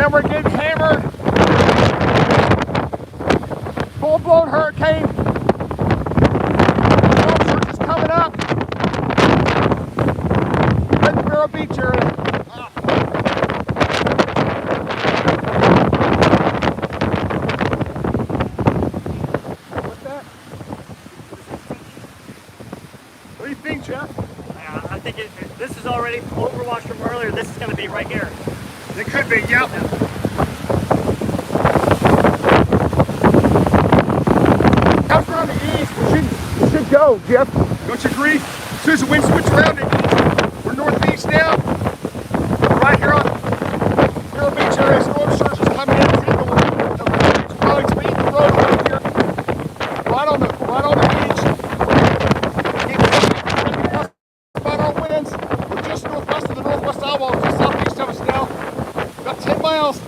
and we're getting hammered. Full-blown hurricane. Storm surge is coming up. In the Vero Beach area. What's that? What do you think, Jeff? I think this is already overwashed from earlier. This is going to be right here. It could be, yep. Comes around the east. We should go, Jeff. Don't you agree? As soon as the wind switch around it, we're northeast now. Right here on Vero Beach area, storm surge is coming in. It's probably speeding the road right here. Right on the beach. About our winds. We're just northwest of the northwest eyewall, just southeast of us now. About 10 miles.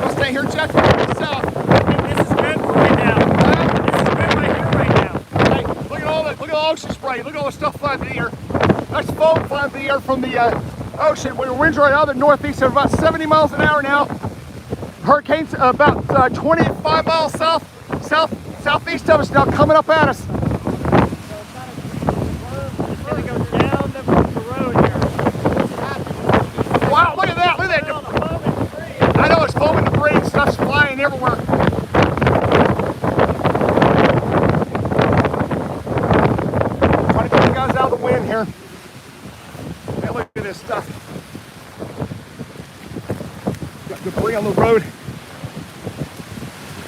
We'll stay here, Jeff. South. This is good for right now. This is good right here, right now. Hey, look at the ocean spray. Look at all the stuff flying through the air. That's foam flying through the air from the ocean. We're winds right out of the northeast at about 70 miles an hour now. Hurricane's about 25 miles southeast of us now, coming up at us. Wow, look at that, look at that. I know, it's foam and debris and stuff's flying everywhere. Trying to get the guys out of the wind here. Hey, look at this stuff. Got debris on the road.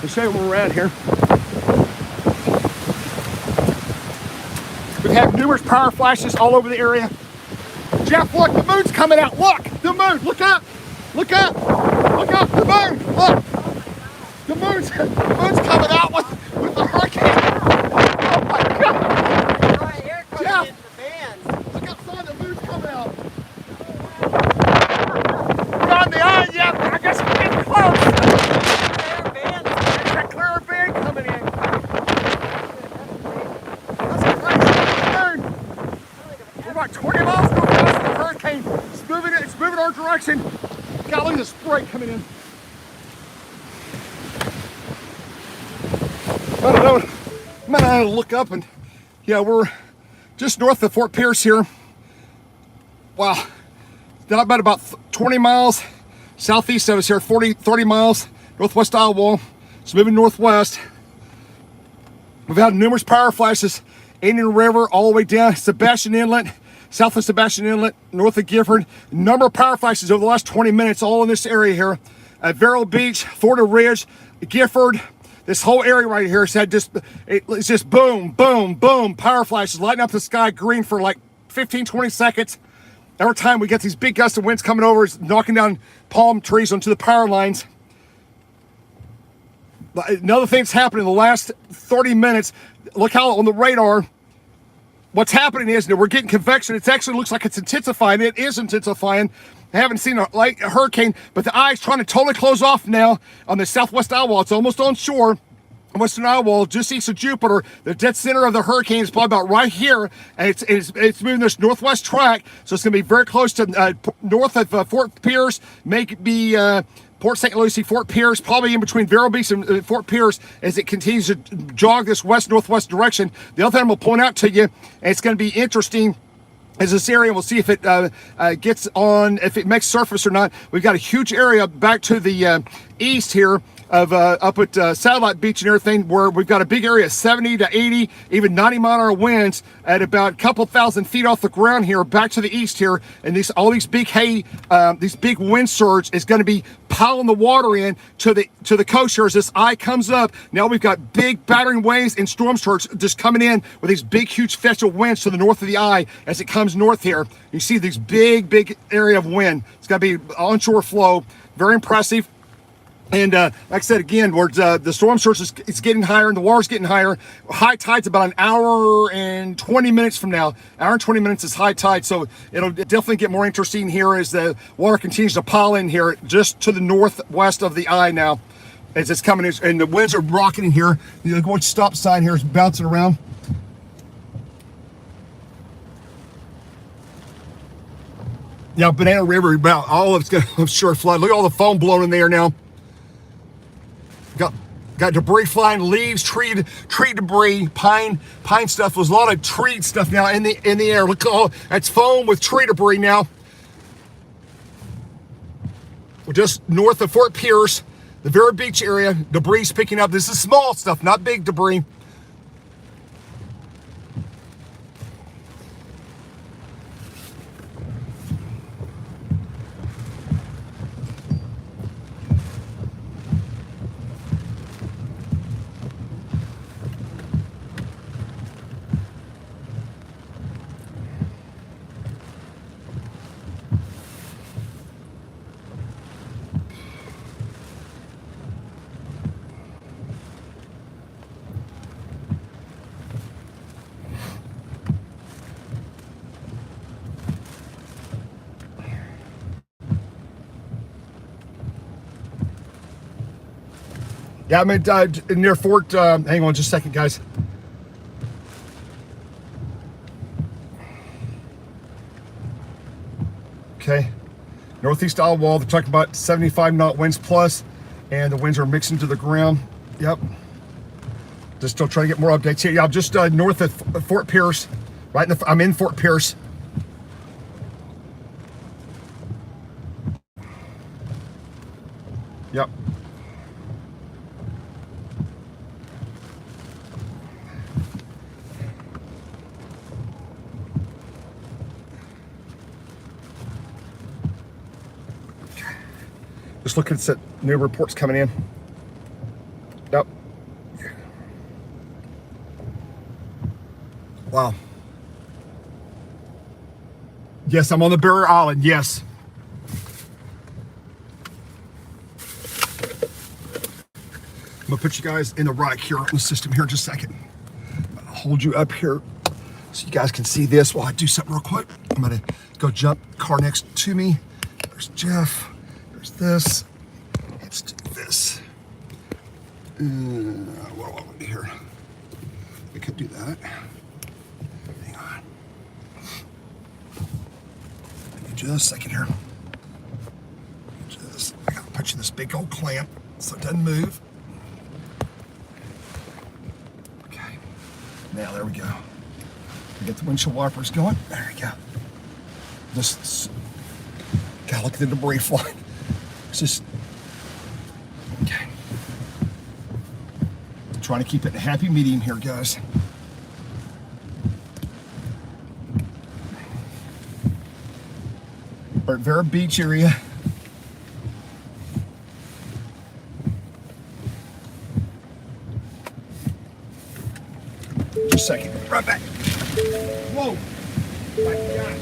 I'll show you when we're around here. We've had numerous power flashes all over the area. Jeff, look, the moon's coming out. Look, the moon. Look up. Look up. Look up. The moon. Look. The moon's coming out with the hurricane. Oh my God. Right here, Jeff, the fans. look outside. The moon's coming out. We're on the eye. Yeah, I guess we're getting close. It's that clear band coming in. That's a crazy moon. We're about 20 miles northwest of the hurricane. It's moving our direction. God, look at the spray coming in. I don't know. I'm gonna look up and yeah, we're just north of Fort Pierce here. Wow. About 20 miles southeast of us here, 30 miles northwest eyewall. It's moving northwest. We've had numerous power flashes. Indian River all the way down Sebastian Inlet, south of Sebastian Inlet, north of Gifford. A number of power flashes over the last 20 minutes, all in this area here. At Vero Beach, Florida Ridge, Gifford, this whole area right here has had it's just boom, boom, boom, power flashes lighting up the sky green for like 15, 20 seconds. Every time we get these big gusts of winds coming over, it's knocking down palm trees onto the power lines. Another thing that's happened in the last 30 minutes, look how on the radar, what's happening is that we're getting convection. It actually looks like it's intensifying. It is intensifying. I haven't seen a hurricane, but the eye is trying to totally close off now on the southwest eyewall. It's almost on shore. Western eyewall, just east of Jupiter. The dead center of the hurricane is probably about right here, and it's moving this northwest track, so it's going to be very close to north of Fort Pierce, maybe Port St. Lucie, Fort Pierce, probably in between Vero Beach and Fort Pierce as it continues to jog this west-northwest direction. The other thing I'm going to point out to you, and it's going to be interesting, is this area. We'll see if it gets on, if it makes surface or not. We've got a huge area back to the east here of up at Satellite Beach and everything, where we've got a big area, 70 to 80, even 90-mile-an-hour winds at about a couple thousand feet off the ground here, back to the east here, and all these big these big wind surge is going to be piling the water in to the coast here as this eye comes up. Now we've got big battering waves and storm surge just coming in with these big, huge fetch of winds to the north of the eye as it comes north here. You see these big area of wind. It's going to be onshore flow, very impressive. And like I said, again, the storm surge is getting higher and the water's getting higher. High tide's about an hour and 20 minutes from now. Hour and 20 minutes is high tide, so it'll definitely get more interesting here as the water continues to pile in here just to the northwest of the eye now as it's coming in. And the winds are rocking in here. The watch stop sign here is bouncing around. Yeah, Banana River, about all of it's going to, I'm sure, flood. Look at all the foam blowing in the air now. Got debris flying, leaves, tree debris, pine stuff. There's a lot of tree stuff now in the air. Look, all that's foam with tree debris now. We're just north of Fort Pierce, the Vero Beach area. Debris picking up. This is small stuff, not big debris. Yeah, I'm near Fort, hang on just a second, guys. Okay, northeast isle wall, they're talking about 75 knot winds plus, and the winds are mixing to the ground. Yep. Just still trying to get more updates here. Yeah, I'm just north of Fort Pierce, I'm in Fort Pierce. Yep. Just looking at some new reports coming in. Yep. Wow. Yes, I'm on the Barrier Island. Yes. I'm gonna put you guys in the right here on the system here in just a second. I'll hold you up here so you guys can see this while I do something real quick. I'm gonna go jump car next to me. There's Jeff. There's this. Let's do this. What do I want to do here? I could do that. Hang on. Give me just a second here. I gotta put you in this big old clamp so it doesn't move. Okay. Now there we go. Get the windshield wipers going. There we go. Just gotta look at the debris flying. It's just okay. Trying to keep it in a happy medium here, guys. We're at Vero Beach area. Just a second. Right back. Whoa. My God.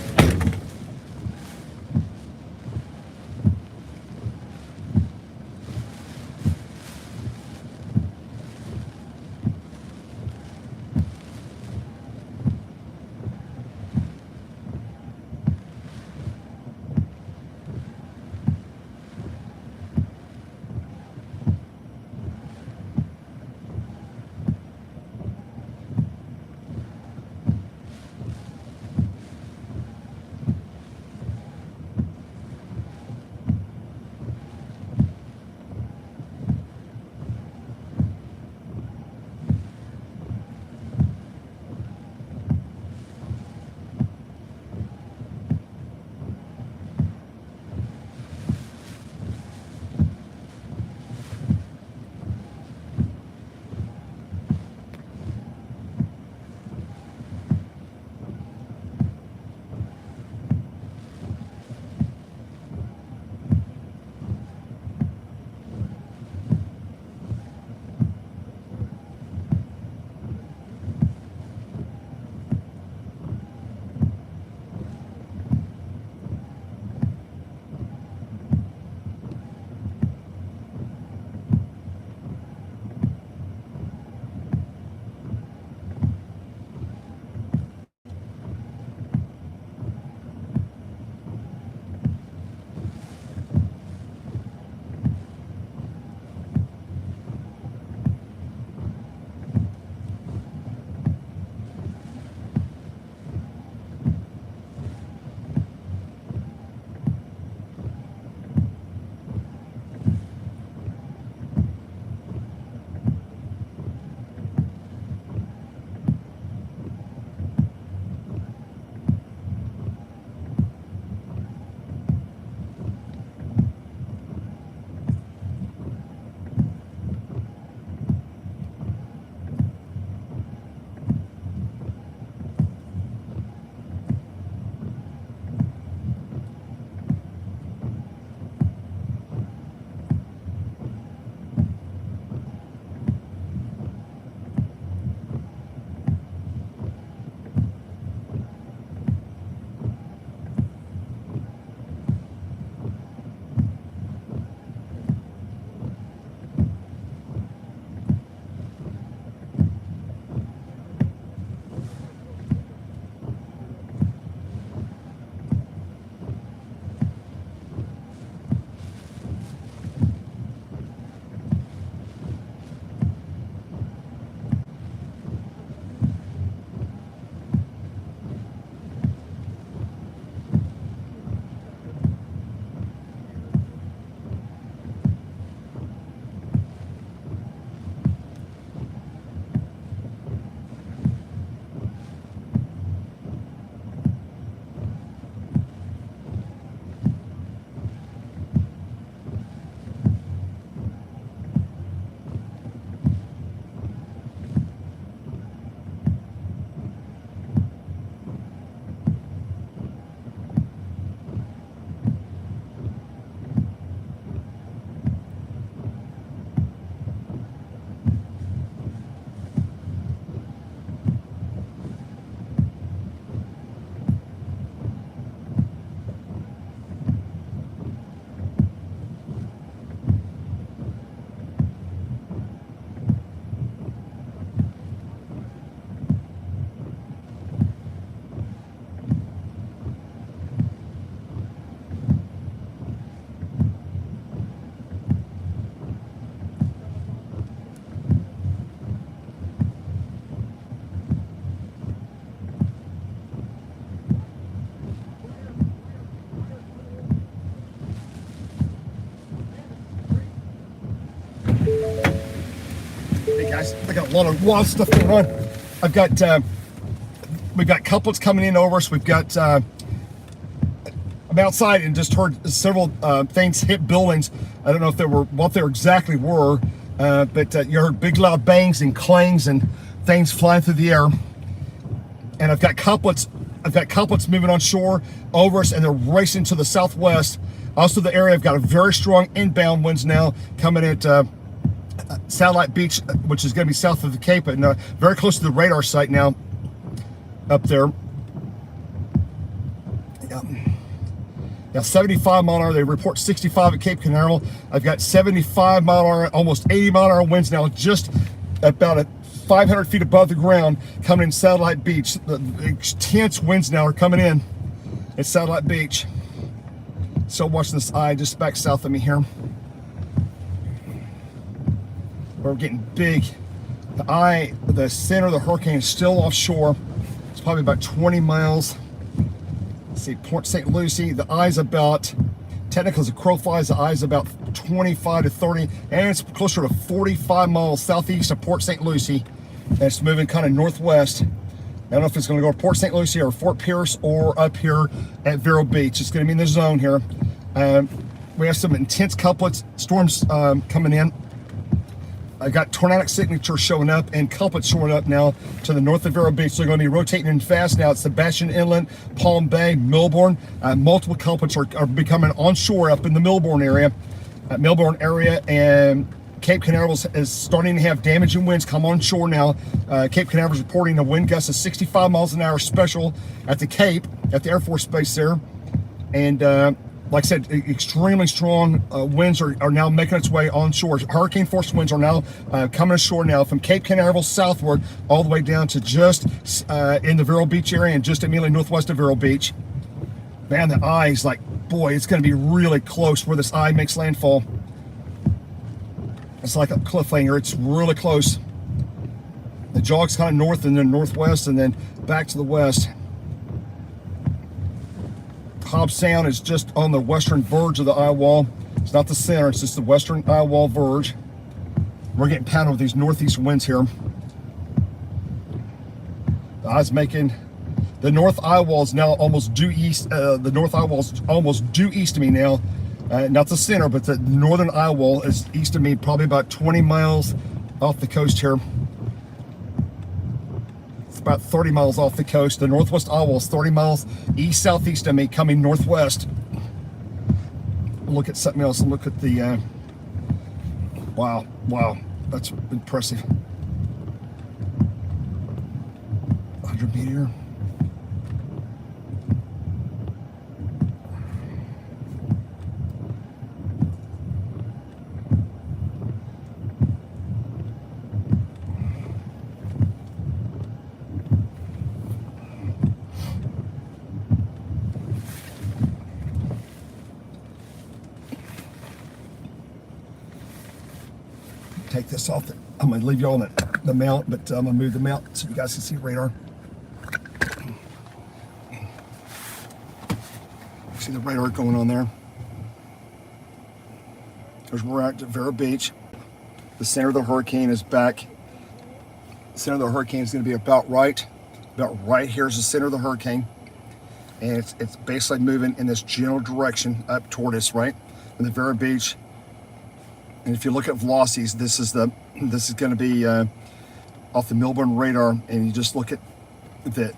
a lot of wild stuff going on. I've got we've got couplets coming in over us. We've got I'm outside and just heard several things hit buildings. I don't know if they were what they exactly were, but you heard big loud bangs and clangs and things flying through the air. And I've got couplets moving on shore over us, and they're racing to the southwest. Also, the area I've got a very strong inbound winds now coming at Satellite Beach, which is going to be south of the Cape, and very close to the radar site now up there. Now 75 mile an hour, they report 65 at Cape Canaveral. I've got 75 mile an hour, almost 80 mile an hour winds now, just about 500 feet above the ground coming in Satellite Beach. The intense winds now are coming in at Satellite Beach. So watching this eye just back south of me here. We're getting big. The center of the hurricane is still offshore. It's probably about 20 miles. Let's see, Port St. Lucie, the eye's about, technically as a crow flies, the eye's about 25 to 30, and it's closer to 45 miles southeast of Port St. Lucie. And it's moving kind of northwest. I don't know if it's going to go to Port St. Lucie or Fort Pierce or up here at Vero Beach. It's going to be in the zone here. We have some intense couplets, storms coming in. I got tornadic signature showing up and couplets showing up now to the north of Vero Beach. So they're going to be rotating in fast now. It's Sebastian Inlet, Palm Bay, Melbourne. Multiple couplets are becoming onshore up in the Melbourne area. And Cape Canaveral is starting to have damaging winds come onshore now. Cape Canaveral is reporting a wind gust of 65 miles an hour special at the Cape, at the Air Force Base there. And like I said, extremely strong winds are now making its way onshore. Hurricane force winds are now coming ashore now from Cape Canaveral southward all the way down to just in the Vero Beach area and just immediately northwest of Vero Beach. Man, the eye is like, boy, it's going to be really close where this eye makes landfall. It's like a cliffhanger. It's really close. The jog's kind of north and then northwest and then back to the west. Hobbs Sound is just on the western verge of the eye wall. It's not the center, it's just the western eye wall verge. We're getting pounded with these northeast winds here. The eye's making, the north eye wall is now almost due east. The north eye wall is almost due east of me now. Not the center, but the northern eye wall is east of me, probably about 20 miles off the coast here. It's about 30 miles off the coast. The northwest eye wall is 30 miles east southeast of me, coming northwest. Look at something else. Look at the wow, that's impressive. 100 meter. Take this off. I'm going to leave you on the mount, but I'm going to move the mount so you guys can see radar. See the radar going on there. There's where we're at Vero Beach. The center of the hurricane is back. The center of the hurricane is going to be about right here is the center of the hurricane. And it's basically moving in this general direction up toward us, right? In the Vero Beach. And if you look at velocities, this is going to be off the Melbourne radar, and you just look at the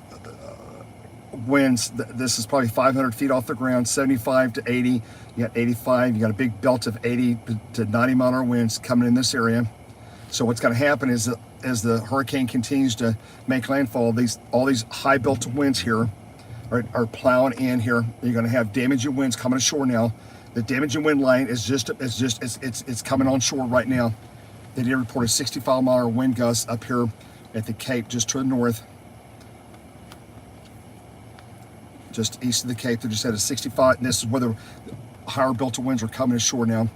winds. This is probably 500 feet off the ground, 75 to 80. You got 85. You got a big belt of 80 to 90 mile an hour winds coming in this area. So what's going to happen is that as the hurricane continues to make landfall, all these high belt of winds here are plowing in here. You're going to have damaging winds coming ashore now. The damaging wind line is it's coming on shore right now. They did report a 65 mile an hour wind gust up here at the Cape, just to the north, just east of the Cape. They just had a 65, and this is where the higher belt of winds are coming ashore now.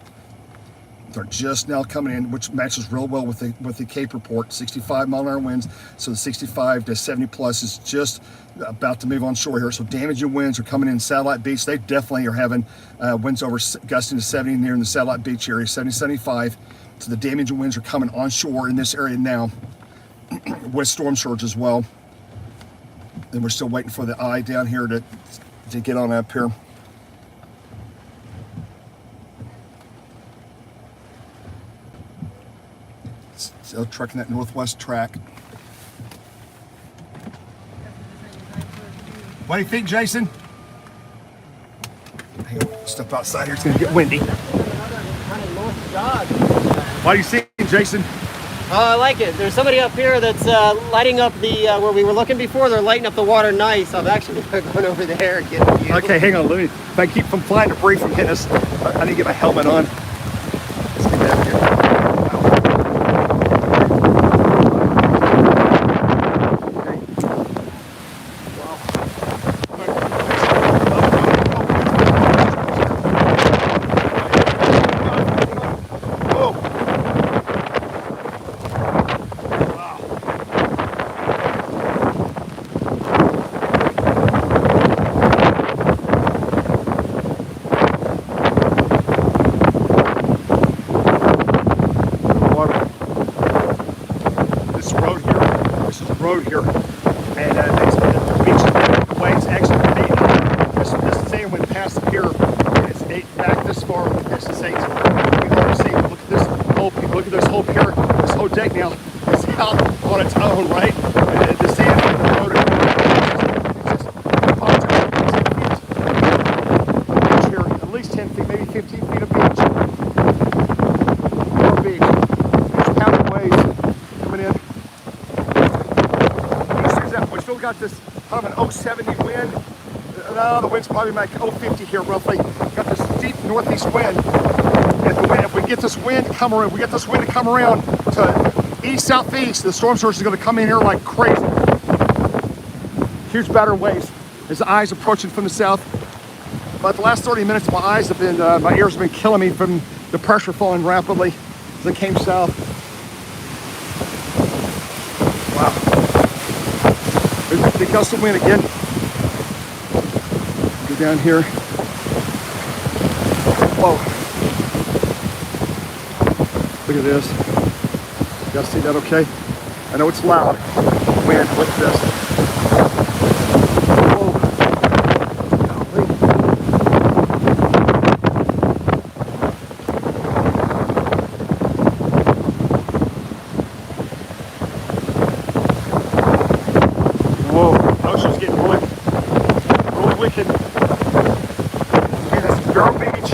They're just now coming in, which matches real well with the Cape report, 65 mile an hour winds. So the 65 to 70 plus is just about to move on shore here. So damaging winds are coming in Satellite Beach. They definitely are having winds over gusting to 70 near in the Satellite Beach area, 70, 75. So the damaging winds are coming on shore in this area now. with storm surge as well. And we're still waiting for the eye down here to get on up here. Still trucking that northwest track. What do you think, Jason? Hang on, step outside here. It's gonna get windy. What do you think, Jason? I like it. There's somebody up here that's lighting up the where we were looking before. They're lighting up the water nice. I'm actually going over there and getting a view. Okay, hang on. Let me. If I keep from flying debris from hitting us, I need to get my helmet on. Let's get down here. Road here, and the beach waves actually this is saying when past here, it's 8 back this far. This is saying look at this whole pier, this whole deck now is out on its own, right? And the sand on the road is here, at least 10 feet, maybe 15 feet of beach. More beach. There's pounding waves coming in. Still got this kind of an 070 wind. No, the wind's probably like 050 here roughly. Got this deep northeast wind. If we get this wind to come around, to east southeast, the storm surge is going to come in here like crazy. Huge battered waves as the eye's approaching from the south. But the last 30 minutes, my ears have been killing me from the pressure falling rapidly as it came south. Wow. Big gust of wind again. Go down here. Whoa. Look at this. You guys see that okay? I know it's loud. Wind, look at this. Whoa. Wicked. Okay, that's Girl Beach.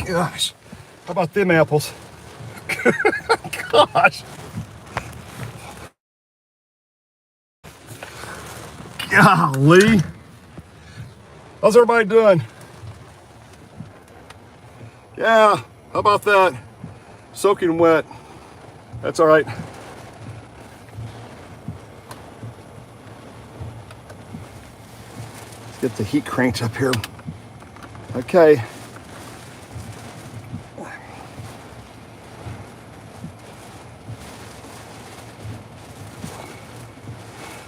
Gosh, how about them apples? Gosh. Golly. How's everybody doing? Yeah, how about that? Soaking wet. That's all right. Let's get the heat cranked up here. Okay.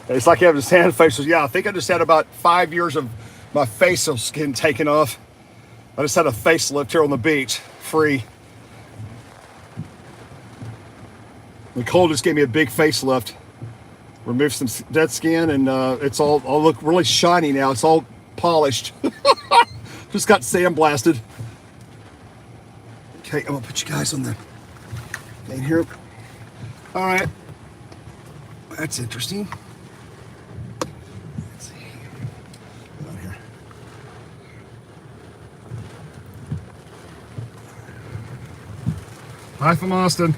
It's like having sand facials. Yeah, I think I just had about 5 years of my facial skin taken off. I just had a facelift here on the beach, free. Nicole just gave me a big facelift. Removed some dead skin, and it's all look really shiny now. It's all polished. Just got sandblasted. Okay, I'm gonna put you guys on the thing here. All right, that's interesting. Hi from Austin.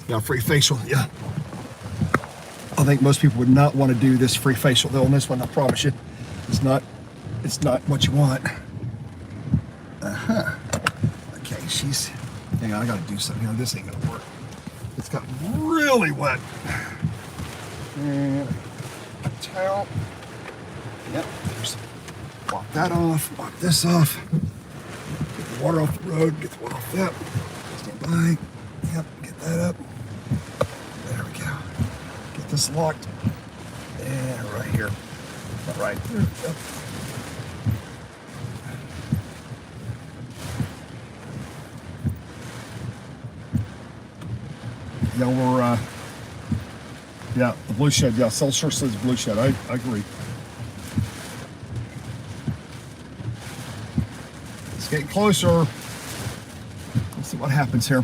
Yeah, free facial, yeah. I think most people would not want to do this free facial though on this one, I promise you. It's not what you want. Okay, hang on, I gotta do something here. This ain't gonna work. It's got really wet. And a towel. Yep. Just block that off, block this off. Get the water off the road, get the water off that. Stand by. Yep, get that up. There we go. Get this locked. And right here. Right there. Yep. Yeah, we're, yeah, the blue shed. Yeah, Cell sure says blue shed. I agree. It's getting closer. Let's see what happens here.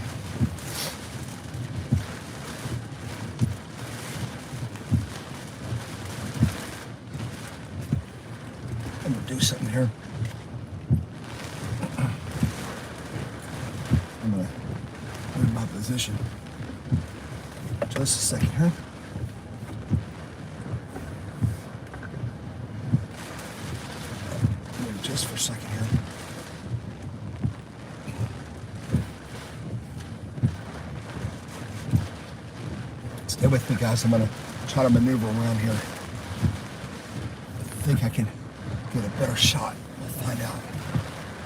I'm gonna do something here. I'm gonna move my position. Just a second here. Wait just for a second here. Stay with me, guys. I'm gonna try to maneuver around here. I think I can get a better shot. We'll find out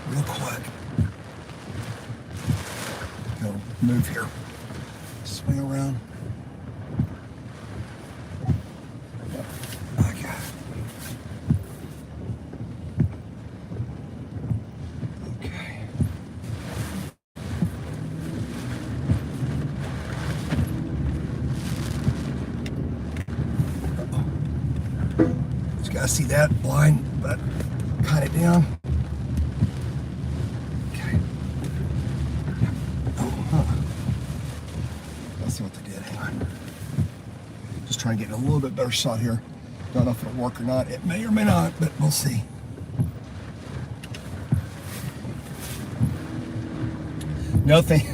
real quick. Go move here. Swing around. I see that blind, but cut it down. Okay. Oh, let's see what they did. Hang on. Just trying to get a little bit better shot here. Don't know if it'll work or not. It may or may not, but we'll see. Nothing.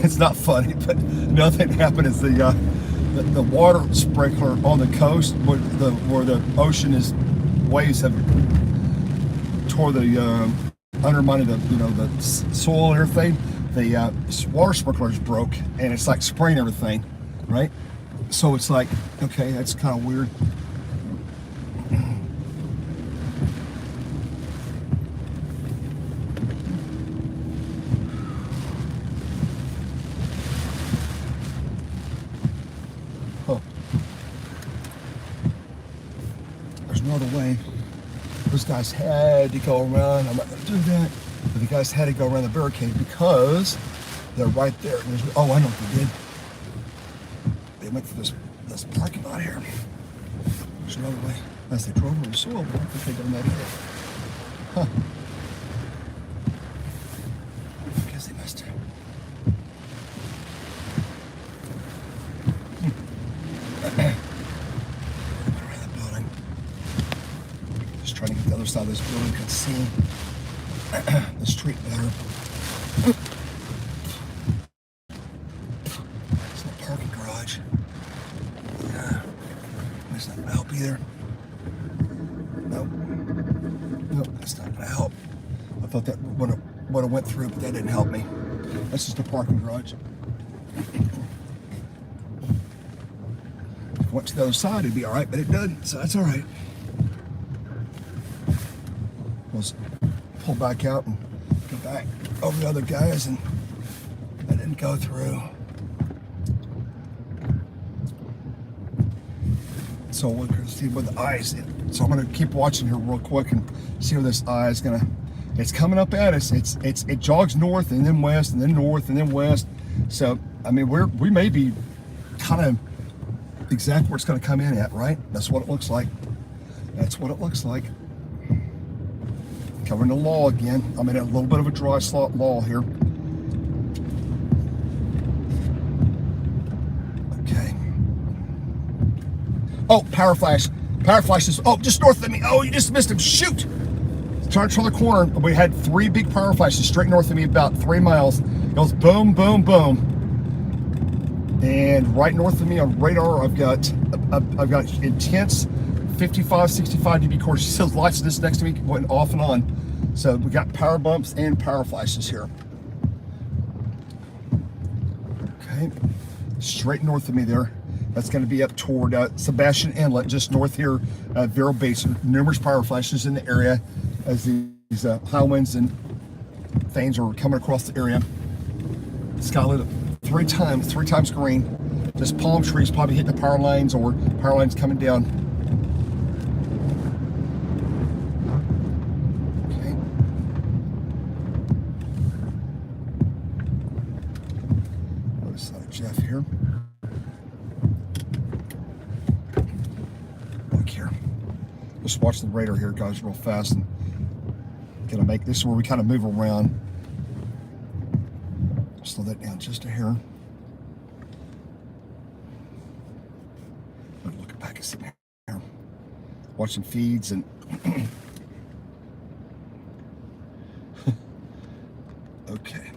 It's not funny, but nothing happened is the water sprinkler on the coast where the ocean is waves have tore the undermined the the soil and everything. The water sprinkler is broke and it's like spraying everything, right? So it's like, okay, that's kind of weird. Another way. Those guys had to go around. I'm not going to do that. But the guys had to go around the barricade because they're right there. Oh, I know what they did. They went through this parking lot here. There's another way. As they drove over the soil, but I don't think they've done that either. Huh. I guess they must have. Trying to get the other side of this building, can see the street better. It's a parking garage. Yeah, that's not gonna help either. Nope. Nope, that's not gonna help. I thought that would have went through, but that didn't help me. That's just a parking garage. If it went to the other side, it'd be all right, but it doesn't, so that's all right. Was pull back out and go back over the other guys, and that didn't go through. So we're gonna see where the eye is. So I'm gonna keep watching here real quick and see where this eye is gonna. It's coming up at us. It jogs north and then west and then north and then west. So I mean we may be kind of exactly where it's gonna come in at, right? That's what it looks like. That's what it looks like. Covering the lull again. I'm in a little bit of a dry slot lull here. Okay. Oh, power flash. Power flash is, oh, just north of me. Oh, you just missed him. Shoot. Trying to turn the corner. We had 3 big power flashes straight north of me, about 3 miles. It goes boom, boom, boom. And right north of me on radar, I've got intense 55, 65 dB course. She says lights just next to me went off and on. So we got power bumps and power flashes here. Okay, straight north of me there. That's going to be up toward Sebastian Inlet, just north here at Vero Beach. Numerous power flashes in the area as these high winds and things are coming across the area. Sky lit up three times green. Just palm trees probably hitting the power lines or power lines coming down. Okay. Other side of Jeff here. Look here. Just watch the radar here, guys, real fast. And gonna make this where we kind of move around. Slow that down just a hair. Look back and sit here. Watching feeds and okay.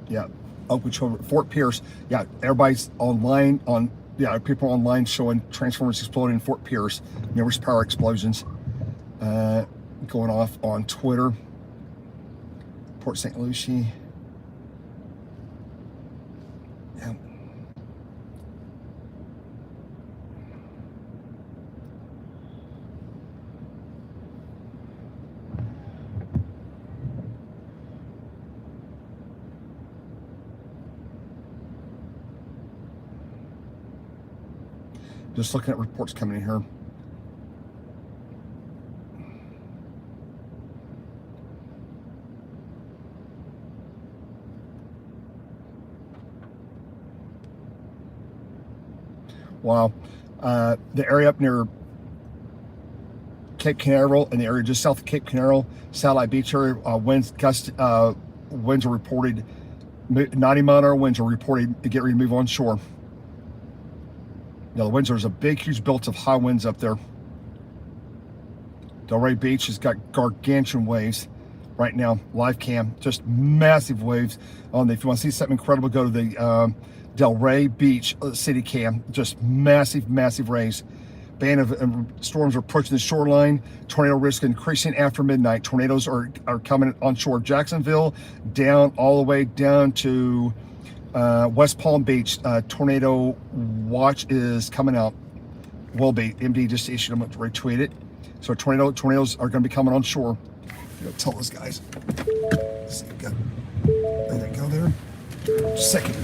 Yeah, Oakwood Fort Pierce. Yeah, everybody's online people online showing transformers exploding in Fort Pierce. Numerous power explosions going off on Twitter. Port St. Lucie. Yeah. Just looking at reports coming in here. Wow. The area up near Cape Canaveral and the area just south of Cape Canaveral, Satellite Beach area, winds are reported, 90-mile-an-hour winds are reported to get ready to move onshore. Now the winds, there's a big, huge belt of high winds up there. Delray Beach has got gargantuan waves right now. Live cam, just massive waves on the. If you want to see something incredible, go to the Delray Beach city cam. Just massive, massive waves. Band of storms are approaching the shoreline. Tornado risk increasing after midnight. Tornadoes are coming onshore. Jacksonville down all the way down to West Palm Beach. Tornado watch is coming out. Will be. MD just issued them to retweet it. So tornadoes are going to be coming onshore. Tell those guys. Let's see, got, there they go there. Just a second.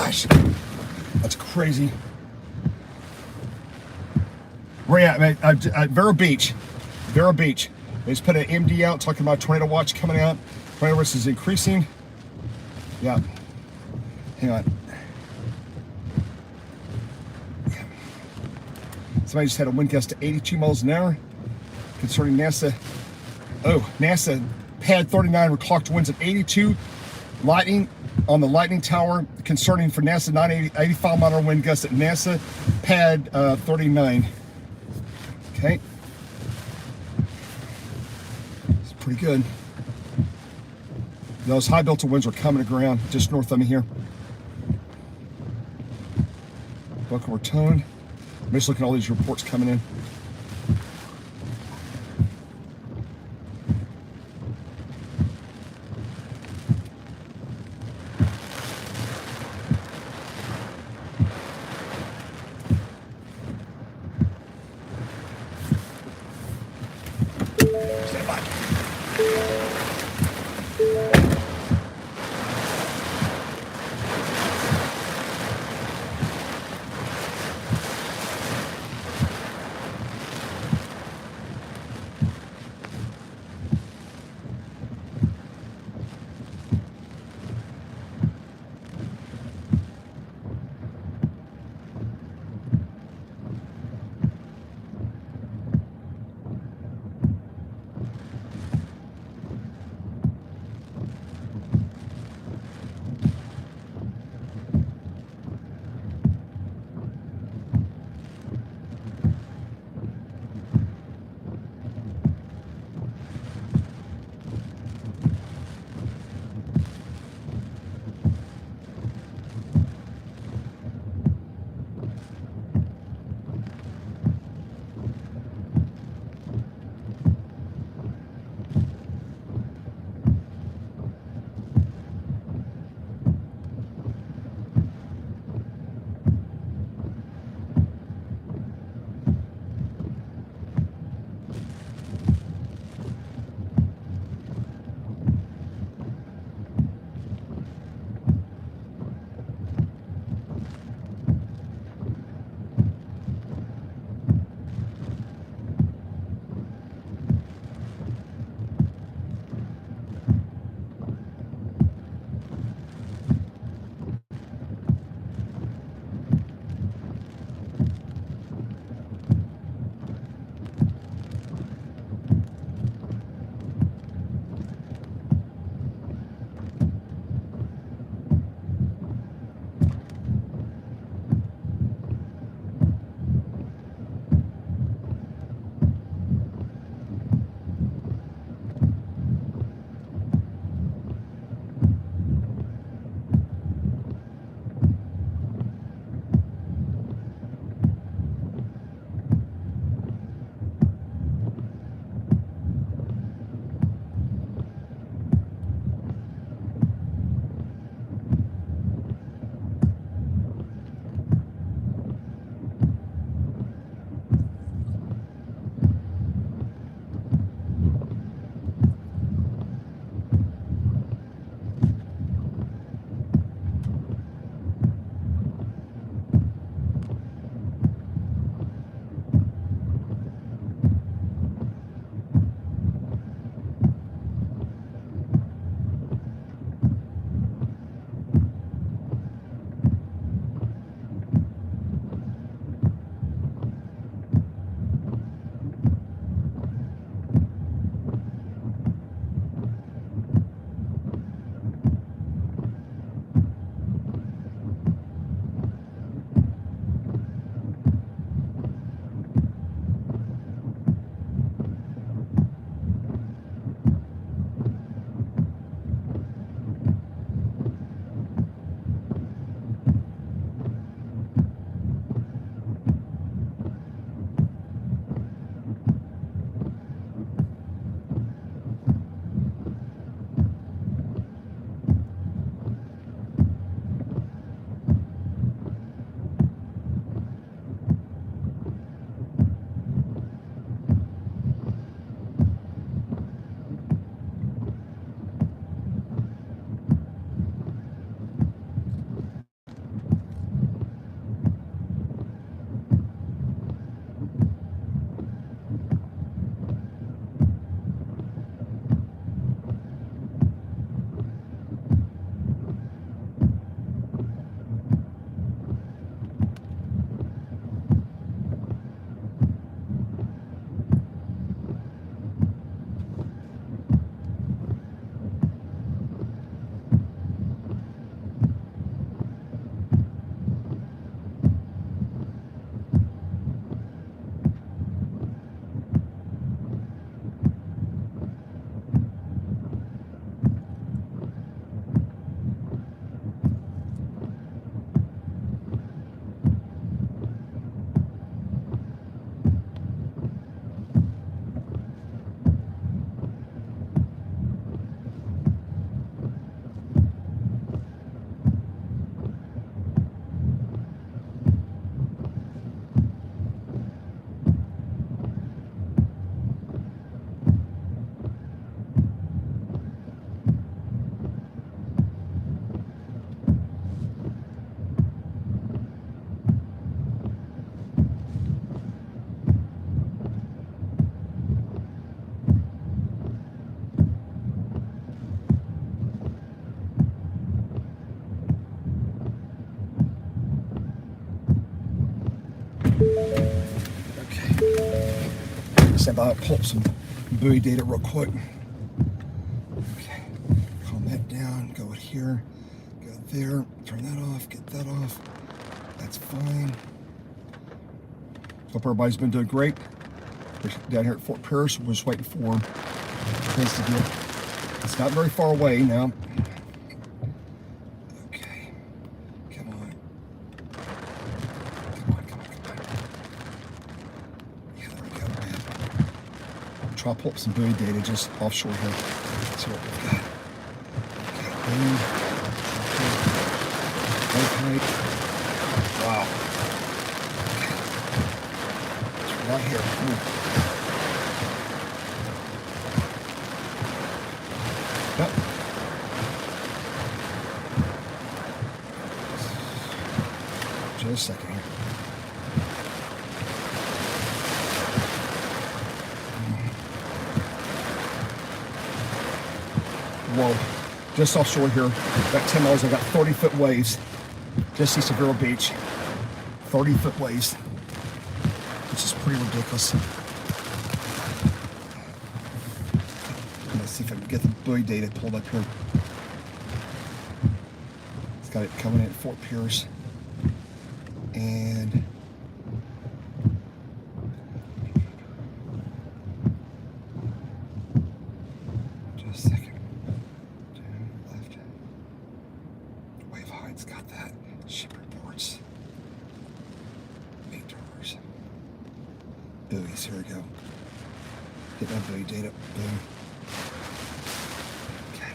gosh, that's crazy. Where you at, man? At Vero Beach. Vero Beach. They just put an MD out talking about tornado watch coming out. Tornado risk is increasing. Yeah. Hang on. Yeah. Somebody just had a wind gust to 82 miles an hour concerning NASA. Oh, NASA pad 39 clocked winds at 82. Lightning on the lightning tower concerning for NASA 85 mile an hour wind gust at NASA pad 39. Okay. It's pretty good. Those high delta winds are coming to ground just north of me here. Boca Raton. I'm just looking at all these reports coming in. Stand by. stand by, pull up some buoy data real quick. Okay, calm that down, go here, go there, turn that off, get that off. That's fine. Hope everybody's been doing great. We're down here at Fort Pierce. We're just waiting for things to get. It's not very far away now. Okay, come on. Come on, come on, come on. Yeah, there we go, man. Try to pull up some buoy data just offshore here. Let's see what we've got. Okay, boom. Okay. Wow. Okay. It's right here. Ooh. Yep. Just a second here. Whoa. Just offshore here, about 10 miles, I got 30-foot waves. Just east of Vero Beach. 30-foot waves. Which is pretty ridiculous. Let's see if I can get the buoy data pulled up here. It's got it coming in at Fort Pierce. And just a second. Down, left. Wave high's got that. Ship reports. Meters. Buoys, here we go. Get that buoy data. Boom. Okay.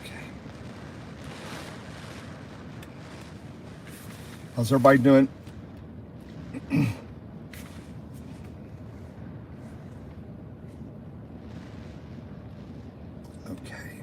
Okay. How's everybody doing? Okay.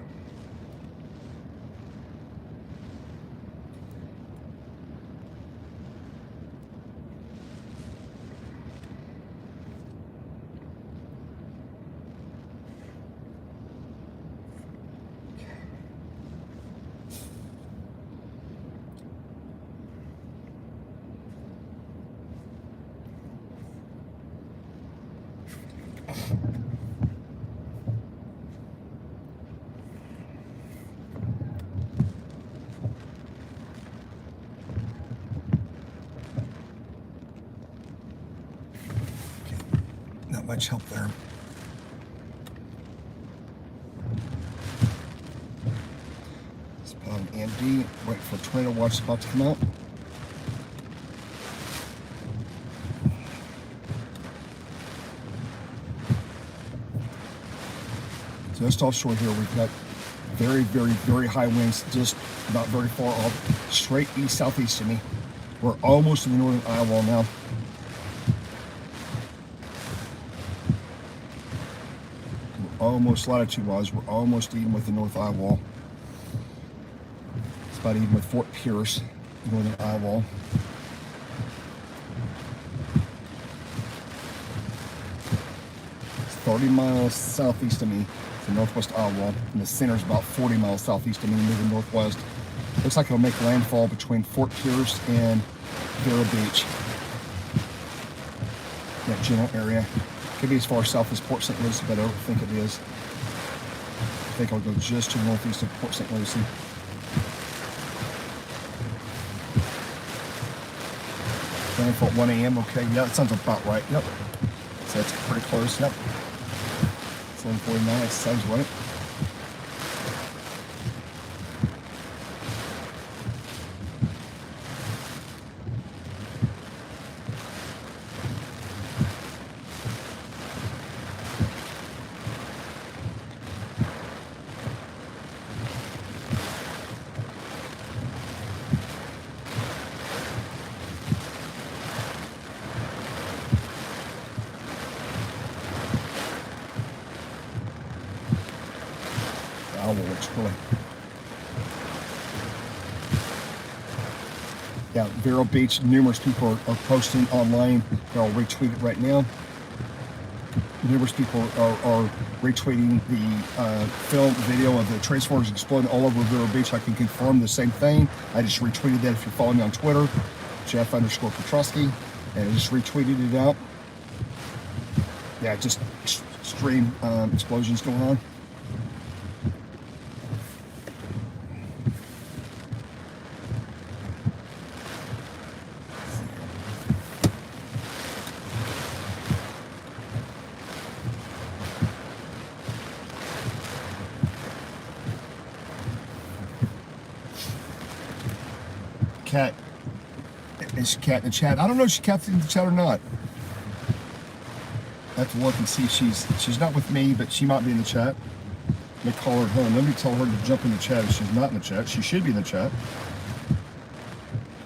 Not much help there. Let's put on AMD, wait for tornado watch about to come out. Just offshore here, we've got very, very, very high winds, just not very far off, straight east-southeast of me. We're almost in the northern eye wall now. Almost latitude-wise, we're almost even with the north eye wall. It's about even with Fort Pierce, northern eye wall. It's 30 miles southeast of me, the northwest eye wall, and the center is about 40 miles southeast of me, moving northwest. Looks like it'll make landfall between Fort Pierce and Vero Beach. That general area. Could be as far south as Port St. Lucie, but I don't think it is. I think I'll go just to northeast of Port St. Lucie. Landfall at 1 a.m. Okay, yeah, that sounds about right. Yep. So that's pretty close. Yep. It's 11:49. That sounds right. Looks really. Yeah, Vero Beach, numerous people are posting online. I'll retweet it right now. numerous people are retweeting the film video of the Transformers exploding all over Vero Beach. I can confirm the same thing. I just retweeted that if you're following me on Twitter, Jeff_Petrosky, and I just retweeted it out. Yeah, just extreme explosions going on. Cat, is Cat in the chat? I don't know if Cat's in the chat or not. I have to look and see if she's not with me, but she might be in the chat. Let me call her at home. Let me tell her to jump in the chat if she's not in the chat. She should be in the chat.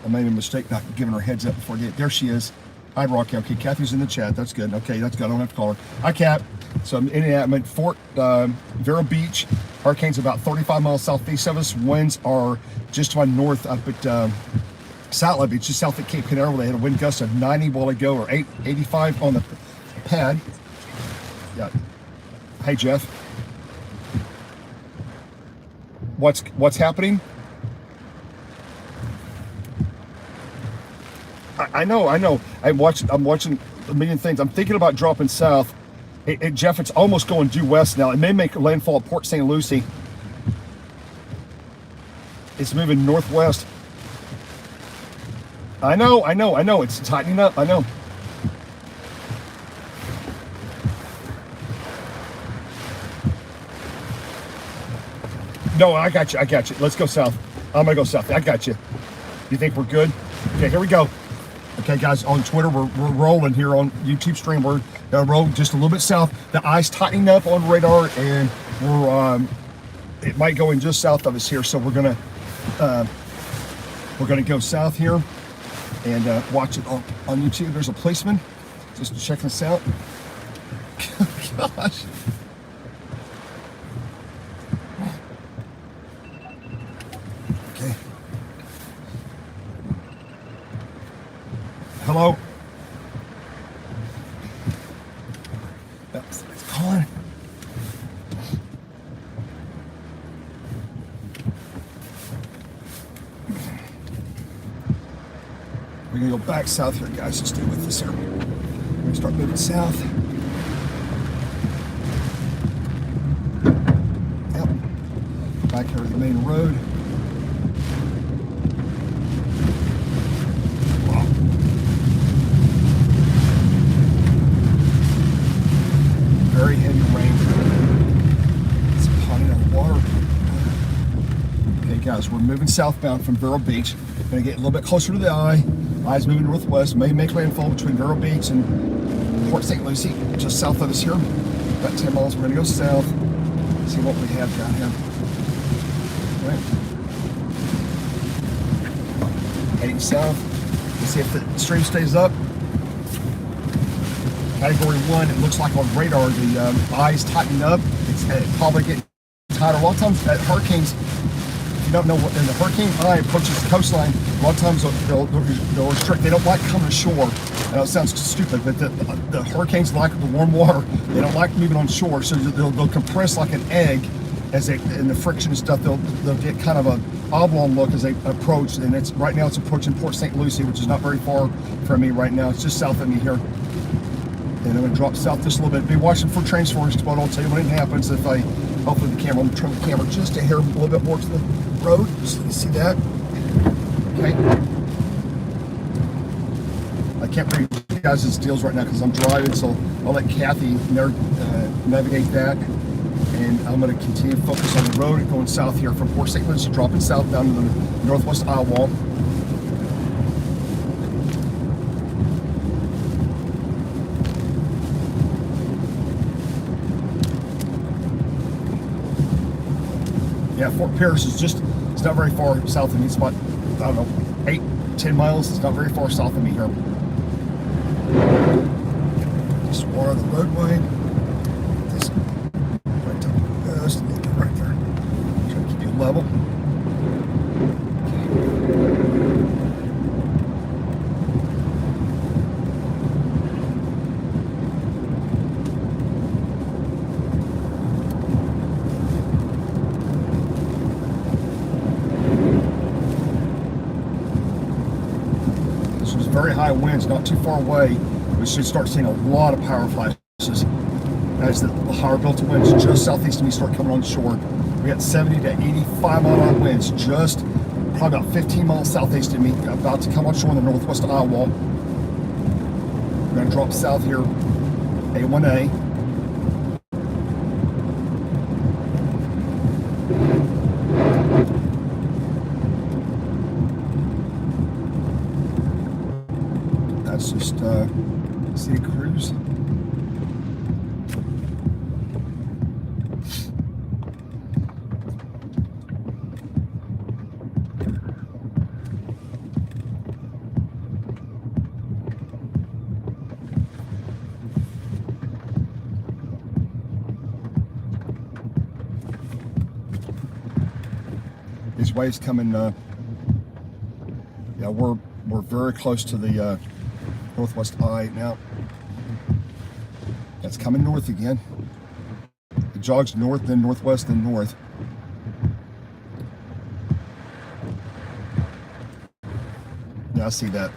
I made a mistake not giving her heads up before I did. There she is. Hi, Rocky. Okay, Kathy's in the chat. That's good. Okay, that's good. I don't have to call her. Hi, Cat. So I'm at Fort Vero Beach. Hurricane's about 35 miles southeast of us. Winds are just to my north up at Satellite Beach, just south at Cape Canaveral. They had a wind gust of 90 while ago, or 85 on the pad. Yeah. Hey, Jeff. What's happening? I know. I'm watching a million things. I'm thinking about dropping south. Jeff, it's almost going due west now. It may make landfall at Port St. Lucie. It's moving northwest. I know. It's tightening up. I know. No, I got you. Let's go south. I'm gonna go south. I got you. You think we're good? Okay, here we go. Okay, guys, on Twitter, we're rolling here on YouTube stream. We're rolling just a little bit south. The ice tightening up on radar, and it might go in just south of us here. So we're gonna go south here and watch it on YouTube. There's a policeman just checking us out. Gosh. Okay. Hello? It's calling. We're gonna go back south here, guys. Just stay with us here. We're gonna start moving south. Yep. Back here to the main road. Very heavy rain. It's potting on water. Okay, guys, we're moving southbound from Vero Beach. Gonna get a little bit closer to the eye. Eye's moving northwest. May make landfall between Vero Beach and Port St. Lucie, just south of us here. About 10 miles. We're gonna go south. See what we have down here. All right. Heading south. Let's see if the stream stays up. Category 1, it looks like on radar, the eye's tightening up. It's probably getting tighter. A lot of times at hurricanes, if you don't know what, in the hurricane eye approaches the coastline, a lot of times they'll restrict. They don't like coming ashore. I know it sounds stupid, but the hurricanes like the warm water. They don't like moving on shore, so they'll compress like an egg as they, and the friction and stuff, they'll get kind of an oblong look as they approach. And it's right now it's approaching Port St. Lucie, which is not very far from me right now. It's just south of me here. And I'm going to drop south just a little bit. Be watching for Transformers Explode. I'll tell you when it happens. If I, hopefully the camera, I'm going to turn the camera just a hair, a little bit more to the road. Just so you see that. Okay. I can't read you guys' deals right now because I'm driving, so I'll let Kathy navigate that. And I'm going to continue to focus on the road going south here from Port St. Lucie, dropping south down to the northwest eye wall. Yeah, Fort Pierce is just, it's not very far south of me. It's about, I don't know, 8-10 miles. It's not very far south of me here. Just water the roadway. This right down the coast, right there. Try to keep you level. high winds not too far away, we should start seeing a lot of power flashes as the higher belted winds just southeast of me start coming on shore. We got 70 to 85 mile an hour winds just probably about 15 miles southeast of me, about to come on shore in the northwest eye wall. We're going to drop south here, A1A. That's just City Cruise. These waves coming, yeah, we're very close to the northwest eye now. That's coming north again. It jogs north, then northwest, then north. Yeah, I see that.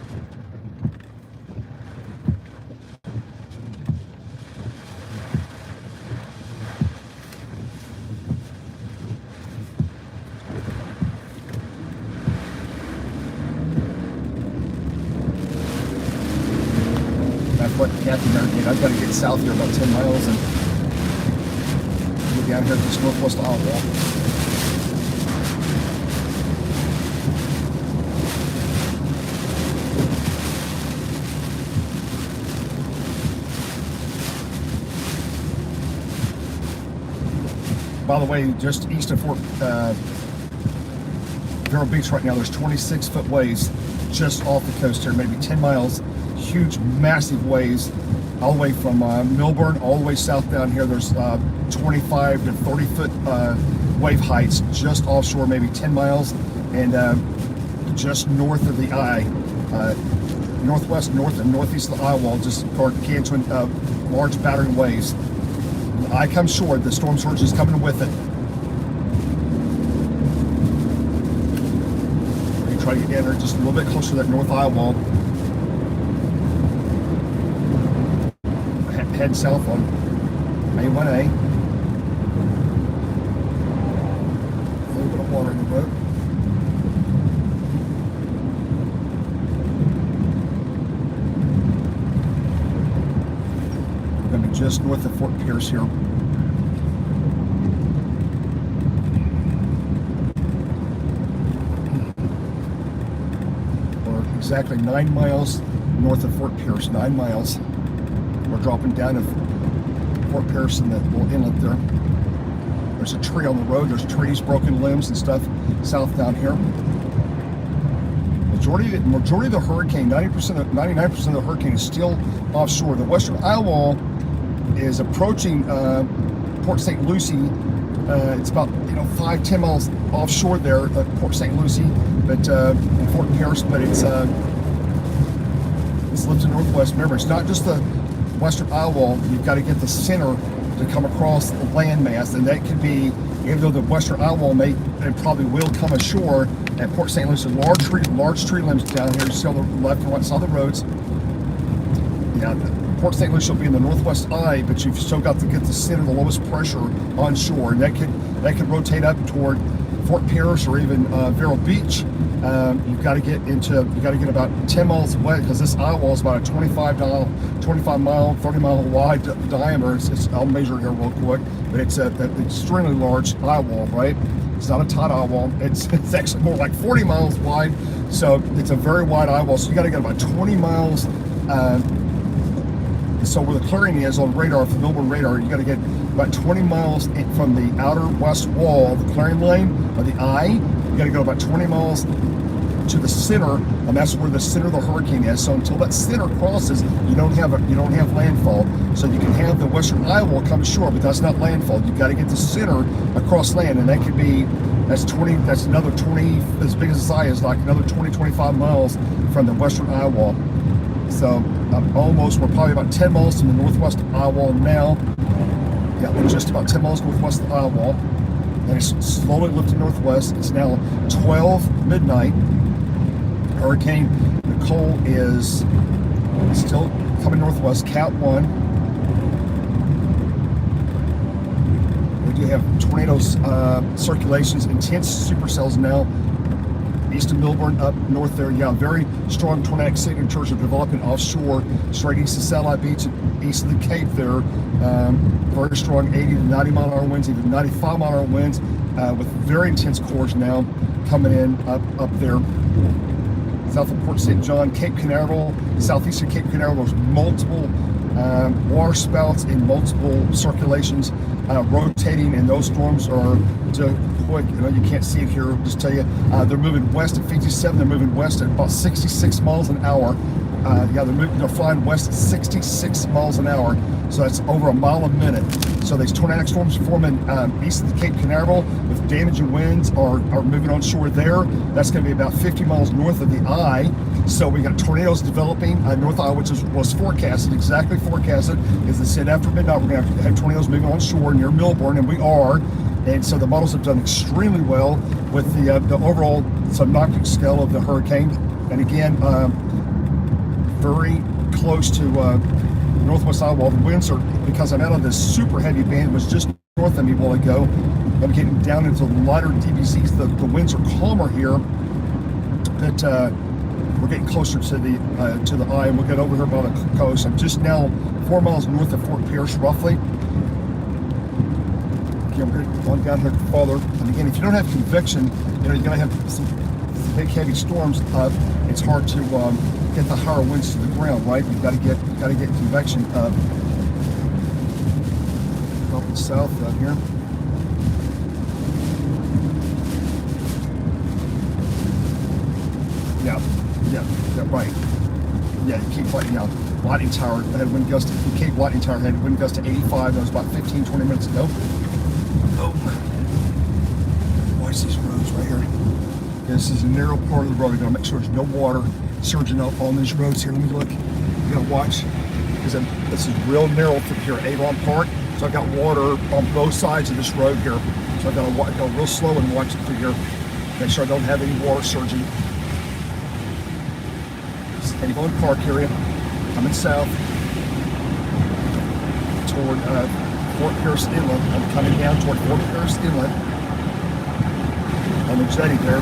What Kathy there again. I've got to get south here about 10 miles and get down here to this northwest eye wall. By the way, just east of Fort Vero Beach right now, there's 26-foot waves just off the coast here, maybe 10 miles. Huge, massive waves all the way from Milburn all the way south down here. There's 25 to 30 foot wave heights just offshore, maybe 10 miles, and just north of the eye, northwest, north, and northeast of the eye wall, just gargantuan, large battering waves. When the eye comes short, the storm surge is coming with it. We're going to try to get down there just a little bit closer to that north eye wall. Head south on A1A. A little bit of water in the boat. We're going to be just north of Fort Pierce here. We're exactly 9 miles north of Fort Pierce, 9 miles. We're dropping down to Fort Pierce in that little inlet there. There's a tree on the road. There's trees, broken limbs and stuff south down here. Majority of the hurricane, 99% of the hurricane is still offshore. The western eye wall is approaching Port St. Lucie. It's about 5-10 miles offshore there at Port St. Lucie, but in Fort Pierce. But it's lifted northwest. Remember, it's not just the western eye wall. You've got to get the center to come across the landmass, and that could be, even though the western eye wall may and probably will come ashore at Port St. Lucie, large tree limbs down here. You see on the left and right side of the roads. Yeah, Port St. Lucie will be in the northwest eye, but you've still got to get the center, the lowest pressure on shore, and that could rotate up toward Fort Pierce or even Vero Beach. You've got to get about 10 miles away, because this eye wall is about a 25 mile, 30 mile wide diameter. I'll measure it here real quick, but it's an extremely large eye wall, right? It's not a tight eye wall. It's actually more like 40 miles wide, so it's a very wide eye wall. So you got to get about 20 miles. So where the clearing is on radar, from Milburn radar, you got to get about 20 miles from the outer west wall, the clearing lane, or the eye. You got to go about 20 miles to the center, and that's where the center of the hurricane is. So until that center crosses, you don't have landfall. So you can have the western eye wall come ashore, but that's not landfall. You've got to get the center across land, and that could be that's another 20, as big as this eye is, like another 20-25 miles from the western eye wall. So we're probably about 10 miles from the northwest eye wall now. Yeah, we're just about 10 miles northwest of the eye wall. And it's slowly lifting northwest. It's now 12 midnight. Hurricane Nicole is still coming northwest, Cat 1. We do have tornadoes, circulations, intense supercells now. East of Milburn, up north there. Yeah, very strong tornadic signatures are developing offshore, straight east of Satellite Beach, east of the Cape there. Very strong 80 to 90 mile an hour winds, even 95 mile an hour winds, with very intense cores now coming in up there. South of Port St. John, Cape Canaveral, southeastern Cape Canaveral, there's multiple water spouts in multiple circulations rotating, and those storms are quick. You know, you can't see it here. I'll just tell you, they're moving west at 57. They're moving west at about 66 miles an hour. Yeah, they're flying west at 66 miles an hour. So that's over a mile a minute. So these tornadic storms forming east of the Cape Canaveral with damaging winds are moving on shore there. That's going to be about 50 miles north of the eye. So we got tornadoes developing north eye, which was forecasted, exactly forecasted. As I said, after midnight, we're going to have tornadoes moving on shore near Milburn, and we are. And so the models have done extremely well with the overall synoptic scale of the hurricane. And again, very close to northwest Iowa. The winds are, because I'm out of this super heavy band, it was just north of me a while ago. I'm getting down into the lighter DBZs. The winds are calmer here. That we're getting closer to the eye, and we'll get over here by the coast. I'm just now 4 miles north of Fort Pierce, roughly. Okay, I'm going to go down here farther. And again, if you don't have convection, you know, you're going to have some big heavy storms. It's hard to get the higher winds to the ground, right? You've got to get convection up the south out here. Yeah, right. Yeah, you keep like, Lightning Tower had wind gust. The Cape Lightning Tower had wind gust to 85. That was about 15-20 minutes ago. Oh, watch these roads right here. This is a narrow part of the road. You gotta make sure there's no water surging up on these roads here. Let me look. You gotta watch, because this is real narrow through here, Avon Park. So I've got water on both sides of this road here. So I've got to go real slow and watch it through here. Make sure I don't have any water surging. Avon Park area, coming south toward Fort Pierce Inlet. I'm coming down toward Fort Pierce Inlet on the jetty there.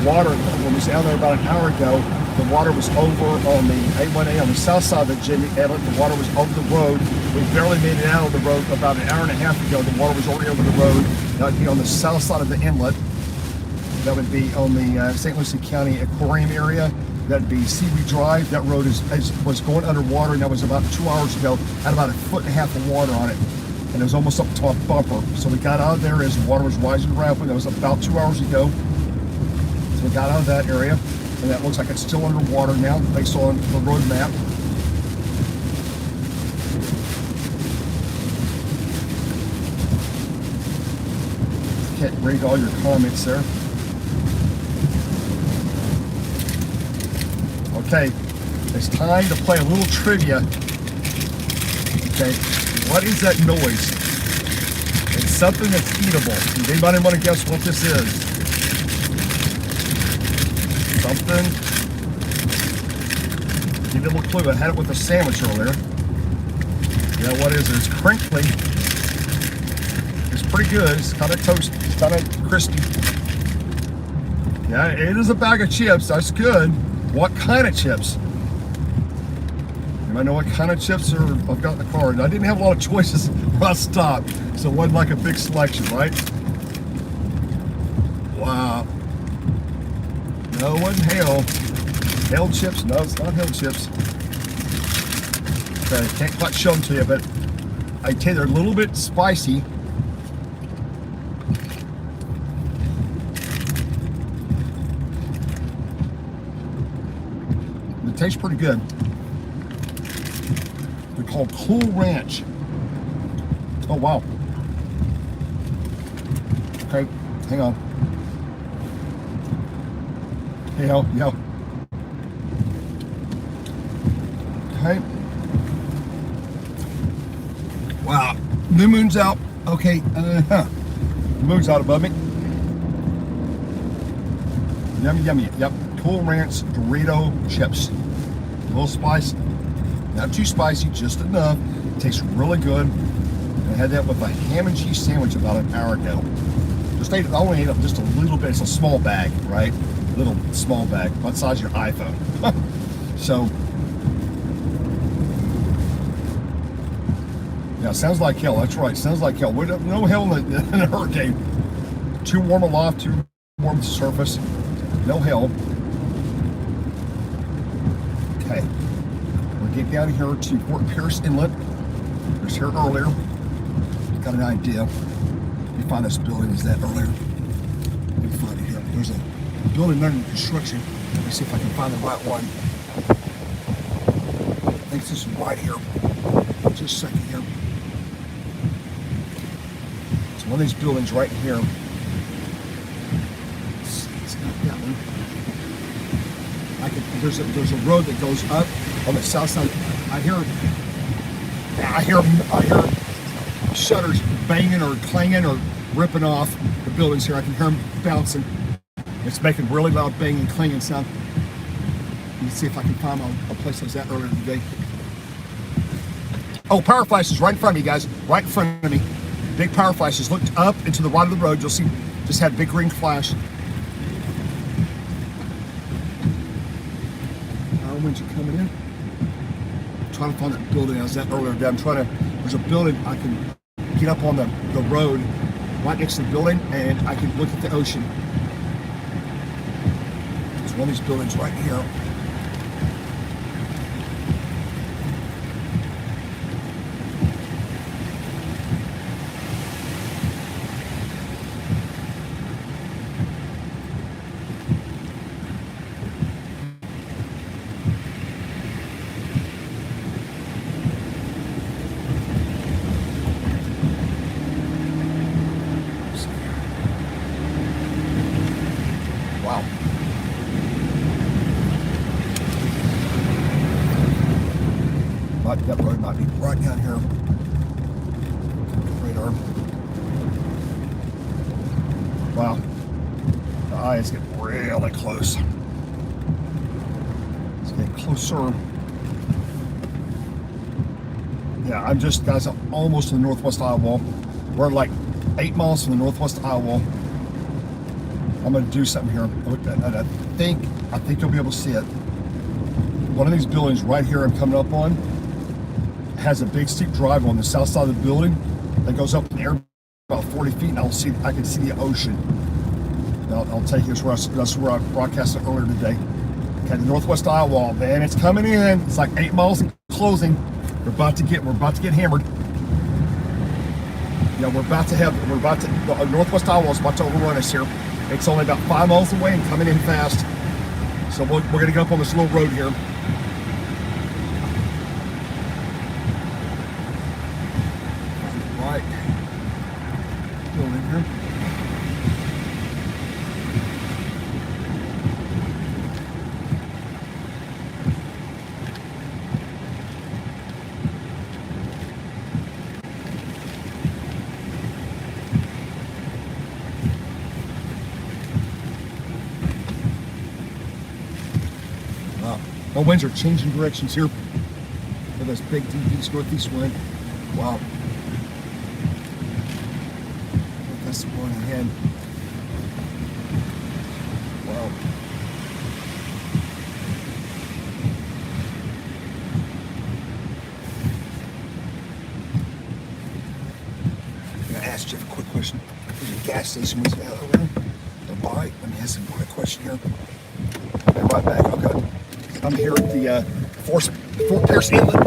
Water, when we was down there about an hour ago, the water was over on the A1A on the south side of the jetty inlet. The water was over the road. We barely made it out of the road about an hour and a half ago. The water was already over the road. That would be on the south side of the inlet. That would be on the St. Lucie County Aquarium area. That'd be Seaweed Drive. That road was going underwater, and that was about 2 hours ago. Had about 1.5 feet of water on it, and it was almost up to a bumper. So we got out of there as the water was rising rapidly. That was about 2 hours ago. So we got out of that area, and that looks like it's still underwater now based on the road map. Can't read all your comments there. Okay, it's time to play a little trivia. Okay, what is that noise? It's something that's eatable. Does anybody want to guess what this is? Something. Give you a little clue. I had it with a sandwich earlier. Yeah, what is it? It's crinkly. It's pretty good. It's kind of toasty. It's kind of crispy. Yeah, it is a bag of chips. That's good. What kind of chips? I know what kind of chips I've got in the car. I didn't have a lot of choices when I stopped, so it wasn't like a big selection, right? Wow. No, it wasn't hail. Hail chips? No, it's not hail chips. Okay, can't quite show them to you, but I tell you, they're a little bit spicy. It tastes pretty good. They're called Cool Ranch. Oh, wow. Okay, hang on. Yeah. Okay. Wow, new moon's out. Okay, The moon's out above me. Yummy, yummy. Yep. Cool Ranch Dorito chips. A little spicy. Not too spicy, just enough. Tastes really good. I had that with a ham and cheese sandwich about an hour ago. I only ate up just a little bit. It's a small bag, right? Little small bag, about the size of your iPhone. So, yeah, sounds like hell. That's right, sounds like hell. No hell in a hurricane. Too warm aloft, too warm at the surface. No hell. Okay, we'll get down here to Fort Pierce Inlet. I was here earlier. Got an idea. Let me find this building. Is that earlier? Let me find it here. There's a building under construction. Let me see if I can find the right one. I think this is right here. Just a second here. It's one of these buildings right here. It's not that one. There's a road that goes up on the south side. I hear shutters banging or clanging or ripping off the buildings here. I can hear them bouncing. It's making really loud banging and clanging sound. Let me see if I can find a place that was that earlier today. Oh, power flashes right in front of me, guys. Right in front of me. Big power flashes. Looked up and to the right of the road. You'll see just had a big green flash. Power winds are coming in. I'm trying to find that building. I was at earlier today. There's a building I can get up on the road right next to the building and I can look at the ocean. There's one of these buildings right here. Wow. That road might be right down here. Radar. Wow. The eye is getting really close. It's getting closer. Yeah, guys, I'm almost to the northwest eye wall. We're like 8 miles from the northwest eye wall. I'm going to do something here. And I think you'll be able to see it. One of these buildings right here I'm coming up on has a big steep drive on the south side of the building that goes up in the air about 40 feet, and I can see the ocean. I'll take you. That's where I broadcasted earlier today. Okay, the northwest eye wall, man, it's coming in. It's like 8 miles and closing. We're about to get hammered. Yeah, the northwest eye wall is about to overrun us here. It's only about 5 miles away and coming in fast. So we're going to get up on this little road here. Right. Building here. My winds are changing directions here. Look at this big deep east northeast wind. Wow. That's the one ahead. Wow. I'm gonna ask Jeff a quick question. There's a gas station over there. Let me ask him a quick question here. I'll be right back. Okay. I'm here at the Fort Pierce Inlet.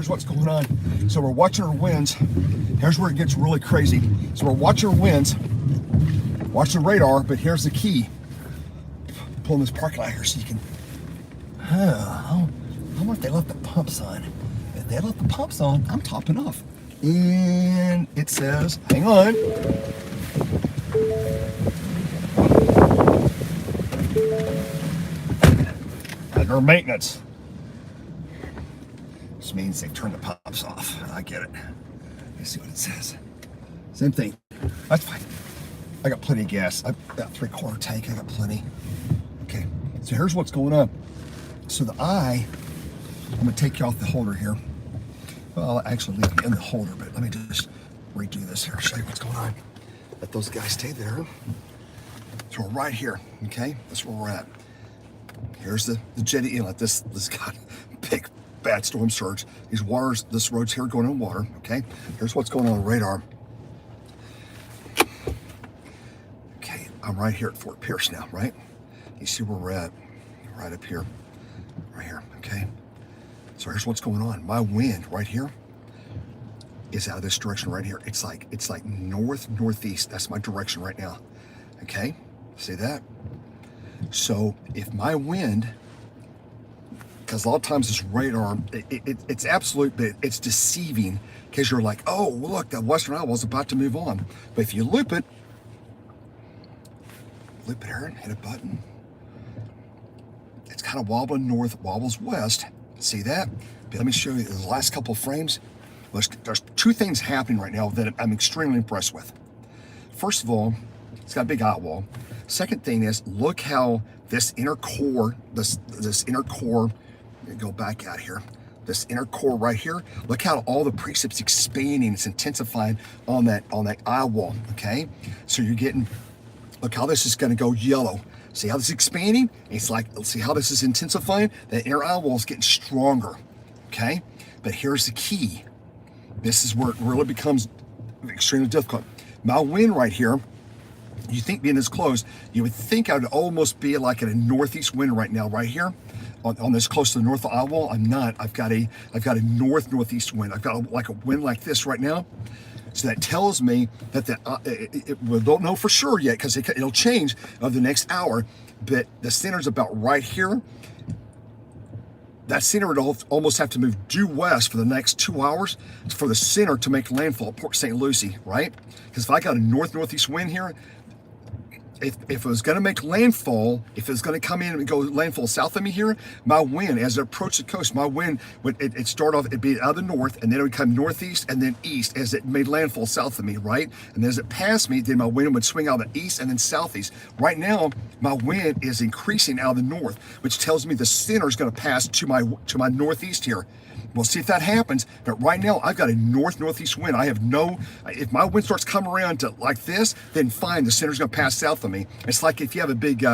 What's going on. So we're watching our winds. Here's where it gets really crazy. So we're watching our winds, watching the radar, but here's the key. Pulling this parking light here so you can, I wonder if they left the pumps on. If they left the pumps on, I'm topping off. And it says, hang on. Under maintenance. This means they've turned the pumps off. I get it. Let's see what it says. Same thing. That's fine. I got plenty of gas. I've got 3/4 tank. I got plenty. Okay. So here's what's going on. So the eye, I'm going to take you off the holder here. Well, I'll actually leave you in the holder, but let me just redo this here. Show you what's going on. Let those guys stay there. So we're right here. Okay. That's where we're at. Here's the jetty inlet. This got big bad storm surge. These waters, this road's here going in water, okay? Here's what's going on the radar. Okay, I'm right here at Fort Pierce now, right? You see where we're at? Right up here. Right here, okay? So here's what's going on. My wind right here is out of this direction right here. It's like northeast. That's my direction right now. Okay? See that? So if my wind, because a lot of times this radar, it's absolute, but it's deceiving because you're like, oh, look, that western eye was about to move on. But if you loop it here and hit a button, it's kind of wobbling north, wobbles west. See that? But let me show you the last couple of frames. There's two things happening right now that I'm extremely impressed with. First of all, it's got a big eye wall. Second thing is, look how this inner core, this inner core, go back out here. This inner core right here, look how all the precipit's expanding, it's intensifying on that eye wall, okay? So you're getting, look how this is gonna go yellow. See how this is expanding? It's like, let's see how this is intensifying? That inner eye wall is getting stronger, okay? But here's the key. This is where it really becomes extremely difficult. My wind right here, you think being this close, you would think I would almost be like at a northeast wind right now, right here. On this close to the north eye wall, I'm not. I've got a northeast wind. I've got like a wind like this right now. So that tells me that we don't know for sure yet because it'll change of the next hour. But the center's about right here. That center would almost have to move due west for the next 2 hours for the center to make landfall at Port St. Lucie, right? Because if I got a northeast wind here, if it was going to make landfall, if it was going to come in and go landfall south of me here, my wind, as it approached the coast, my wind would it start off, it'd be out of the north, and then it would come northeast and then east as it made landfall south of me, right? And as it passed me, then my wind would swing out of the east and then southeast. Right now, my wind is increasing out of the north, which tells me the center is going to pass to my northeast here. We'll see if that happens, but right now I've got a northeast wind. I have if my wind starts coming around to like this, then fine, the center's gonna pass south of me. It's like if you have a big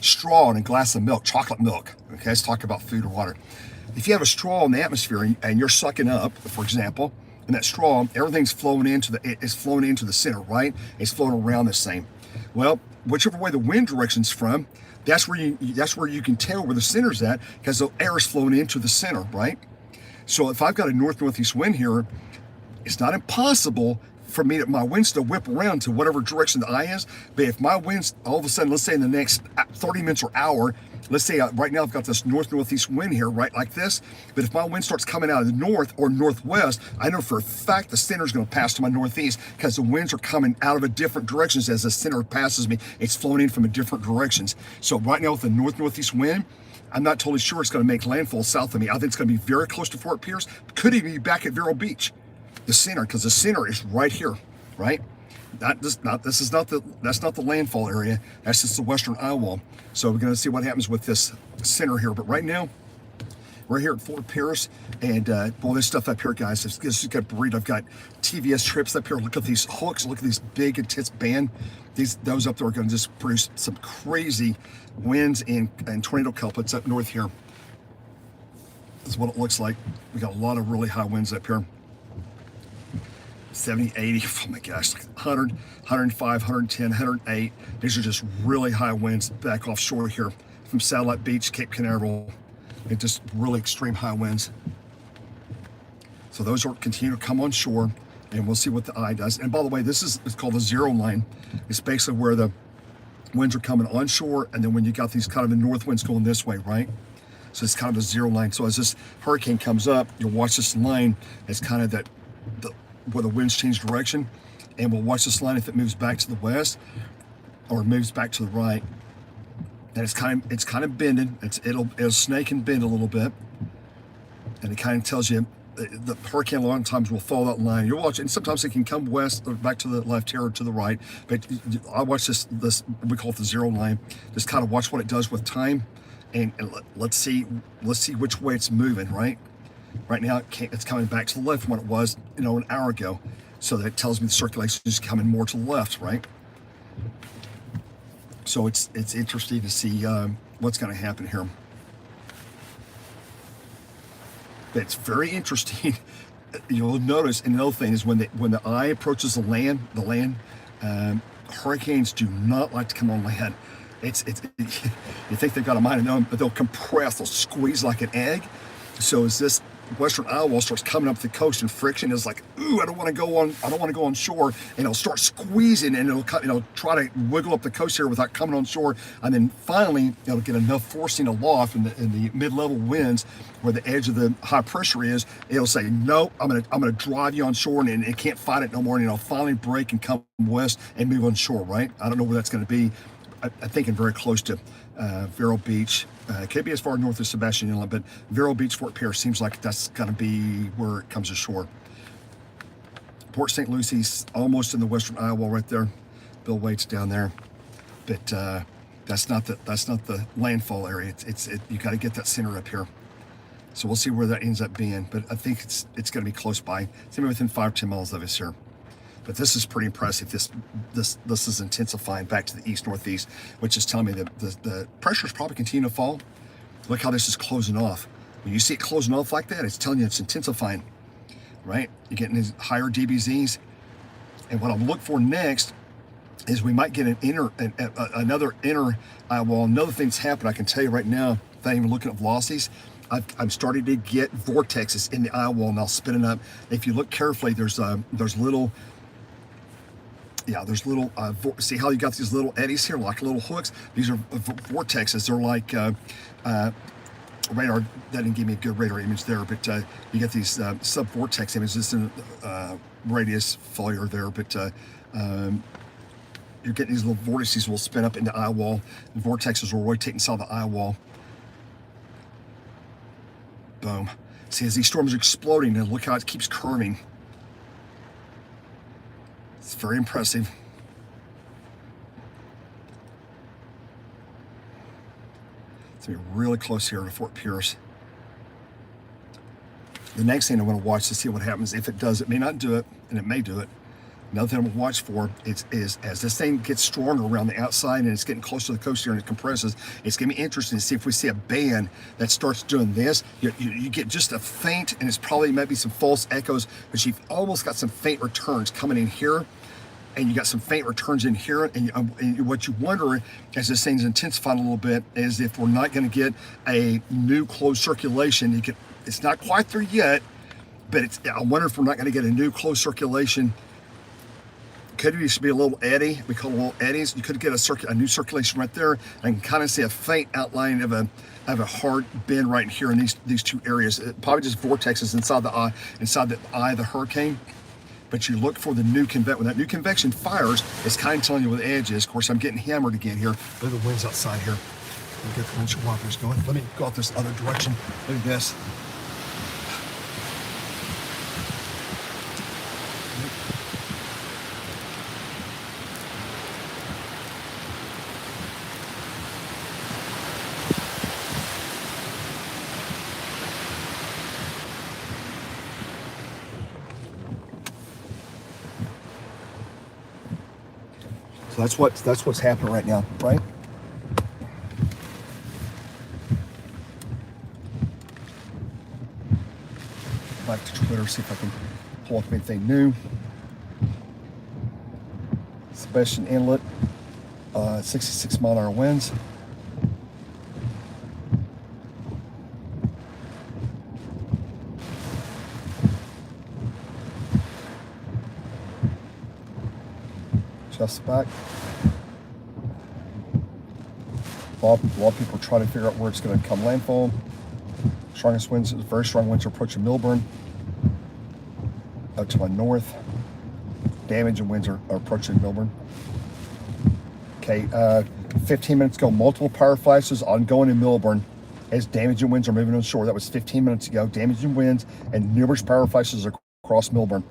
straw in a glass of milk, chocolate milk, okay, let's talk about food or water. If you have a straw in the atmosphere and you're sucking up, for example, and that straw, everything's flowing into the center, right? It's flowing around the same. Well, whichever way the wind direction's from, that's where you can tell where the center's at because the air is flowing into the center, right? So if I've got a northeast wind here, it's not impossible for my winds to whip around to whatever direction the eye is. But if my winds all of a sudden, let's say in the next 30 minutes or hour, let's say right now I've got this northeast wind here, right, like this. But if my wind starts coming out of the north or northwest, I know for a fact the center is going to pass to my northeast because the winds are coming out of a different directions as the center passes me. It's flowing in from a different directions. So right now with the northeast wind, I'm not totally sure it's going to make landfall south of me. I think it's going to be very close to Fort Pierce. Could even be back at Vero Beach, the center, because the center is right here, right? That's not the landfall area. That's just the western eye wall. So we're going to see what happens with this center here. But right now, we're here at Fort Pierce, and boy, this stuff up here, guys, it's just got burrito. I've got TVS trips up here. Look at these hooks. Look at these big, intense band. Those up there are going to just produce some crazy winds and tornado culprits up north here. This is what it looks like. We got a lot of really high winds up here. 70, 80, oh my gosh, like 100, 105, 110, 108. These are just really high winds back offshore here from Satellite Beach, Cape Canaveral. It's just really extreme high winds. So those are continue to come on shore, and we'll see what the eye does. And by the way, it's called the zero line. It's basically where the winds are coming onshore, and then when you got these kind of the north winds going this way, right? So it's kind of a zero line. So as this hurricane comes up, you'll watch this line. It's kind of where the winds change direction, and we'll watch this line if it moves back to the west or moves back to the right. And it's kind of bending. It'll snake and bend a little bit, and it kind of tells you the hurricane a lot of times will follow that line. You'll watch it, and sometimes it can come west or back to the left here or to the right. But I watch this we call it the zero line. Just kind of watch what it does with time, and let's see which way it's moving. Right now, it's coming back to the left from what it was, an hour ago. So that tells me the circulation is coming more to the left, right? So it's interesting to see what's going to happen here. But it's very interesting. You'll notice, and another thing is when the eye approaches the land, hurricanes do not like to come on land. You think they've got a mind of their own, but they'll compress, they'll squeeze like an egg. So as this western eye wall starts coming up the coast, and friction is like, ooh, I don't want to go on shore, and it'll start squeezing, and it'll try to wiggle up the coast here without coming on shore, and then finally it'll get enough forcing aloft in the mid-level winds where the edge of the high pressure is. It'll say, no, I'm gonna drive you on shore, and it can't fight it no more, and it'll finally break and come west and move on shore, right? I don't know where that's going to be. I'm thinking very close to Vero Beach. It could be as far north as Sebastian Inlet, but Vero Beach, Fort Pierce seems like that's going to be where it comes ashore. Port St. Lucie's almost in the western eye wall right there. Bill Waite's down there, but that's not the landfall area. You got to get that center up here. So we'll see where that ends up being, but I think it's going to be close by. It's going to be within 5 or 10 miles of us here. But this is pretty impressive. This is intensifying back to the east-northeast, which is telling me that the pressure is probably continuing to fall. Look how this is closing off. When you see it closing off like that, it's telling you it's intensifying, right? You're getting these higher DBZs. And what I'm looking for next is we might get another inner eye wall. Another thing that's happened, I can tell you right now, without even looking at velocities, I'm starting to get vortexes in the eye wall, and I'll spin it up. If you look carefully, there's little. Yeah, there's little, see how you got these little eddies here, like little hooks? These are vortexes. They're like radar. That didn't give me a good radar image there, but you get these sub-vortex images in radius failure there, but you're getting these little vortices will spin up into eye wall. The vortexes will rotate inside the eye wall. Boom. See, as these storms are exploding, and look how it keeps curving. It's very impressive. It's going to be really close here to Fort Pierce. The next thing I want to watch to see what happens. If it does, it may not do it, and it may do it. Another thing I'm going to watch for is as this thing gets stronger around the outside and it's getting close to the coast here and it compresses, it's going to be interesting to see if we see a band that starts doing this. You get just a faint, and it's probably maybe some false echoes, but you've almost got some faint returns coming in here, and you got some faint returns in here. And what you wonder as this thing's intensifying a little bit is if we're not going to get a new closed circulation. It's not quite there yet, but I wonder if we're not going to get a new closed circulation. Could be a little eddy. We call it little eddies. You could get a new circulation right there. I can kind of see a faint outline of a hard bend right here in these two areas. Probably just vortexes inside the eye of the hurricane. But you look for the new convection. When that new convection fires, it's kind of telling you where the edge is. Of course, I'm getting hammered again here. Look at the winds outside here. Get the windshield wipers going. Let me go out this other direction. Look at this. So that's what's happening right now, right? Back to Twitter, see if I can pull up anything new. Sebastian Inlet, 66-mile-an-hour winds. Just back. A lot of people are trying to figure out where it's going to come landfall. Strongest winds, very strong winds are approaching Milburn. Out to my north. Damaging winds are approaching Milburn. Okay, 15 minutes ago, multiple power flashes ongoing in Milburn as damaging winds are moving on shore. That was 15 minutes ago. Damaging winds and numerous power flashes across Milburn.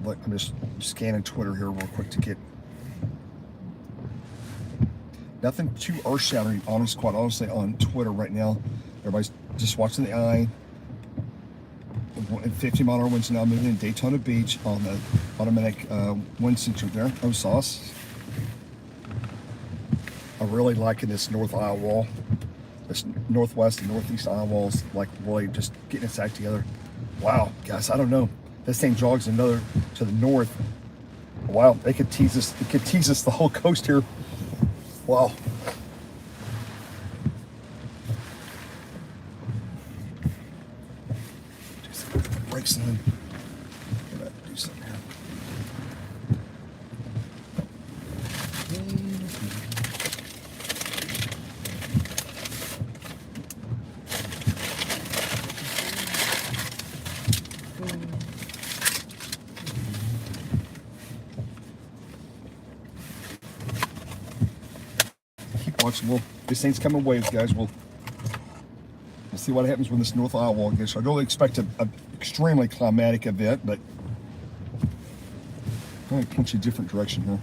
Look, I'm just scanning Twitter here real quick to get nothing too earth-shattering, quite honestly, on Twitter right now. Everybody's just watching the eye. 50-mile-an-hour winds now moving in Daytona Beach on the automatic wind sensor there. Oh, sauce. I'm really liking this north eye wall. This northwest and northeast eye walls, like really just getting its act together. Wow, guys, I don't know. This thing jogs another to the north. Wow, they could tease us. It could tease us the whole coast here. Wow. Just put the brakes in. Gotta do something here. Well, this thing's coming waves, guys. We'll see what happens when this north eye wall gets. I don't expect an extremely climatic event, but I'm going to punch a different direction here.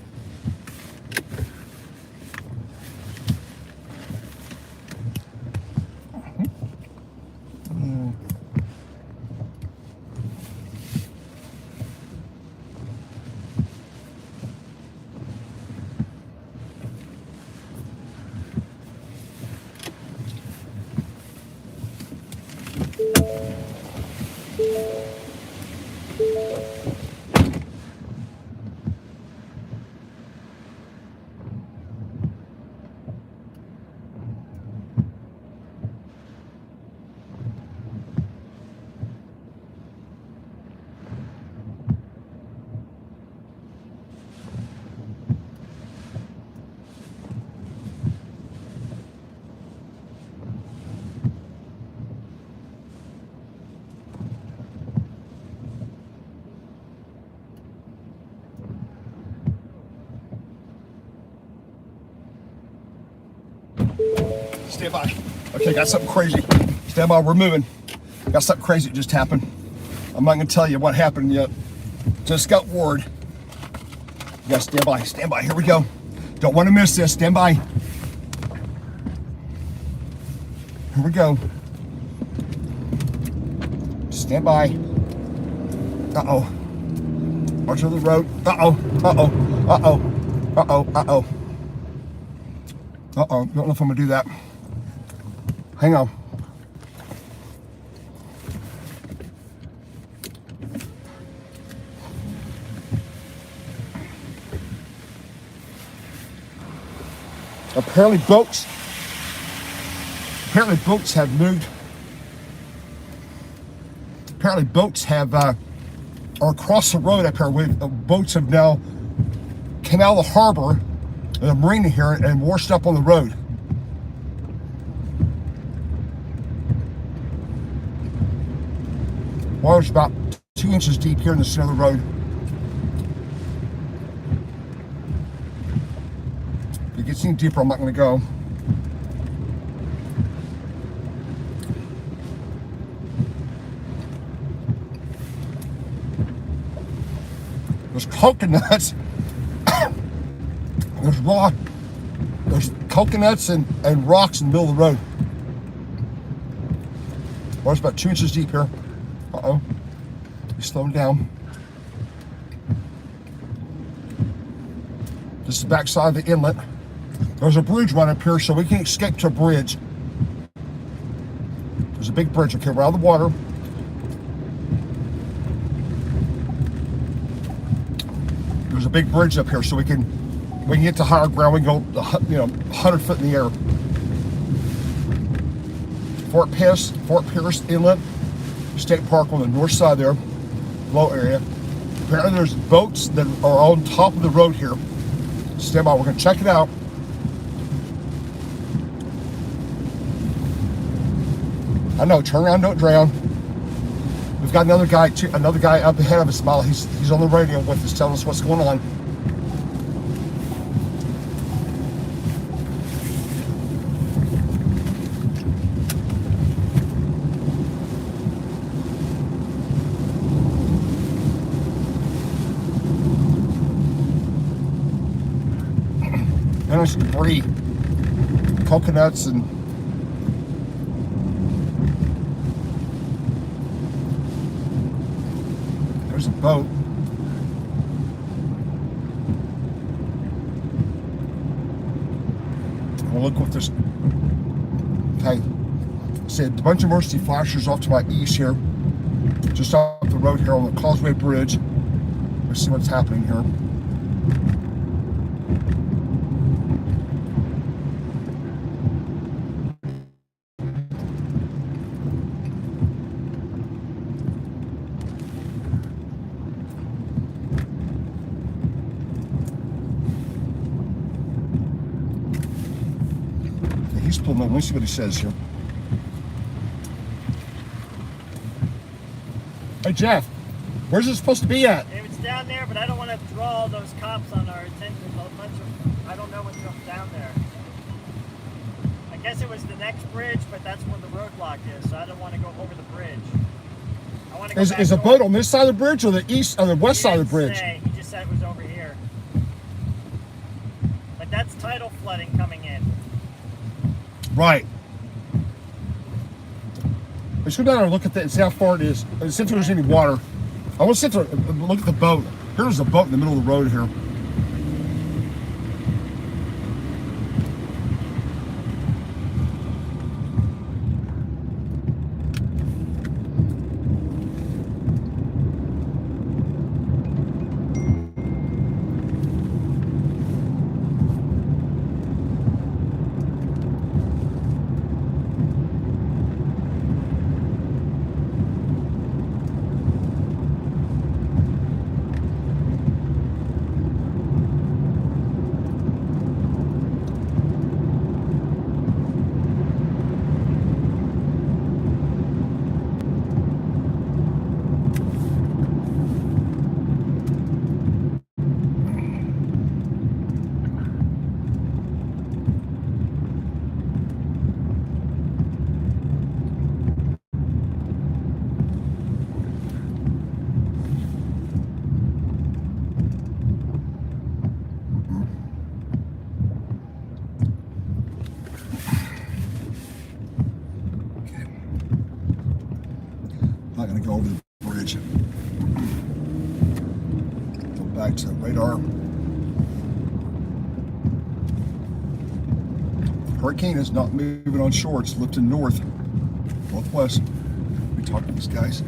Stand by. Okay, got something crazy. Stand by, we're moving. Got something crazy that just happened. I'm not gonna tell you what happened yet. Just got word. You guys stand by, here we go. Don't wanna miss this, stand by. Here we go. Stand by. Uh-oh. Watch over the road. Uh-oh, uh-oh, uh-oh, uh-oh, uh-oh. Uh-oh, don't know if I'm gonna do that. Hang on. Apparently boats have moved. Apparently boats have, are across the road up here. Boats have now came out of the harbor, the marina here, and washed up on the road. Water's about 2 inches deep here in the center of the road. If it gets any deeper, I'm not going to go. There's coconuts. There's coconuts and rocks in the middle of the road. Water's about 2 inches deep here. Uh-oh. He's slowing down. This is the back side of the inlet. There's a bridge right up here, so we can escape to a bridge. There's a big bridge. Okay, we're out of the water. There's a big bridge up here, so we can get to higher ground. We can go, 100 foot in the air. Fort Pierce Inlet State Park on the north side there, low area. Apparently there's boats that are on top of the road here. Stand by, we're gonna check it out. I know, turn around, don't drown. We've got another guy up ahead of us. He's on the radio with us, telling us what's going on. And there's debris, coconuts, and there's a boat. Well, look what this. Okay, said a bunch of emergency flashers off to my east here, just off the road here on the Causeway Bridge. Let's see what's happening here. He's pulling up. Let me see what he says here. Hey Jeff, where's it supposed to be at? It's down there, but I don't want to draw all those cops on our attention. I don't know what's down there. I guess it was the next bridge, but that's where the roadblock is, so I don't want to go over the bridge. I want to go back Is a boat on this side of the bridge or the east or the west side of the bridge? He just said it was over here. But that's tidal flooding coming in. Right. Let's go down and look at that and see how far it is. And see if there's any water. I want to sit there and look at the boat. Here's a boat in the middle of the road here. Not going to go over the bridge. Go back to the radar. Hurricane is not moving on shore. It's lifting north, northwest. We talked to these guys.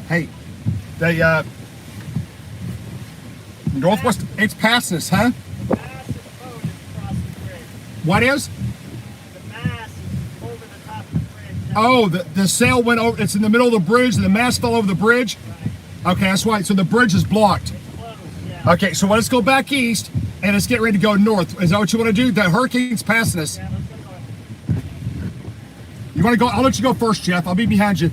Hey, they northwest. It's passing us, huh? The massive boat is across the bridge. What is? The mast is over the top of the bridge. Oh, the sail went over. It's in the middle of the bridge, and the mast fell over the bridge. Right. Okay, that's right. So the bridge is blocked. It's closed, yeah. Okay, so let's go back east and let's get ready to go north. Is that what you want to do? The hurricane's passing us. Yeah, let's go north. You want to go? I'll let you go first, Jeff. I'll be behind you.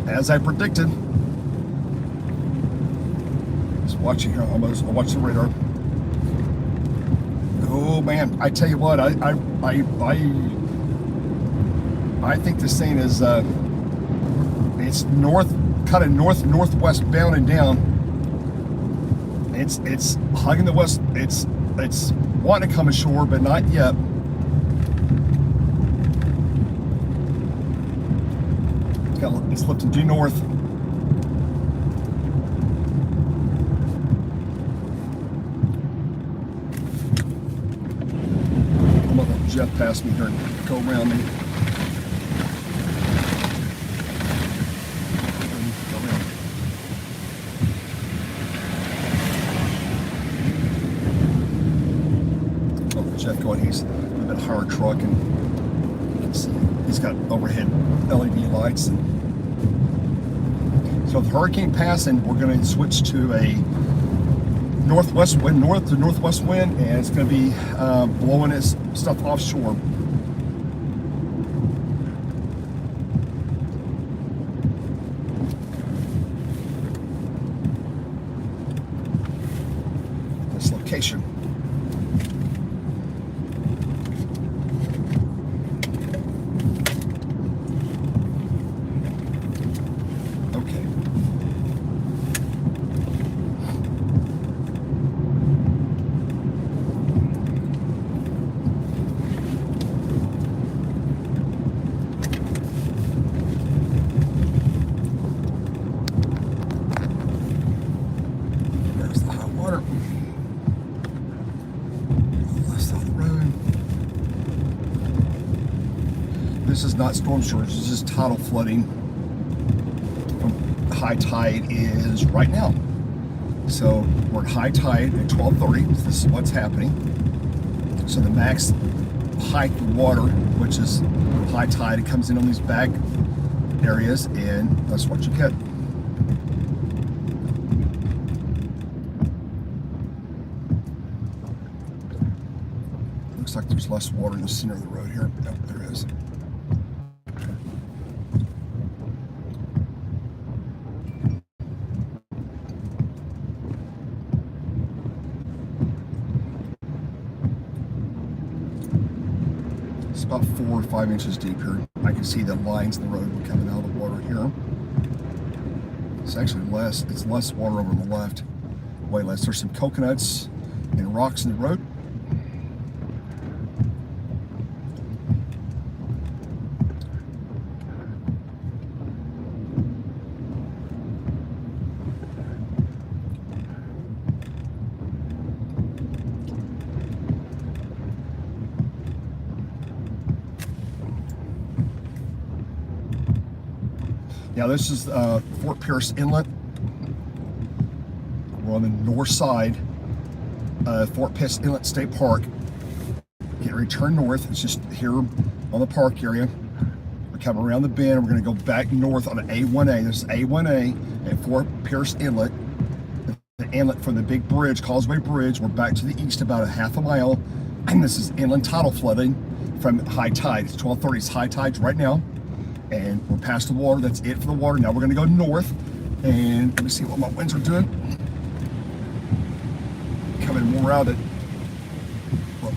As I predicted, just watching here, I'll watch the radar. Oh man, I tell you what, I think this thing is it's kind of northwest bound and down. It's hugging the west. It's wanting to come ashore, but not yet. It's lifting due north. I'm gonna let Jeff pass me here and go around me. Go around. Oh, Jeff going, he's a bit higher truck, and you can see he's got overhead LED lights. And so with the hurricane passing, we're going to switch to a northwest wind, north to northwest wind, and it's going to be blowing its stuff offshore. This location. This is not storm surge, this is tidal flooding. High tide is right now. So we're at high tide at 12:30. This is what's happening. So the max height of water, which is high tide, it comes in on these back areas, and that's what you get. Looks like there's less water in the center of the road here. Yep, there is. It's about 4 or 5 inches deep here. I can see the lines in the road coming out of the water here. It's actually less. It's less water over on the left. Way less. There's some coconuts and rocks in the road. Now this is Fort Pierce Inlet. We're on the north side of Fort Pierce Inlet State Park. Get ready to turn north. It's just here on the park area. We're coming around the bend. We're going to go back north on A1A. This is A1A at Fort Pierce Inlet. The inlet from the big bridge, Causeway Bridge. We're back to the east about a half a mile. And this is inland tidal flooding from high tide. It's 12:30. It's high tides right now. And we're past the water. That's it for the water. Now we're going to go north, and let me see what my winds are doing. Coming more out at, well,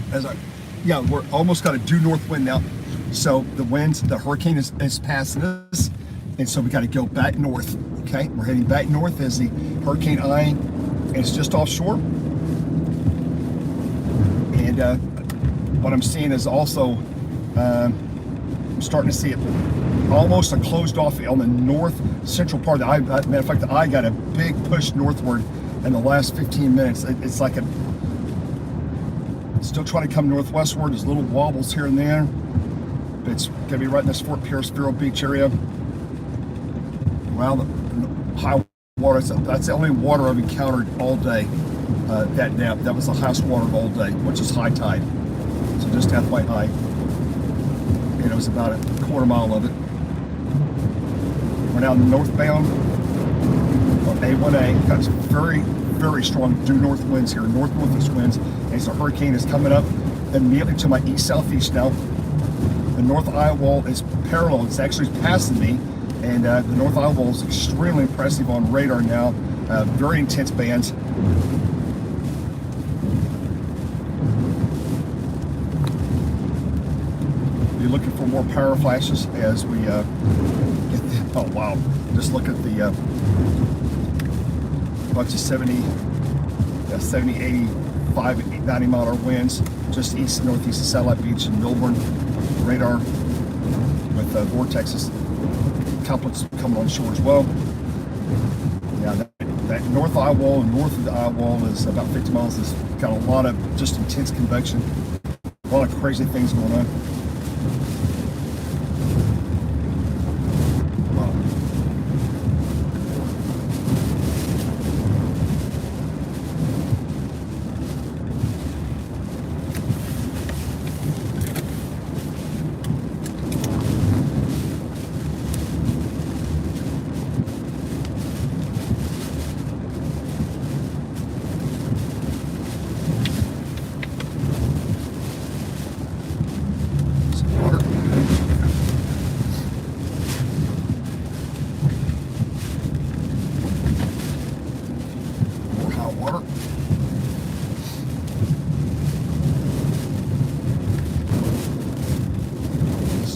we're almost got a due north wind now. So the winds, the hurricane is passing us, and so we got to go back north. Okay, we're heading back north as the hurricane eye is just offshore. And what I'm seeing is also, I'm starting to see it almost a closed off on the north central part of the eye. Matter of fact, the eye got a big push northward in the last 15 minutes. It's like it's still trying to come northwestward. There's little wobbles here and there, but it's gonna be right in this Fort Pierce Vero Beach area. Wow, high water. That's the only water I've encountered all day. That depth. That was the highest water of all day, which is high tide. So just FYI. And it was about a quarter mile of it. We're now northbound on A1A. Got some very, very strong due north winds here, north-northeast winds. And so a hurricane is coming up immediately to my east-southeast now. The north eye wall is parallel. It's actually passing me. And the north eye wall is extremely impressive on radar now. Very intense bands. Be looking for more power flashes as we get the, oh wow, just look at the bunch of 70, 85, 90 mile an hour winds just east and northeast of Satellite Beach and Milburn. Radar with vortexes couplets coming on shore as well. Yeah, that north eye wall and north of the eye wall is about 50 miles. It's got a lot of just intense convection, a lot of crazy things going on.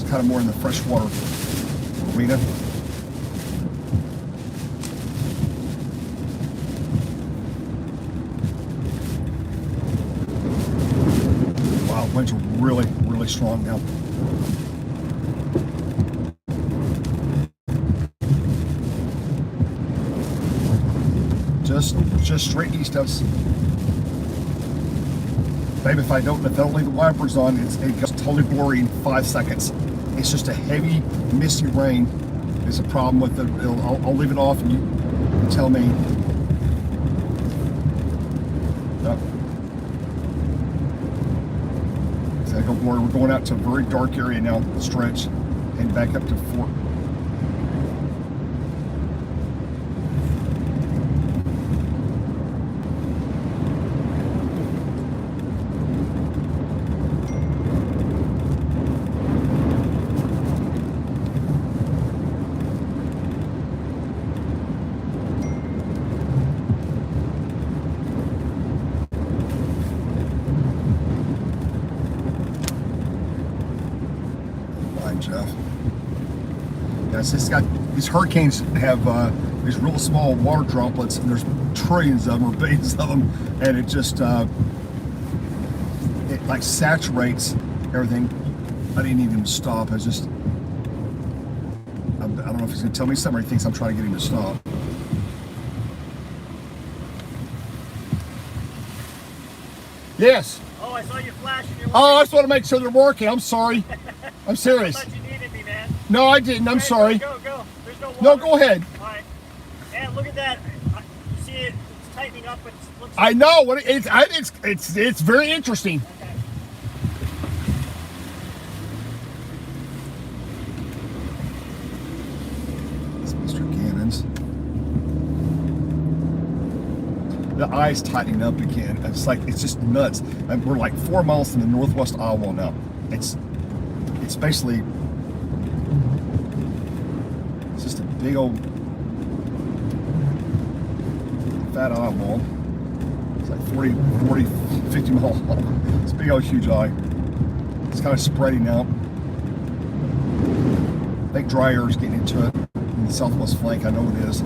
Kind of more in the freshwater arena. Wow, winds are really, really strong now. Just straight east of us. Maybe if I don't leave the wipers on, it gets totally blurry in 5 seconds. It's just a heavy, misty rain is a problem with it. I'll leave it off and you can tell me. Yep. So we're going out to a very dark area now, stretch, and back up to Fort. Jeff. Yes, these hurricanes have these real small water droplets, and there's trillions of them or billions of them, and it just it like saturates everything. I didn't even stop. I don't know if he's gonna tell me something or he thinks I'm trying to get him to stop. Yes. Oh, I saw you flashing your light. Oh, I just want to make sure they're working. I'm sorry. I'm serious. I thought you needed me, man. No, I didn't. I'm sorry. Go. There's no water. No, go ahead. All right. And look at that. You see it? It's tightening up. It looks. I know what it's very interesting. Okay. It's Mr. Cannons. The eye's tightening up again. It's just nuts. And we're like 4 miles from the northwest eye wall now. It's basically just a big old fat eye wall. It's like 40, 50 mile long. It's a big old huge eye. It's kind of spreading out. I think dry air is getting into it in the southwest flank. I know it is.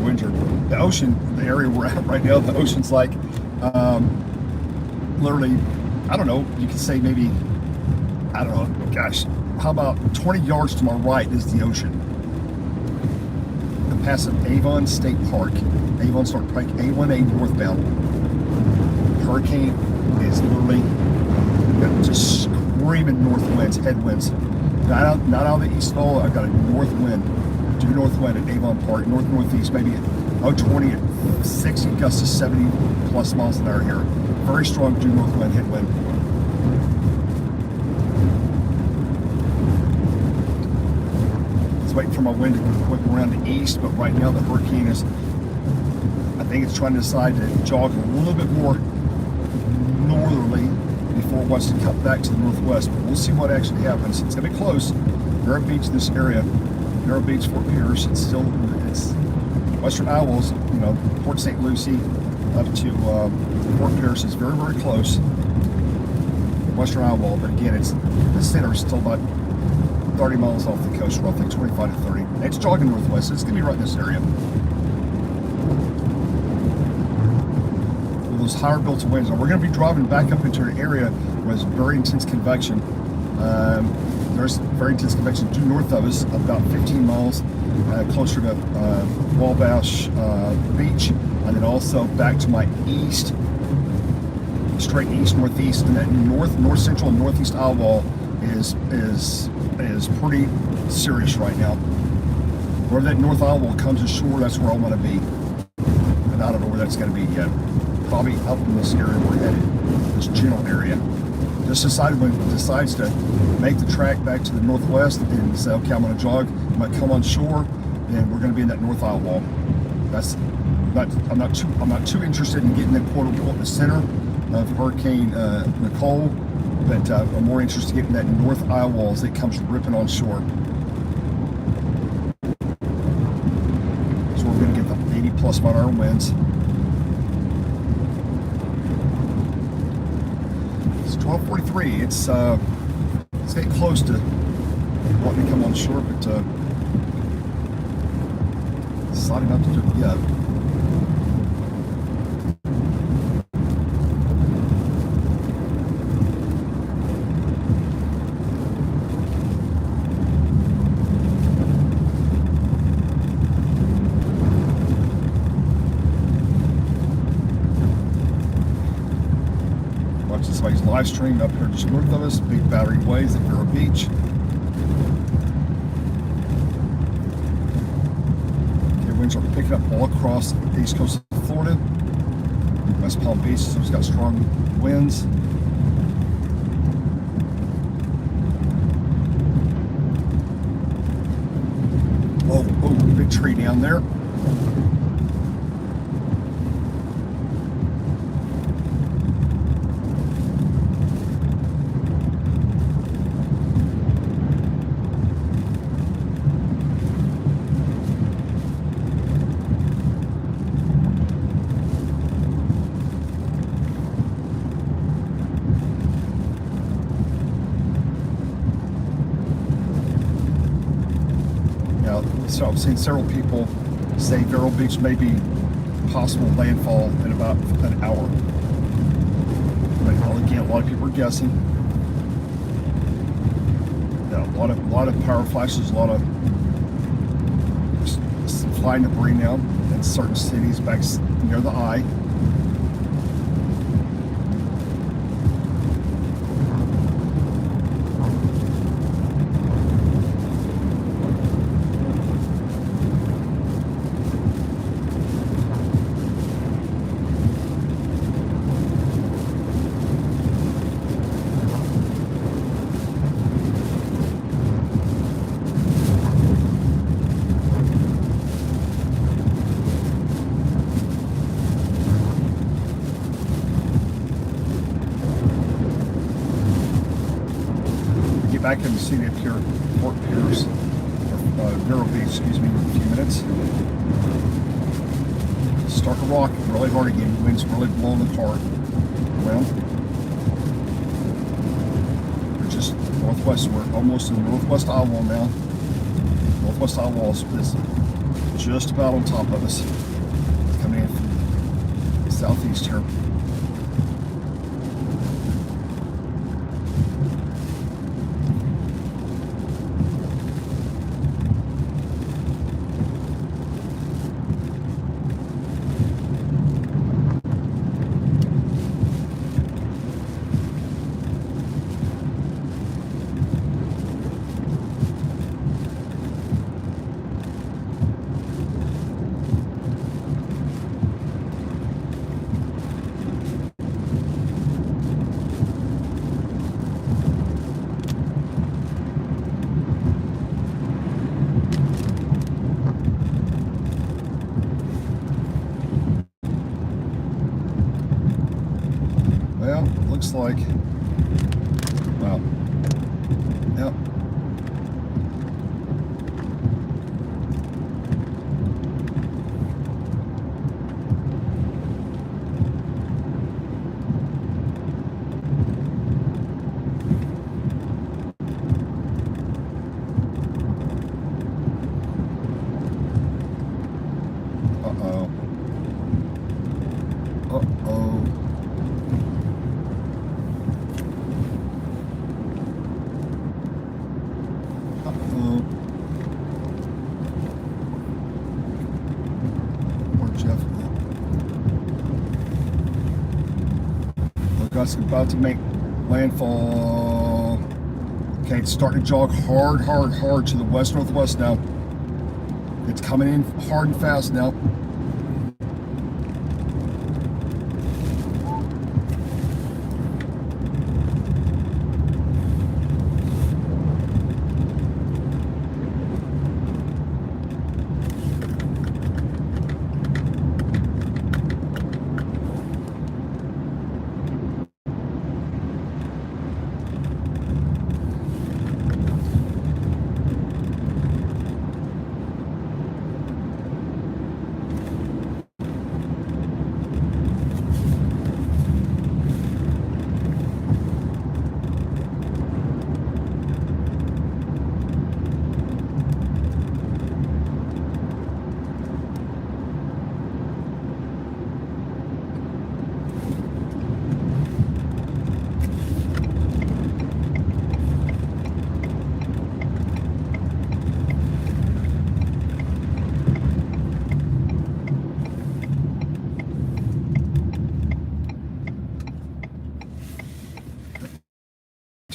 Winter. The ocean, the area we're at right now, the ocean's like literally, I don't know, you could say maybe, I don't know, gosh, how about 20 yards to my right is the ocean. I'm passing Avon State Park, Avon State Park, A1A northbound. Hurricane is literally just screaming north winds, headwinds. not out of the east at all. I've got a north wind, due north wind at Avon Park, northeast, maybe at 20 at 60 gusts to 70 plus miles an hour here. Very strong due north wind, headwind. Waiting for my wind to whip around the east, but right now the hurricane is, I think it's trying to decide to jog a little bit more northerly before it wants to cut back to the northwest, but we'll see what actually happens. It's gonna be close. Vero Beach, this area, Vero Beach, Fort Pierce, it's Western Iowa's, Port St. Lucie up to Fort Pierce is very, very close. Western Iowa, but again, the center is still about 30 miles off the coast, roughly 25 to 30. It's jogging northwest. It's going to be right in this area. With those higher built winds, and we're going to be driving back up into an area where there's very intense convection. There's very intense convection due north of us, about 15 miles, closer to Wabash Beach, and then also back to my east, straight east, northeast, and that north central and northeast Iowa is pretty serious right now. Where that North Iowa comes ashore, that's where I want to be. And I don't know where that's going to be yet. Probably up in this area we're headed, this general area. Just decided when it decides to make the track back to the northwest and say, okay, I'm going to jog, I might come on shore, then we're going to be in that North Iowa. I'm not too interested in getting that quote unquote the center of Hurricane Nicole. But I'm more interested in getting that North Iowa as it comes ripping on shore. So we're going to get the 80 plus mile an hour winds. It's 12:43. It's getting close to wanting to come on shore, but decided not to do it yet. Somebody's live stream up here just north of us, big battery waves at Vero Beach. Okay, winds are picking up all across the east coast of Florida. West Palm Beach, so it's got strong winds. Whoa, big tree down there. So I've seen several people say Vero Beach may be possible landfall in about an hour. But again, a lot of people are guessing. Yeah, a lot of power flashes, a lot of flying debris now in certain cities back near the eye. Back in the city up here, Fort Pierce, Vero Beach, excuse me, in a few minutes. Start to rock really hard again. Wind's really blowing the car around. We're just northwest. We're almost in northwest Iowa now. Northwest Iowa is just about on top of us. It's coming in from the southeast here. looks like. Wow. Yep. Uh-oh. Uh-oh. Uh-oh. Poor Jeff. Look, us about to make landfall. Okay, it's starting to jog hard to the west-northwest now. It's coming in hard and fast now.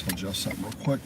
Adjust something real quick.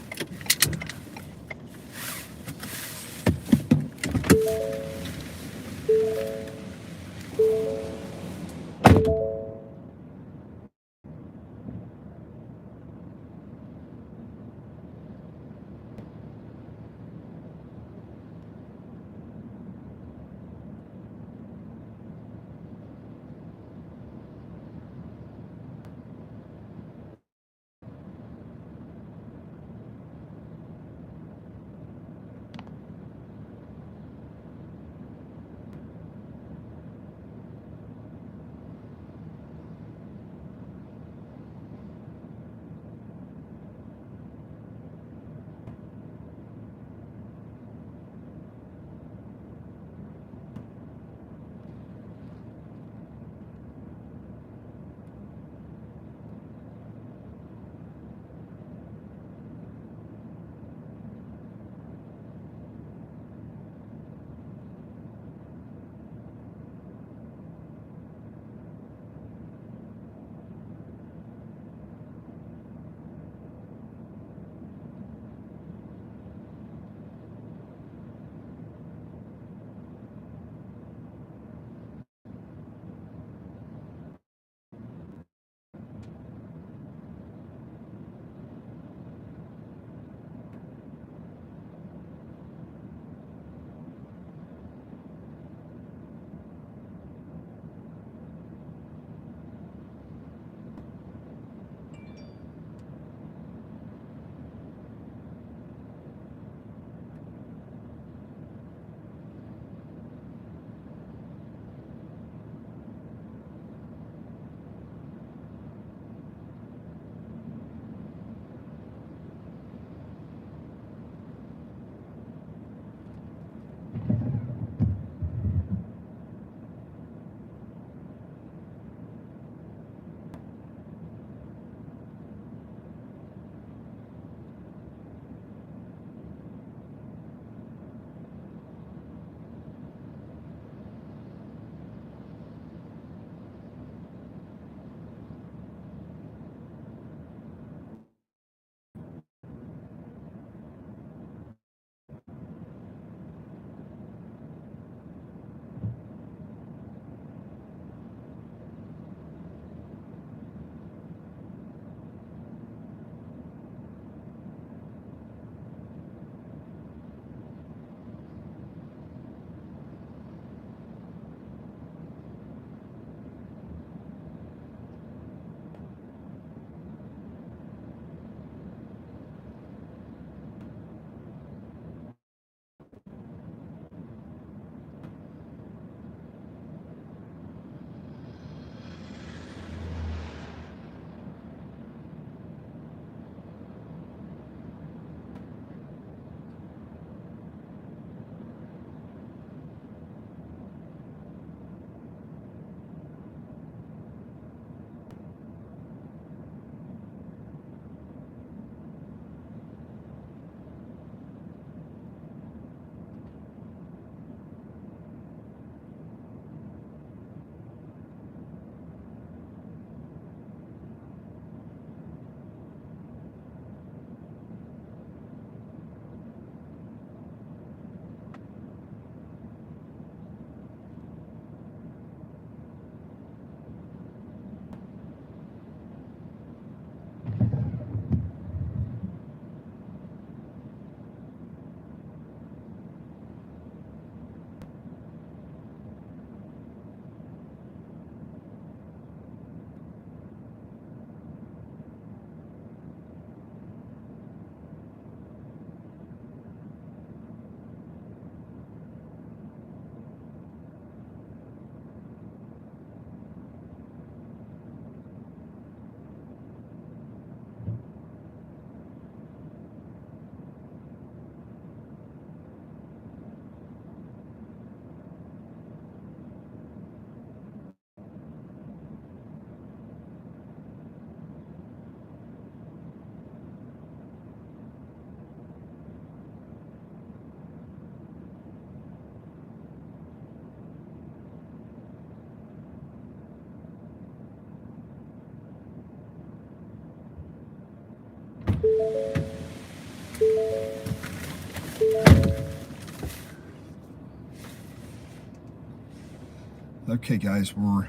Okay, guys, we're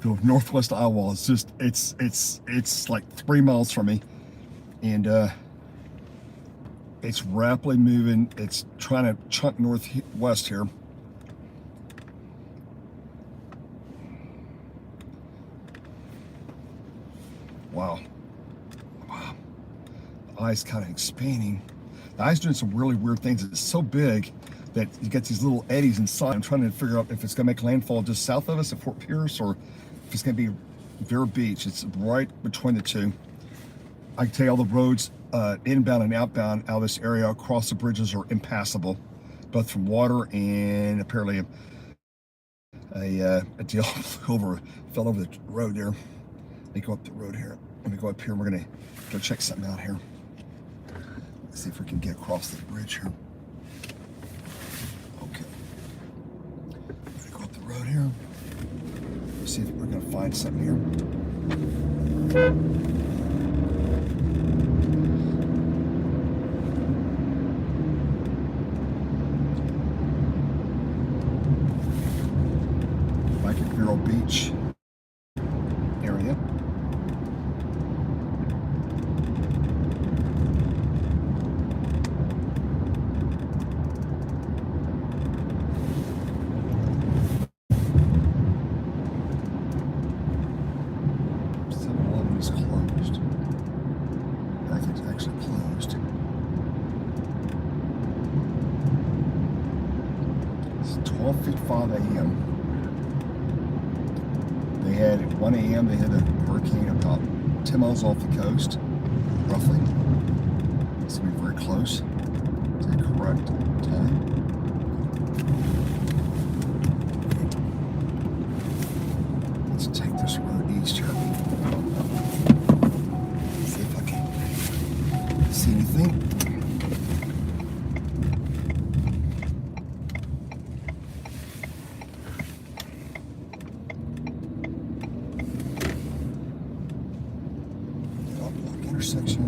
the northwest Iowa is just it's like 3 miles from me, and it's rapidly moving. It's trying to chunk northwest here. Wow. Wow. The eye's kind of expanding. The eye's doing some really weird things. It's so big that you get these little eddies inside. I'm trying to figure out if it's going to make landfall just south of us at Fort Pierce or if it's going to be Vero Beach. It's right between the two. I can tell you all the roads inbound and outbound out of this area across the bridges are impassable, both from water and apparently a deal fell over the road there. Let me go up the road here. Let me go up here. We're going to go check something out here. Let's see if we can get across the bridge here. Okay. I'm going to go up the road here. Let's see if we're going to find something here. Back at Vero Beach area. Is closed. I think it's actually closed. It's 12:55 a.m. They had at 1 a.m. they had a hurricane about 10 miles off the coast, roughly. It's gonna be very close to the correct time. Let's take this road east here. See if I can see anything. Block intersection.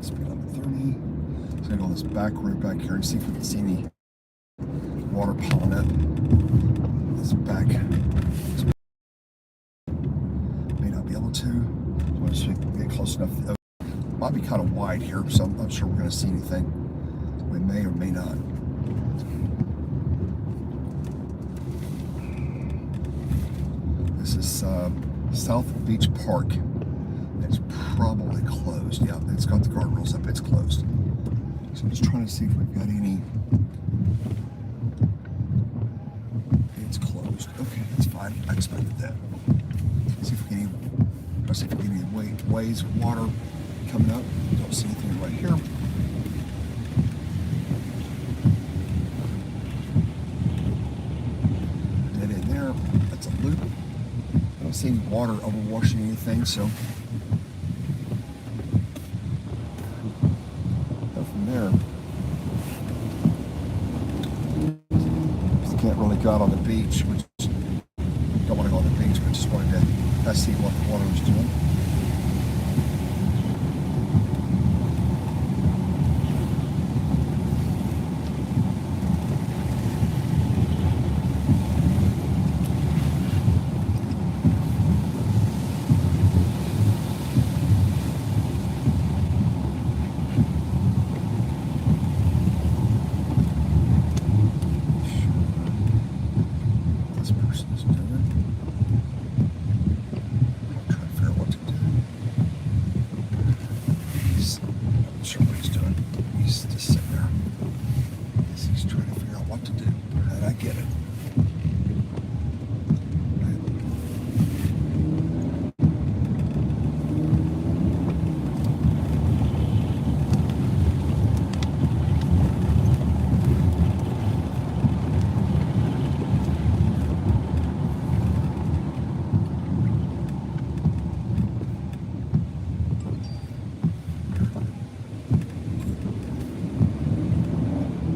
Speed limit 30. So I'm gonna go on this back road back here and see if we can see any water piling up. This back. May not be able to. Once we get close enough, might be kind of wide here, so I'm not sure we're going to see anything. We may or may not. This is South Beach Park. It's probably closed. Yeah, it's got the guardrails up. It's closed. So I'm just trying to see if we've got any. It's closed. Okay, that's fine. I expected that. See if we can any ways of water coming up. Don't see anything right here. Dead end there. That's a loop. I don't see any water overwashing anything, so go from there. Can't really go out on the beach. We don't want to go on the beach, but just wanted to see what the water was doing.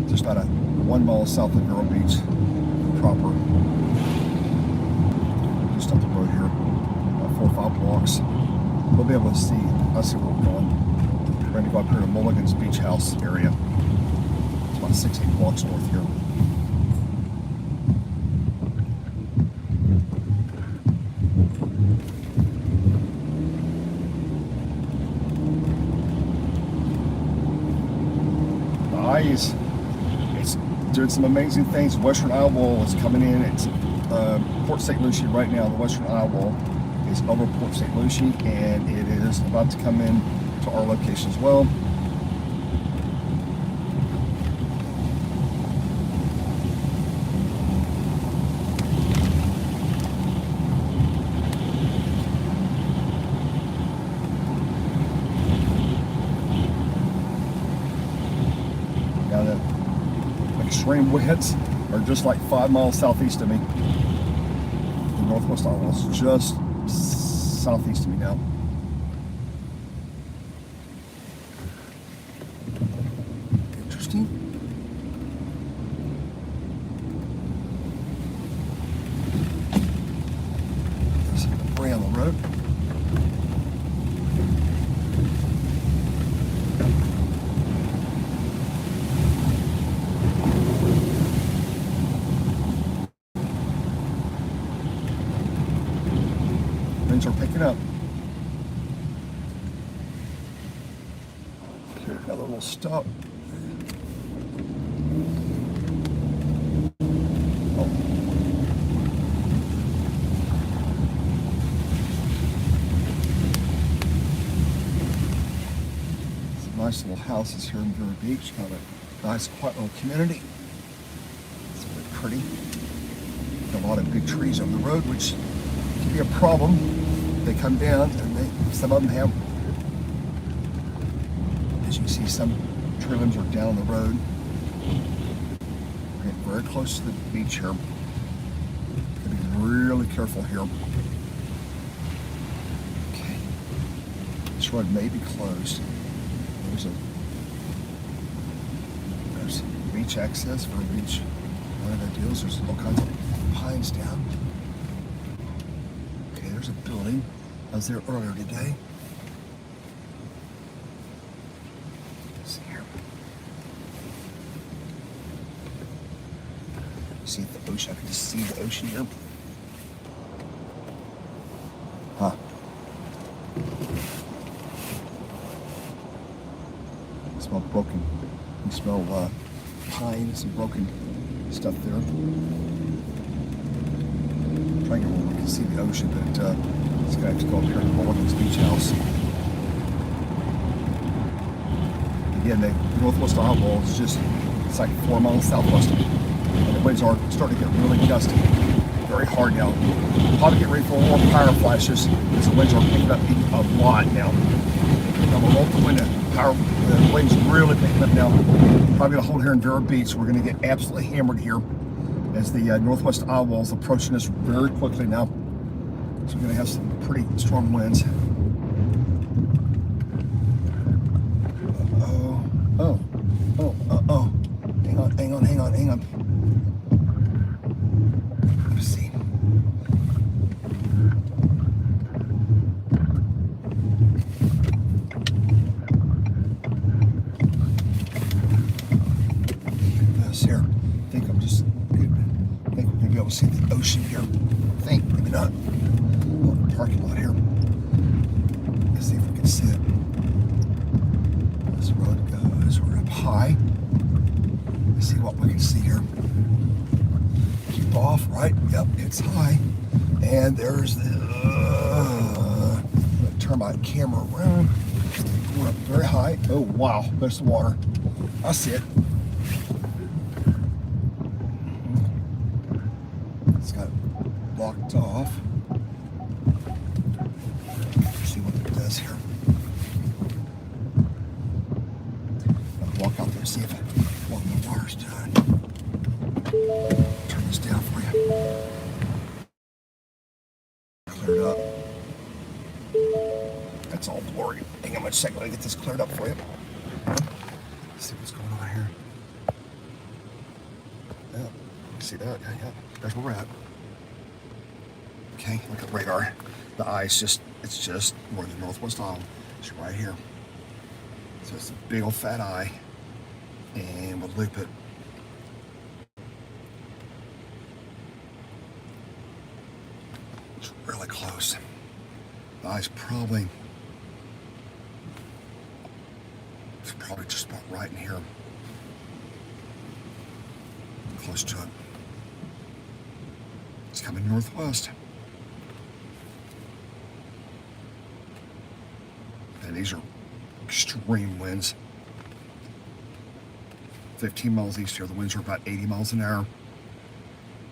Just about 1 mile south of Vero Beach proper. Just up the road here, about 4 or 5 blocks. We'll be able to see. I see where we're going. We're going to go up here to Mulligan's Beach House area. It's about 16 blocks north here. It's doing some amazing things. Western eye wall is coming in. It's Port St. Lucie right now. The western eye wall is over Port St. Lucie, and it is about to come in to our location as well. Extreme winds are just like 5 miles southeast of me. The northwest eye wall is just southeast of me now. Interesting. There's debris on the road. Winds are picking up. Here, another little stop. Oh. Some nice little houses here in Vero Beach. Got a nice, quiet little community. It's very pretty. Got a lot of big trees on the road, which can be a problem. They come down and some of them have, as you can see, some tree limbs are down the road. We're getting very close to the beach here. Gotta be really careful here. Okay, this road may be closed. There's beach access for a beach. One of the deals, there's all kinds of pines down. There's a building. I was there earlier today. Let's see here. See the ocean. I can just see the ocean here. Huh. I smell broken. You smell pine, some broken stuff there. Trying to get where we can see the ocean, but it's going to have to go up here to Mulligan's Beach House. Again, the northwest eye wall is just, it's like 4 miles southwest of me. And the winds are starting to get really gusty, very hard now. Probably get ready for more power flashes because the winds are picking up a lot now. I'm going to roll the wind, the wind's really picking up now. Probably going to hold here in Vero Beach. We're going to get absolutely hammered here as the northwest eye wall is approaching us very quickly now. So we're going to have some pretty strong winds. Oh. Hang on. Let's see. Here. I think we're going to be able to see the ocean here. I think, maybe not. The parking lot here. Let's see if we can see it. This road goes. We're up high. Let's see what we can see here. Keep off, right? Yep, it's high. And there's the. I'm going to turn my camera around. We're up very high. Oh, wow. There's the water. I see it. It's got it blocked off. Let's see what it does here. I'll walk out there and see if what the water's done. Turn this down for you. Cleared up. That's all blurry. Hang on a second, let me get this cleared up for you. Let's see what's going on here. Yeah, see that? Yeah. There's where we're at. Okay, look at radar. The eye is just, it's just where the northwest island. It's right here. So it's a big old fat eye. And we'll loop it. It's really close. The eye's probably, it's probably just about right in here. Close to it. It's coming northwest. And these are extreme winds. 15 miles east here. The winds are about 80 miles an hour.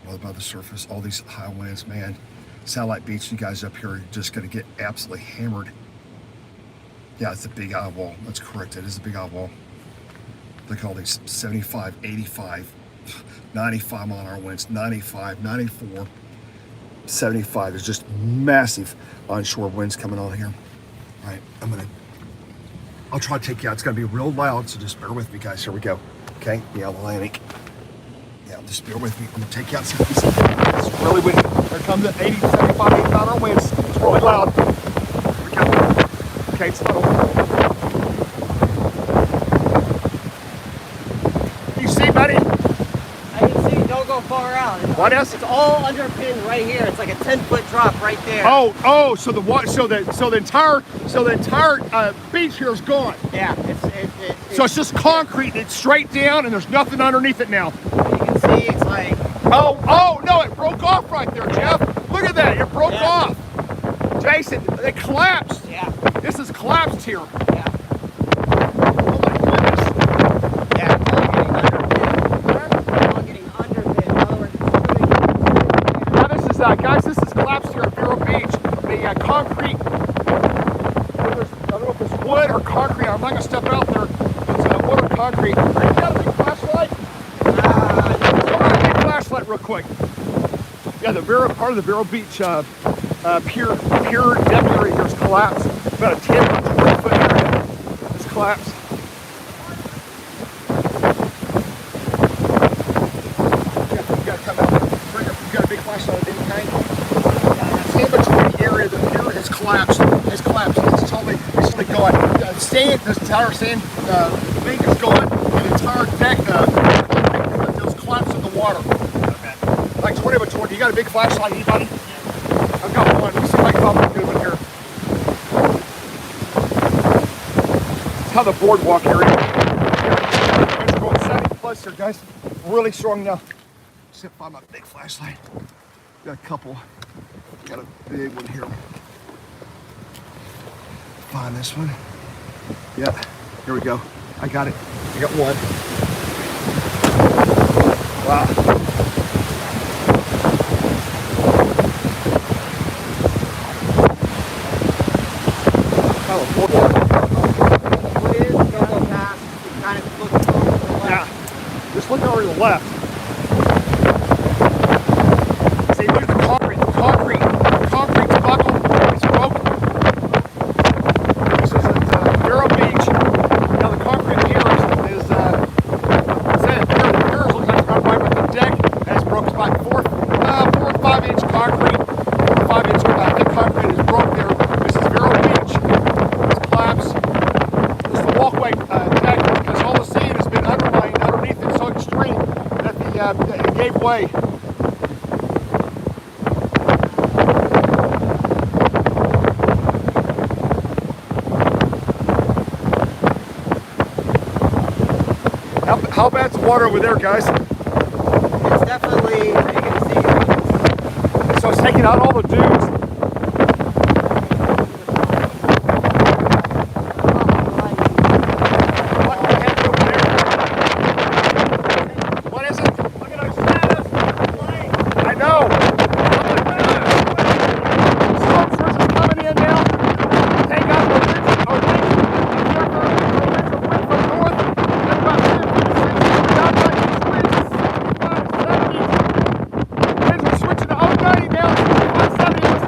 Well above the surface. All these high winds, man. Satellite Beach, you guys up here are just going to get absolutely hammered. Yeah, it's a big eye wall. That's correct. It is a big eye wall. Look at all these 75, 85, 95 mile an hour winds, 95, 94, 75. There's just massive onshore winds coming on here. All right, I'll try to take you out. It's going to be real loud, so just bear with me, guys. Here we go. Okay, the Atlantic. Yeah, just bear with me. I'm going to take you out. It's really windy. Here comes the 80, 75, 80 mile an hour winds. It's really loud. Here we go. Okay, it's not over. You see, buddy? I can see. Don't go far out. What else? It's all underpinned right here. It's like a 10-foot drop right there. Oh, so the entire beach here is gone. Yeah, So it's just concrete. It's straight down, and there's nothing underneath it now. you can see it's like. Oh no! It broke off right there, Jeff. Look at that! It broke off. Jason, it collapsed. Yeah. This is collapsed here. Yeah. Oh my goodness. Yeah. All getting underpinned. In other words, it's really. Now this is guys. This is collapsed here at Vero Beach. The concrete. I don't know if it's wood or concrete. I'm not gonna step out there. It's wood or concrete. You got a big flashlight? Flashlight real quick. Yeah, part of the Vero Beach pier depth area here is collapsed. About a 10 or 12 foot area. It's collapsed. You gotta come out. You got a big flashlight of any kind. It's in between the area. The pier has collapsed. It's totally gone. This entire sand bank is gone. The entire deck is collapsed in the water. Okay. Like 20 by 20. You got a big flashlight, anybody? Yeah. I've got one. Let me see if I can find a good one here. It's how the boardwalk area. It's going 70 plus here, guys. Really strong now. See if I find my big flashlight. Got a couple. Got a big one here. Find this one. Yeah, here we go. I got it. I got one. Wow. Oh, boardwalk. What is? Don't go past. You kind of look to the left. Yeah. Just look over to the left. See, look at the concrete. The concrete's buckled. It's broken. This is at Vero Beach. Now the concrete here is the piers looks like it's about right with the deck. And it's broke. It's about 4 or 5 inch concrete. 4 or 5 inch thick concrete is broke there. This is Vero Beach. It's collapsed. This is the walkway deck because all the sand has been undermined underneath it so extreme that it gave way. How bad's the water over there, guys? It's definitely. You can see. So it's taking out all the dunes. What is it? Look at our status. I know. Storm surge is coming in now. Take out the winds. From north. That's about 10 winds are switching to 090 now. 70 was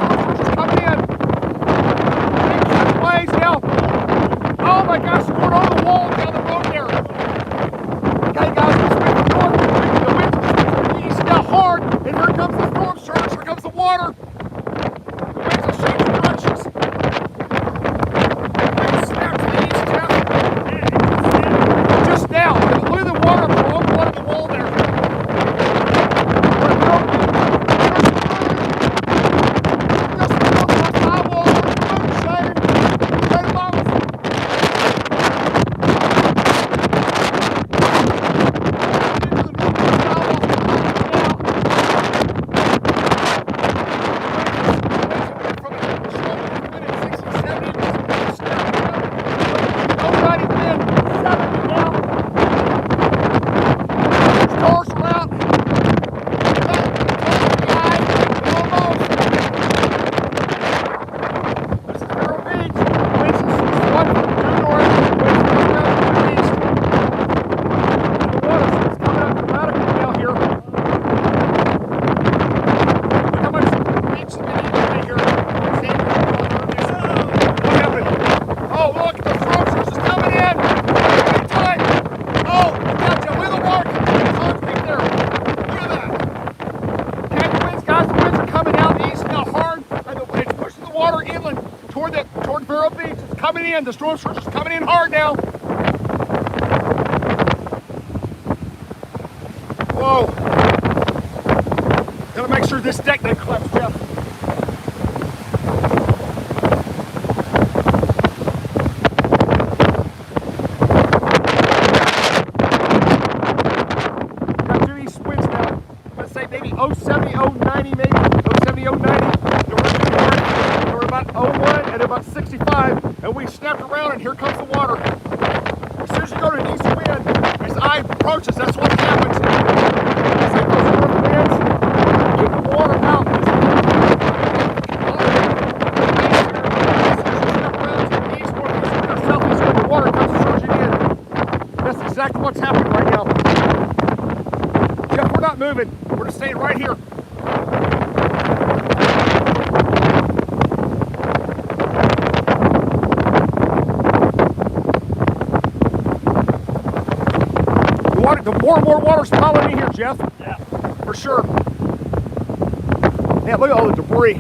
in. The storm surge is coming in hard now. Whoa. Gotta make sure this deck doesn't collapse, Jeff. Gotta do these splits now. Let's say maybe 070, 090, maybe 070, 090. They were about 01 and about 65, and we snapped around, and here comes the water. As soon as you go to an east wind, as I approaches, that's what happens. As I go north winds, keep the water out. That's exactly what's happening right now. Jeff, we're not moving. We're just staying right here. The more and more water's piling in here, Jeff. Yeah. For sure. Man, look at all the debris.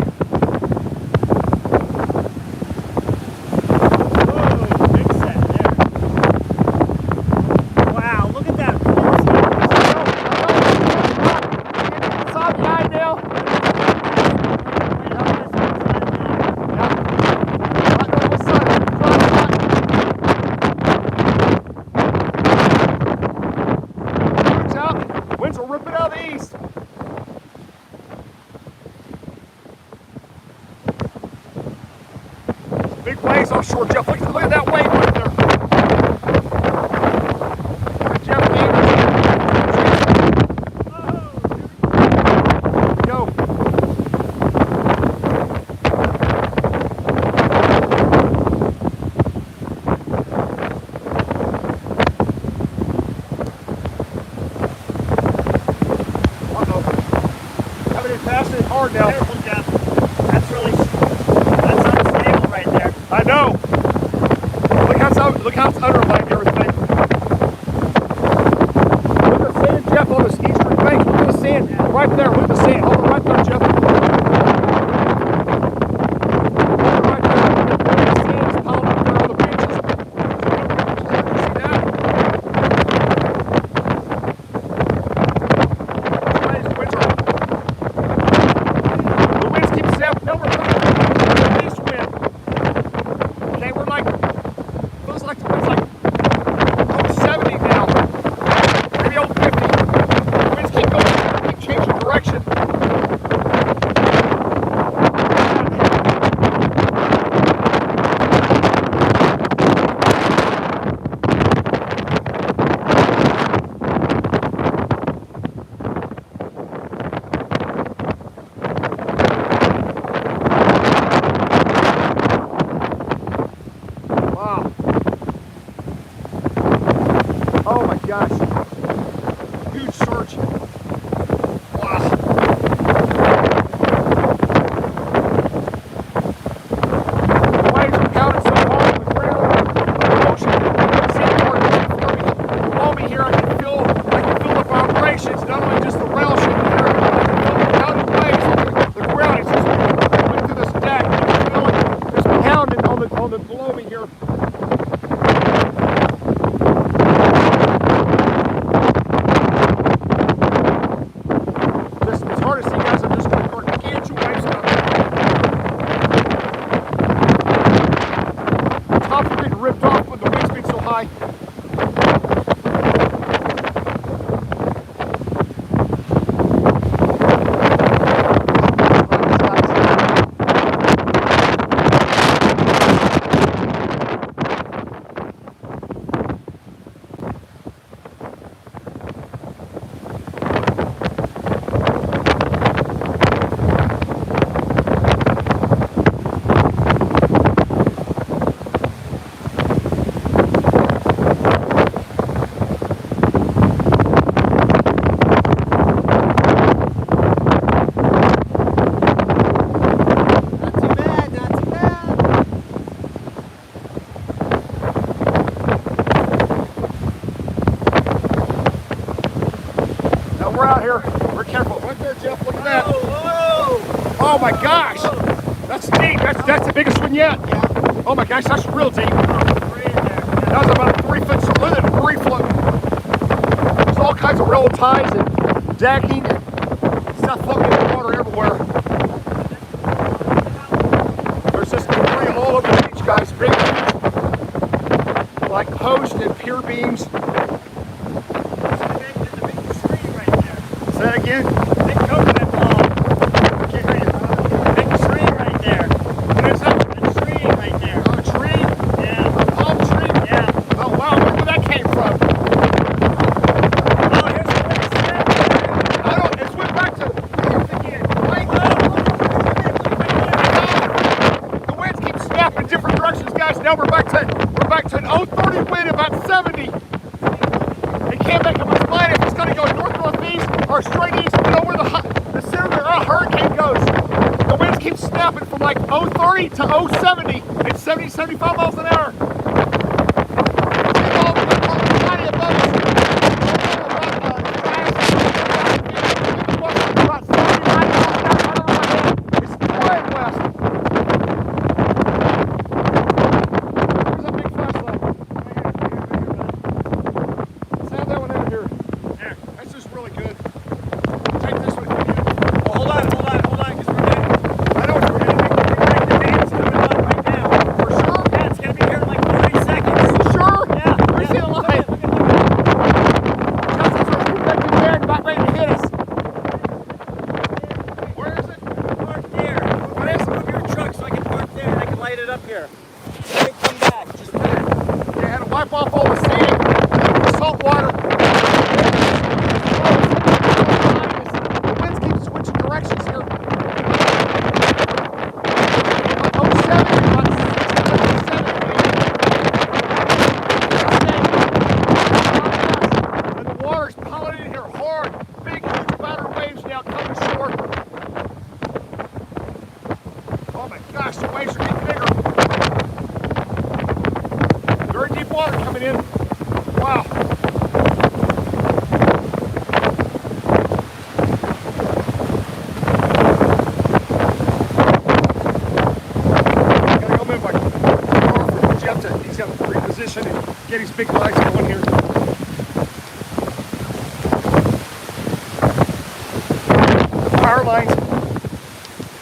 Whoa, big set there. Wow, look at that. It's on the eye now. Winds will rip it out of the east. Big waves offshore, Jeff. Look at that wave right there. Jeff, go. Passing it hard now. Careful, Jeff. That's unstable right there. I know. Look how it's underlaid everything. Look at the sand, Jeff, on this eastern bank. Look at the sand right there. Look at the sand. Hold it right there, Jeff. Right there. The sand's piled up there on the beaches. See that? The winds keep snapping over. The east wind. Okay, we're like, feels like it's like 70 now. Maybe 50. The winds keep going, keep changing direction. Wow. Oh my gosh. Huge surge. Wow. The waves are pounding so hard on the ground. The ocean, sandbar below me here. I can feel the vibrations, not only just the rail shit here, I can feel the pounding waves on the ground. It's just going through this deck. I can feel it just pounding on the below me here. It's hard to see, guys. I'm just gargantuan waves out there. The tops are getting ripped off with the wind's being so high. We're out here. We're careful. Right there, Jeff. Look at that. Whoa, whoa. Oh my gosh. That's neat. That's the biggest one yet. Yeah. Oh my gosh, that's real deep. Three in there. That was about a 3 foot circle. Look at debris floating. There's all kinds of railroad ties and decking and stuff floating in the water everywhere. There's just debris all over the beach, guys. Big, huge, like post and pier beams. Say that again? Big coconut palm. Big tree right there. What is that? A tree right there. A tree? Yeah. A palm tree? Yeah. Oh wow, look where that came from. Oh, here's the place. I don't, it's went back to again. Right? The winds keep snapping different directions, guys. Now we're back to an 030 wind, about 70. It can't make up its mind if it's going to go north-northeast or straight east. You know where the center of the hurricane goes. The winds keep snapping from like 030 to 070. It's 70, 75 miles an hour. Get his big lights going here. Power lines.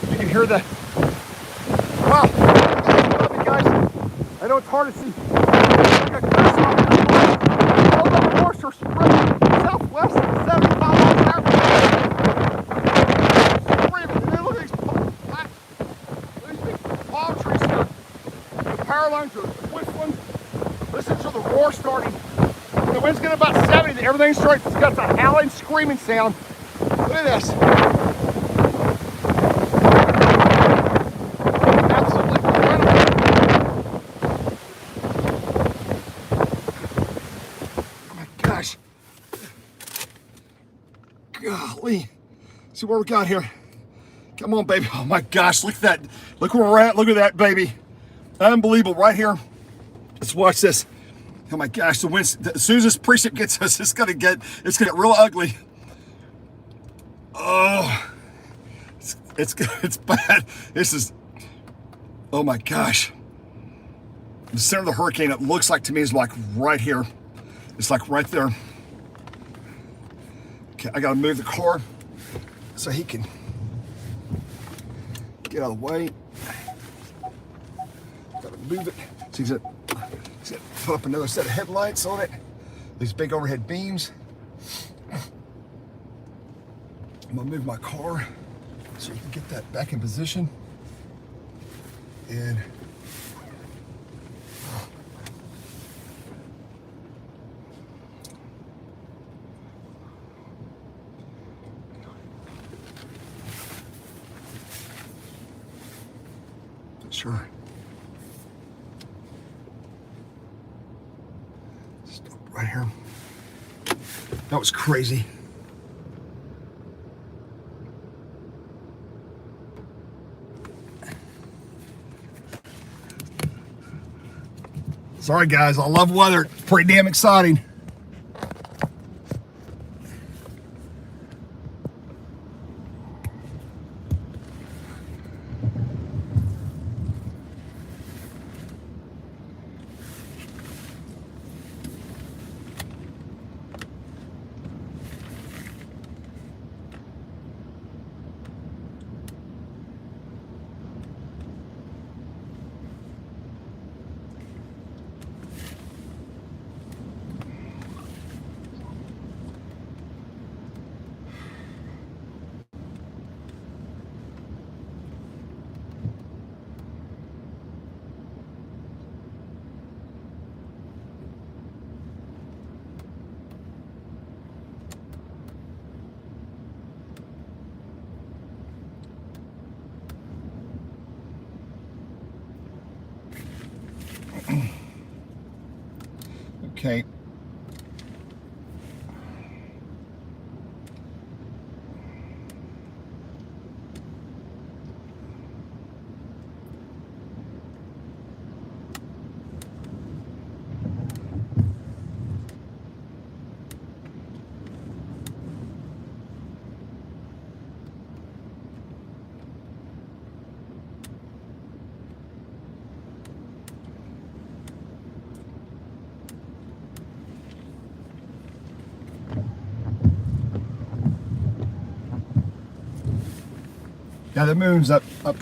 You can hear the. Wow. Guys, I know it's hard to see. All the horse are spread southwest at 75 miles an hour. Screaming. And then look at these big palm trees here. The power lines are whistling. Listen to the roar starting. The wind's getting about 70. Everything's straight. It's got the howling, screaming sound. Look at this. Absolutely incredible. Oh my gosh. Golly. See what we got here. Come on, baby. Oh my gosh. Look at that. Look where we're at. Look at that, baby. Unbelievable. Right here. Let's watch this. Oh my gosh, the wind, as soon as this precip gets us, it's gonna get real ugly. Oh, it's bad. This is, oh my gosh. The center of the hurricane, it looks like to me, is like right here. It's like right there. Okay, I gotta move the car so he can get out of the way. Gotta move it. So he's gonna put up another set of headlights on it. These big overhead beams. I'm gonna move my car so you can get that back in position. And sure. Stop right here. That was crazy. Sorry guys, I love weather. Pretty damn exciting. Okay. Yeah, the moon's up. God.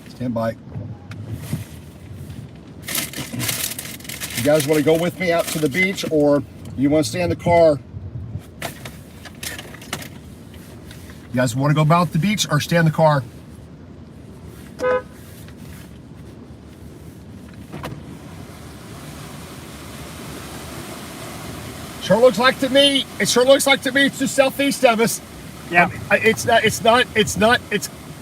Stand by. You guys want to go with me out to the beach, or you want to stay in the car? You guys want to go about the beach or stay in the car? Sure looks like to me. It sure looks like to me it's just southeast of us. Yeah. It's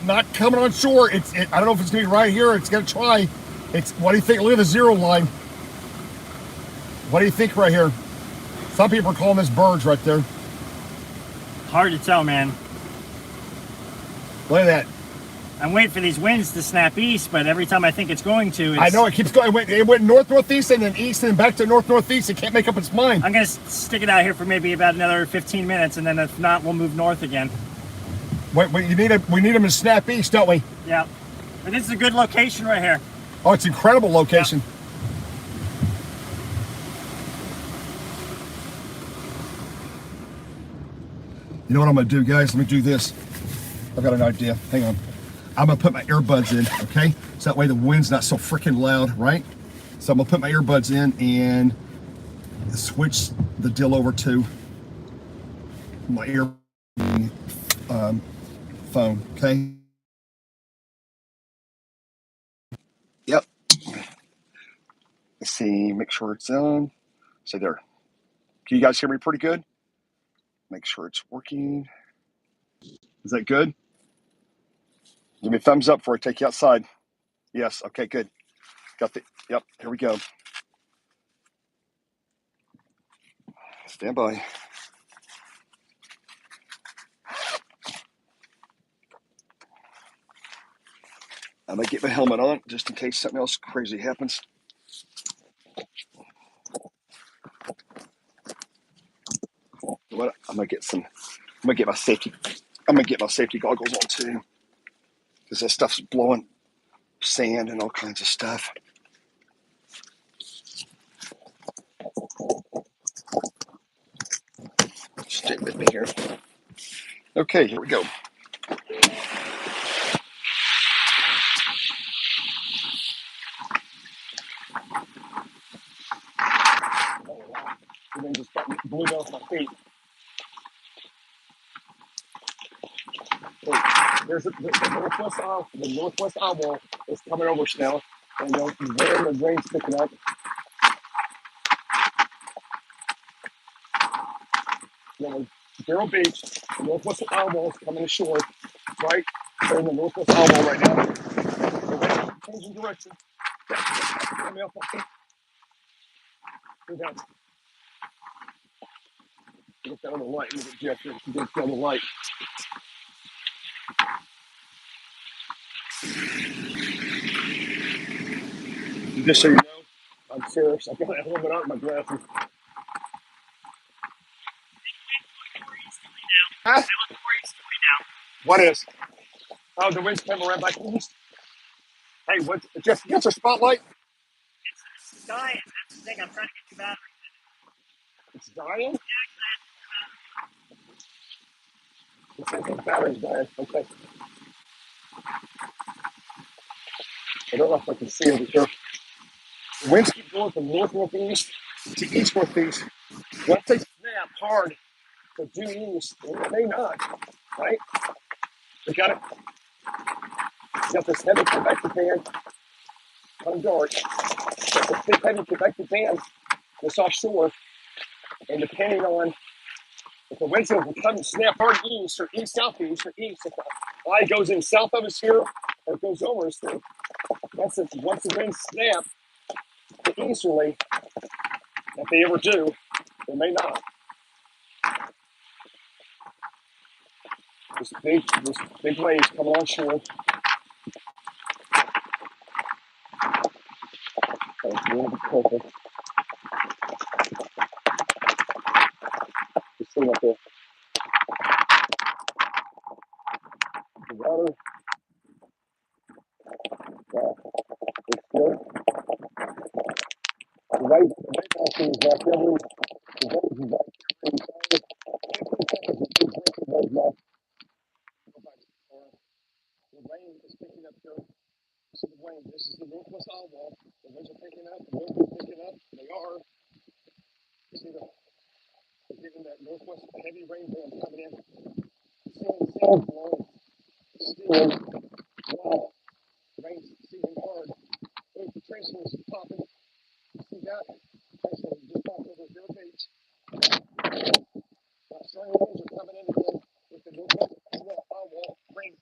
not coming on shore. I don't know if it's gonna be right here. It's gonna try. What do you think? Look at the zero line. What do you think right here? Some people are calling this birds right there. Hard to tell, man. Look at that. I'm waiting for these winds to snap east, but every time I think it's going to, I know it keeps going. It went north-northeast and then east and then back to north-northeast. It can't make up its mind. I'm gonna stick it out here for maybe about another 15 minutes, and then if not, we'll move north again. Wait, we need them to snap east, don't we? Yeah. But this is a good location right here. Oh, it's an incredible location. Yep. You know what I'm gonna do, guys? Let me do this. I've got an idea. Hang on. I'm gonna put my earbuds in, okay? So that way the wind's not so freaking loud, right? So I'm gonna put my earbuds in and switch the deal over to my ear phone, okay? Yep. Let's see, make sure it's on. So there. Can you guys hear me pretty good? Make sure it's working. Is that good? Give me a thumbs up before I take you outside. Yes, okay, good. Yep, here we go. Stand by. I'm gonna get my helmet on just in case something else crazy happens. What? I'm gonna get my safety goggles on too, because that stuff's blowing sand and all kinds of stuff. Stay with me here. Okay, here we go. And then just blew off my feet. There's the northwest eyewall is coming over now, and the rain's picking up. Vero Beach, the northwest eyewall is coming ashore, right? They're in the northwest eyewall right now. They're changing direction. Let me off my feet. Go down. Look down on the light. Look at Jeff here. He gets down the light. Just so you know, I'm serious. I got a helmet on my glasses. Huh? What is? Oh, the wind's coming around back east. Hey, what's Jeff? You got your spotlight? It's dying. That's the thing. I'm trying to get you battery. It's dying. Looks like the battery's dying. Okay. I don't know if I can see over here. The winds keep going from north-northeast to east-northeast. Once they snap hard to due east, and it may not, right? We got this heavy convective band on dark. This big heavy convective band that's offshore, and depending on if the winds will come and snap hard east or east-southeast or east, if the eye goes in south of us here or it goes over us there, once the winds snap to easterly, if they ever do, they may not. This big waves coming on shore. That's really perfect. Just see what the water. It's still the wave action is back every the waves is back every 15 seconds of big breaking wave now. The rain is picking up here. This is the rain. This is the northwest eye wall. The winds are picking up, the winds are picking up. They are. You see they're getting that northwest heavy rain band coming in. Still blowing. Still, wow. The rain's seeping hard. Look, the transformers are popping. You see that? Transformers just popped over Vero Beach. Strong winds are coming in again with the northwest eye wall rain.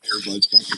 Earbuds back in.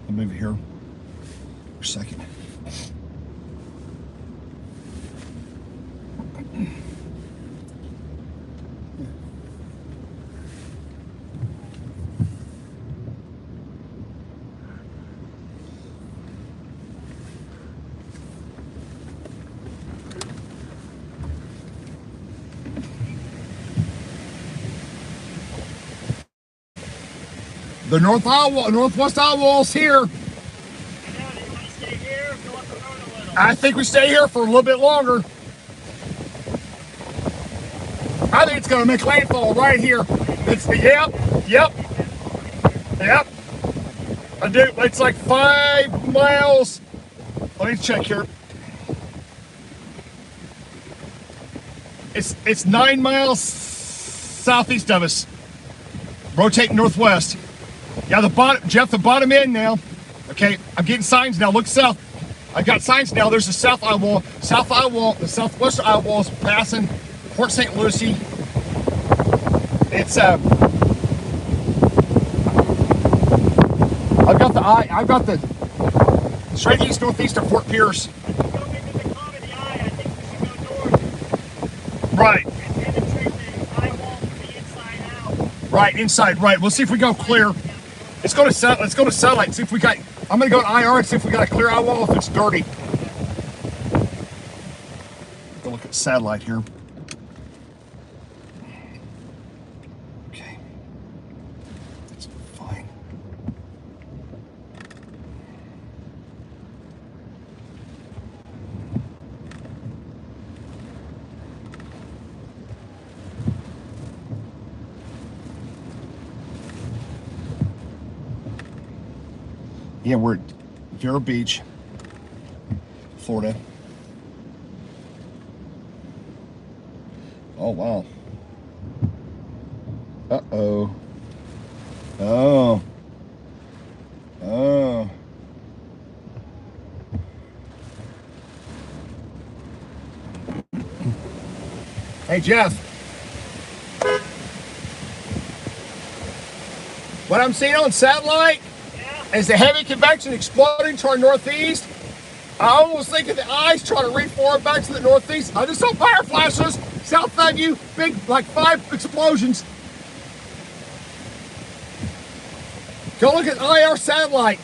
I'll move it here for a second. The northwest eye wall's here. I think we stay here for a little bit longer. I think it's going to make landfall right here. It's yep. I do. It's like 5 miles. Let me check here. It's 9 miles southeast of us. Rotate northwest. Yeah, Jeff, the bottom end now. Okay, I'm getting signs now. Look south. I've got signs now. There's the south eye wall. South eye wall. The southwest eye wall is passing Port St. Lucie. It's I've got the straight east northeast of Fort Pierce. Right. Right, inside, right. We'll see if we go clear. Let's go to satellite and see if we got. I'm gonna go to IR and see if we got a clear eye wall if it's dirty. Go look at satellite here. Okay. That's fine. Yeah, we're at Vero Beach, Florida. Oh, wow. Uh-oh. Oh. Oh. Hey, Jeff. What I'm seeing on satellite is the heavy convection exploding to our northeast. I almost think of the eyes trying to reform back to the northeast. I just saw fire flashes south of you, big, like 5 explosions. Go look at IR satellite.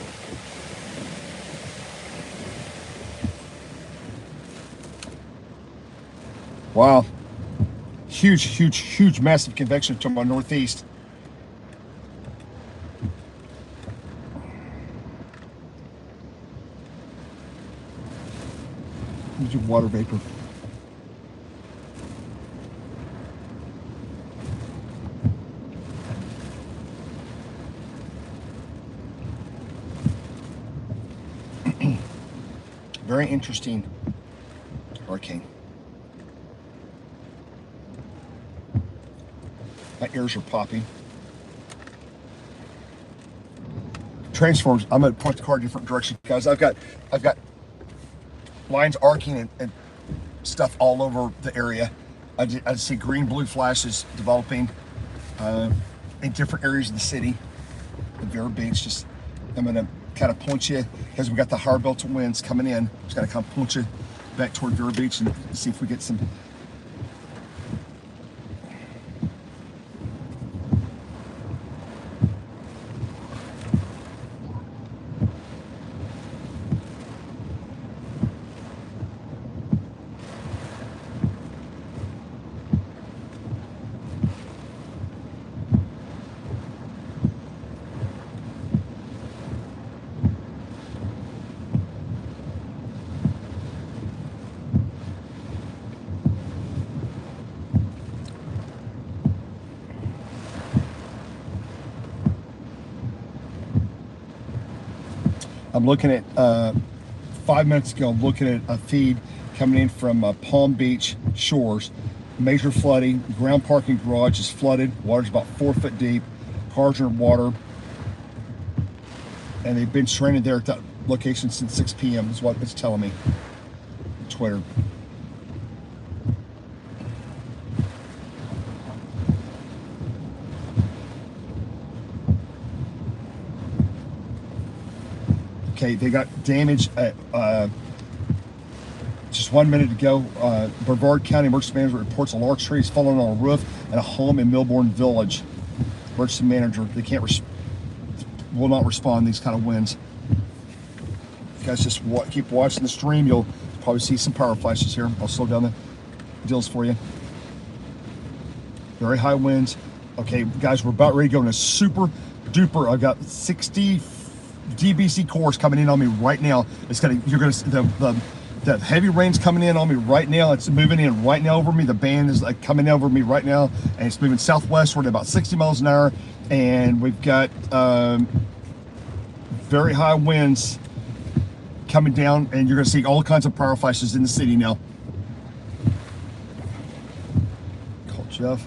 Wow. Huge, huge, huge, massive convection to my northeast. Here's your water vapor. Very interesting hurricane. My ears are popping. Transformers. I'm gonna point the car a different direction, guys. I've got lines arcing and stuff all over the area. I see green, blue flashes developing in different areas of the city. The Vero Beach. Just I'm gonna kind of point you because we got the higher belt of winds coming in. Just gotta kind of point you back toward Vero Beach and see if we get some. I'm looking at 5 minutes ago. I'm looking at a feed coming in from Palm Beach shores. Major flooding. Ground parking garage is flooded. Water's about 4 foot deep. Cars are in water, and they've been stranded there at that location since 6 p.m. is what it's telling me. Twitter. Okay, they got damage at just 1 minute ago. Brevard County Emergency Management reports a large tree has fallen on a roof at a home in Milbourne Village. Emergency manager, they will not respond to these kind of winds. You guys just keep watching the stream. You'll probably see some power flashes here. I'll slow down the deals for you. Very high winds. Okay, guys, we're about ready to go in a super duper. I've got 60 DBC cores coming in on me right now. The heavy rain's coming in on me right now. It's moving in right now over me. The band is like coming over me right now, and it's moving southwestward at about 60 miles an hour. And we've got very high winds coming down, and you're going to see all kinds of power flashes in the city now. Call Jeff.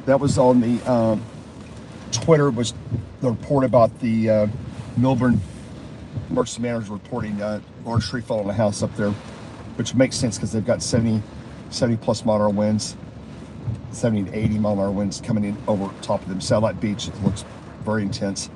That was on the Twitter, was the report about the Milbourne emergency manager reporting large tree fell on a house up there, which makes sense because they've got 70 plus mile an hour winds, 70 to 80 mile an hour winds coming in over top of them. Satellite Beach, it looks very intense.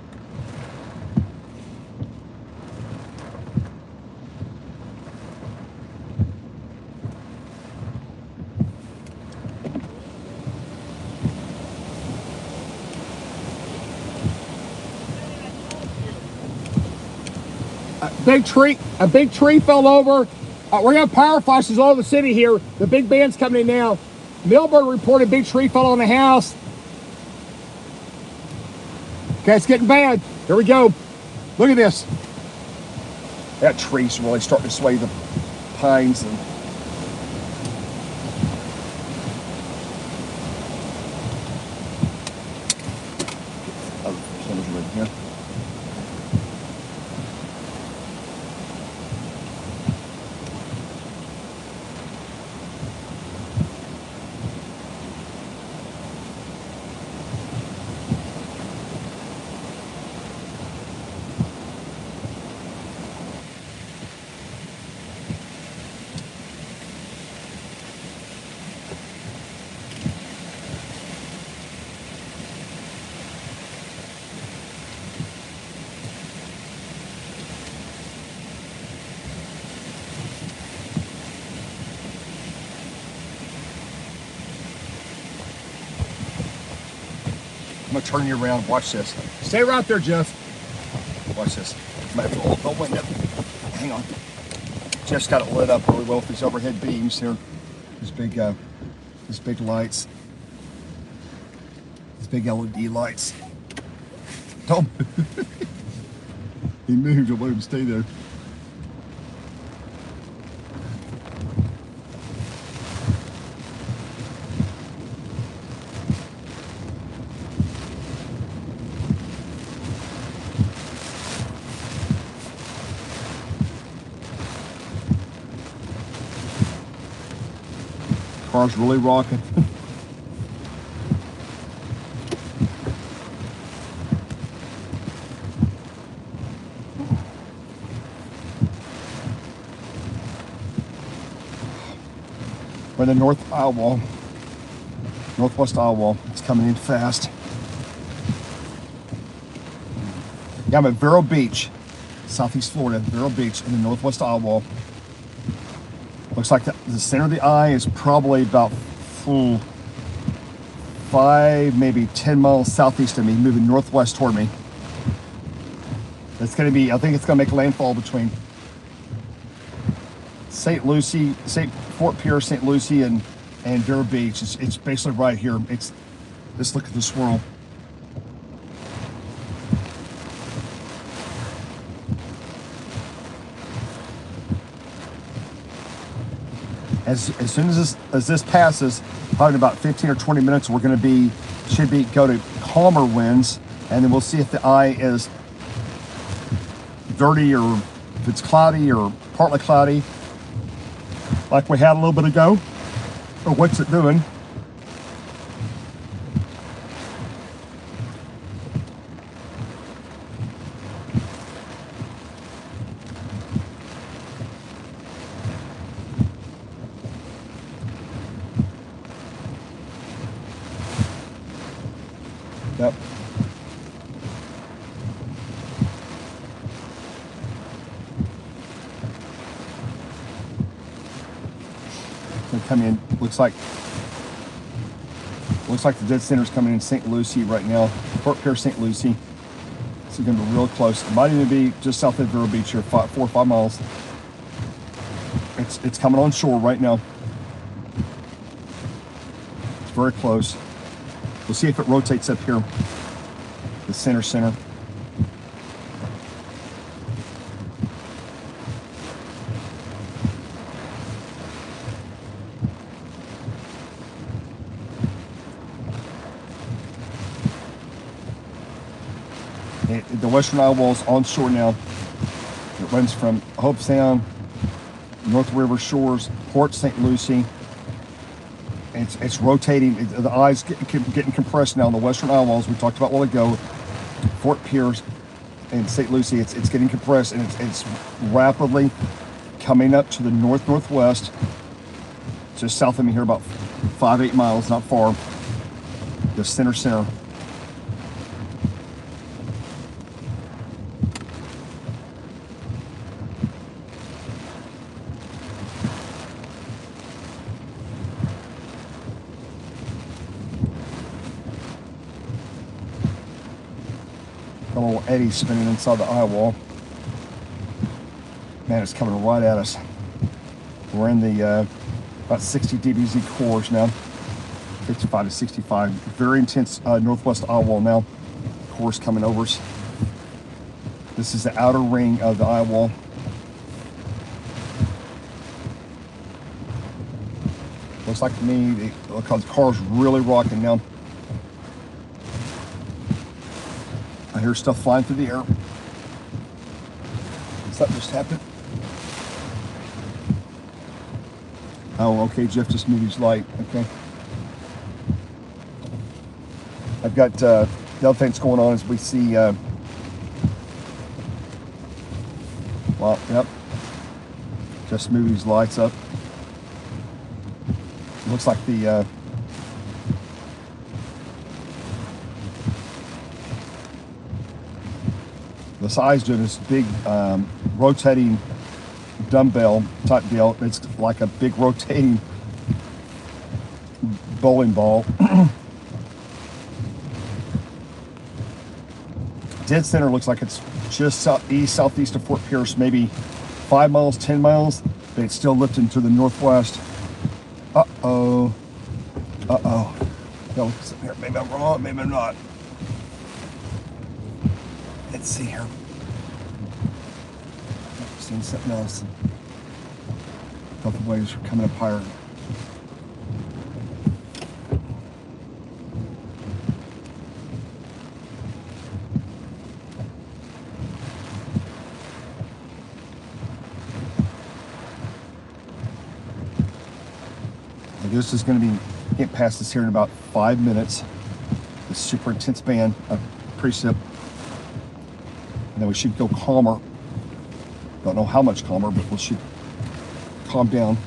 A big tree fell over. We're gonna have power flashes all over the city here. The big band's coming in now. Millburn reported big tree fell on the house. Okay, it's getting bad. Here we go. Look at this. That tree's really starting to sway the pines. And cameras are right here. I'm gonna turn you around. Watch this. Stay right there, Jeff. Watch this. Might have to open the window. Hang on. Jeff's got it lit up really well with these overhead beams here. These big lights. These big LED lights. Don't move. He moved. I want him to stay there. Car's really rocking. We're in the northwest aisle wall. It's coming in fast. Yeah, I'm at Vero Beach, Southeast Florida. Vero Beach in the northwest aisle wall. Looks like the center of the eye is probably about 5, maybe 10 miles southeast of me, moving northwest toward me. It's going to be, I think it's going to make landfall between Fort Pierce, St. Lucie, and Vero Beach. It's basically right here. Just look at the swirl. As soon as this passes, probably in about 15 or 20 minutes, we're going to go to calmer winds, and then we'll see if the eye is dirty or if it's cloudy or partly cloudy, like we had a little bit ago, or what's it doing. Yep. Gonna come in. Looks like the dead center's coming in St. Lucie right now. Fort Pierce, St. Lucie. It's gonna be real close. It might even be just south of Vero Beach here, 4 or 5 miles. It's coming on shore right now. It's very close. We'll see if it rotates up here, the center. The western eye wall is on shore now. It runs from Hope Sound, North River Shores, Port St. Lucie. It's rotating. The eye's getting compressed now on the western eye walls. We talked about a while ago. Fort Pierce and St. Lucie, it's getting compressed, and it's rapidly coming up to the northwest, just south of me here, about 5-8 miles, not far. The center. A little eddy spinning inside the eye wall. Man, it's coming right at us. We're in the about 60 dBz cores now, 55 to 65. Very intense northwest eye wall now. Cores coming over us. This is the outer ring of the eye wall. Looks like to me, because the car's really rocking now. I hear stuff flying through the air. Something just happened. Oh, okay, Jeff just moved his light. Okay. I've got the other things going on as we see. Well, yep. Just moved his lights up. Looks like the size doing this big rotating dumbbell type deal. It's like a big rotating bowling ball. Dead center looks like it's just southeast of Fort Pierce, maybe 5 miles, 10 miles, but it's still lifting to the northwest. Uh-oh. Uh-oh. No, here, maybe I'm wrong, maybe I'm not. Let's see here. Seeing something else. A couple waves are coming up higher. This is going to be getting past this here in about 5 minutes. This super intense band of precip. And then we should go calmer. Don't know how much calmer, but we should calm down.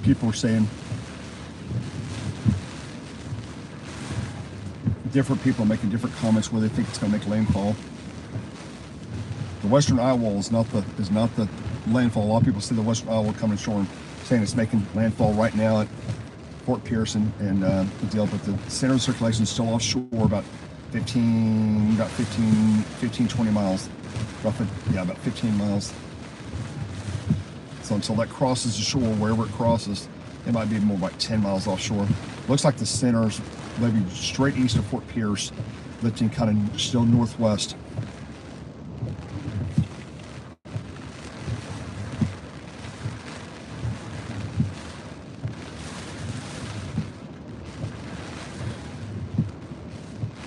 People are saying, different people making different comments where they think it's going to make landfall. The western eye wall is not the landfall. A lot of people see the western eye wall coming shore and saying it's making landfall right now at Fort Pierce and the deal, but the center of circulation is still offshore about 20 miles, roughly, yeah, about 15 miles. So until that crosses the shore, wherever it crosses, it might be more like 10 miles offshore. Looks like the center's maybe straight east of Fort Pierce, lifting kind of still northwest.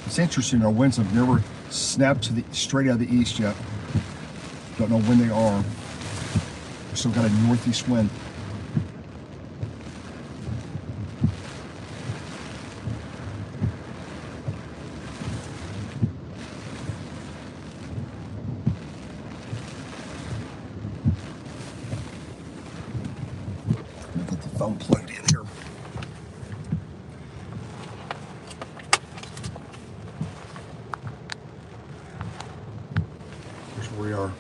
It's interesting, our winds have never snapped to the straight out of the east yet. Don't know when they are. Still got a northeast wind. I'll get the phone plugged in here. Here's where we are.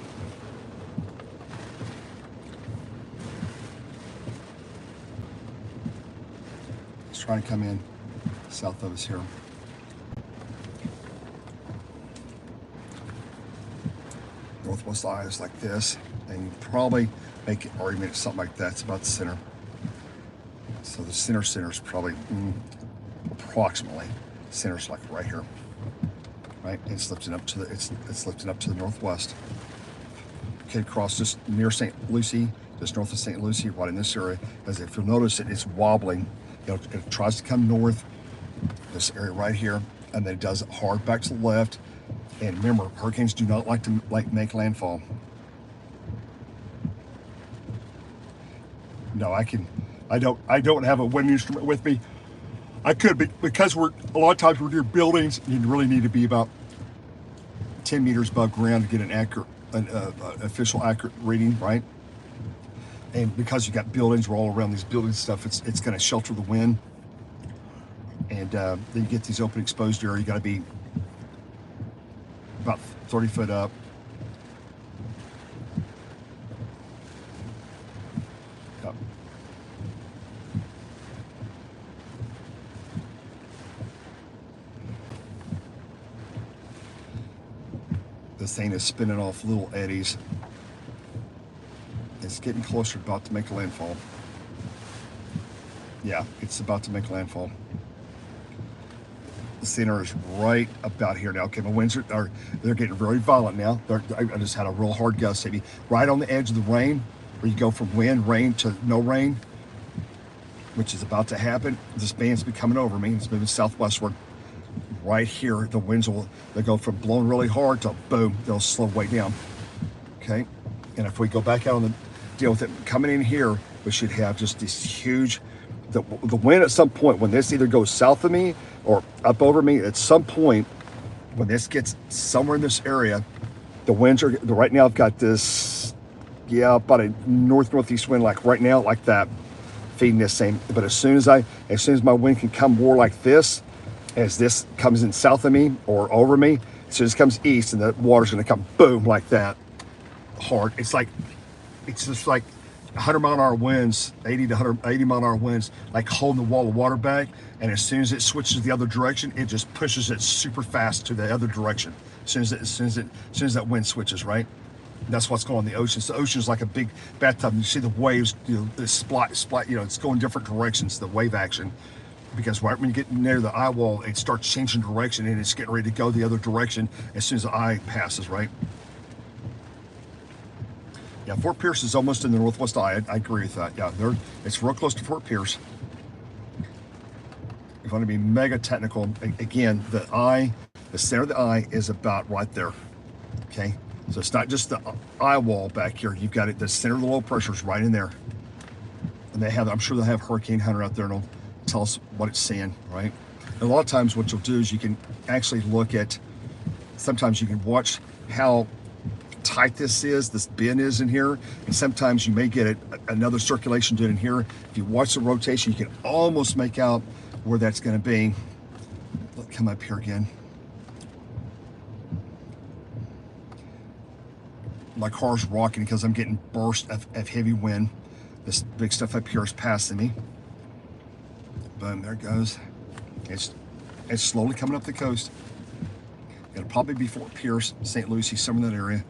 Trying to come in south of us here. Northwest eye is like this, and you probably make an argument something like that. It's about the center. So the center is probably approximately center's like right here, right? It's lifting up to the it's lifting up to the northwest. Okay, across just near St. Lucie just north of St. Lucie, right in this area. As if you'll notice it's wobbling. It tries to come north, this area right here, and then it does it hard back to the left. And remember, hurricanes do not like to make landfall. No, I don't have a wind instrument with me. I could be, because a lot of times we're near buildings. You really need to be about 10 meters above ground to get an official accurate reading, right? And because you got buildings, we're all around these buildings stuff, it's going to shelter the wind. And then you get these open exposed area. You got to be about 30 foot up. Yep. This thing is spinning off little eddies. It's getting closer, about to make landfall. Yeah, it's about to make landfall. The center is right about here now. Okay, my winds they're getting very violent now. I just had a real hard gust hit me right on the edge of the rain, where you go from rain to no rain, which is about to happen. This band's been coming over me. It's moving southwestward. Right here, the winds they go from blowing really hard to boom, they'll slow way down. Okay, and if we go back out on the deal with it coming in here, we should have just this huge. The wind at some point, when this either goes south of me or up over me, at some point, when this gets somewhere in this area, the winds are, right now I've got this, yeah, about a northeast wind, like right now, like that, feeding this same. But as soon as my wind can come more like this, as this comes in south of me or over me, as soon as it comes east, and the water's gonna come boom like that, hard. It's just like 100-mile-an-hour winds, 80 to 180-mile-an-hour winds, like holding the wall of water back. And as soon as it switches the other direction, it just pushes it super fast to the other direction. As soon as that wind switches, right? And that's what's going on in the ocean. So the ocean is like a big bathtub. You see the waves, splat, it's going different directions, the wave action. Because right when you get near the eye wall, it starts changing direction, and it's getting ready to go the other direction as soon as the eye passes, right? Yeah, Fort Pierce is almost in the northwest eye. I agree with that. Yeah, it's real close to Fort Pierce. If you want to be mega technical, again, the center of the eye is about right there. Okay, so it's not just the eye wall back here. You've got it. The center of the low pressure is right in there, and I'm sure they'll have Hurricane Hunter out there, and it'll tell us what it's seeing, right? And a lot of times, what you'll do is you can actually look at. Sometimes you can watch how tight this bin is in here, and sometimes you may get another circulation doing in here. If you watch the rotation, you can almost make out where that's going to be. Let's come up here again. My car's rocking because I'm getting bursts of heavy wind. This big stuff up here is passing me. Boom, there it goes. It's slowly coming up the coast. It'll probably be Fort Pierce, St. Lucie, somewhere in that area.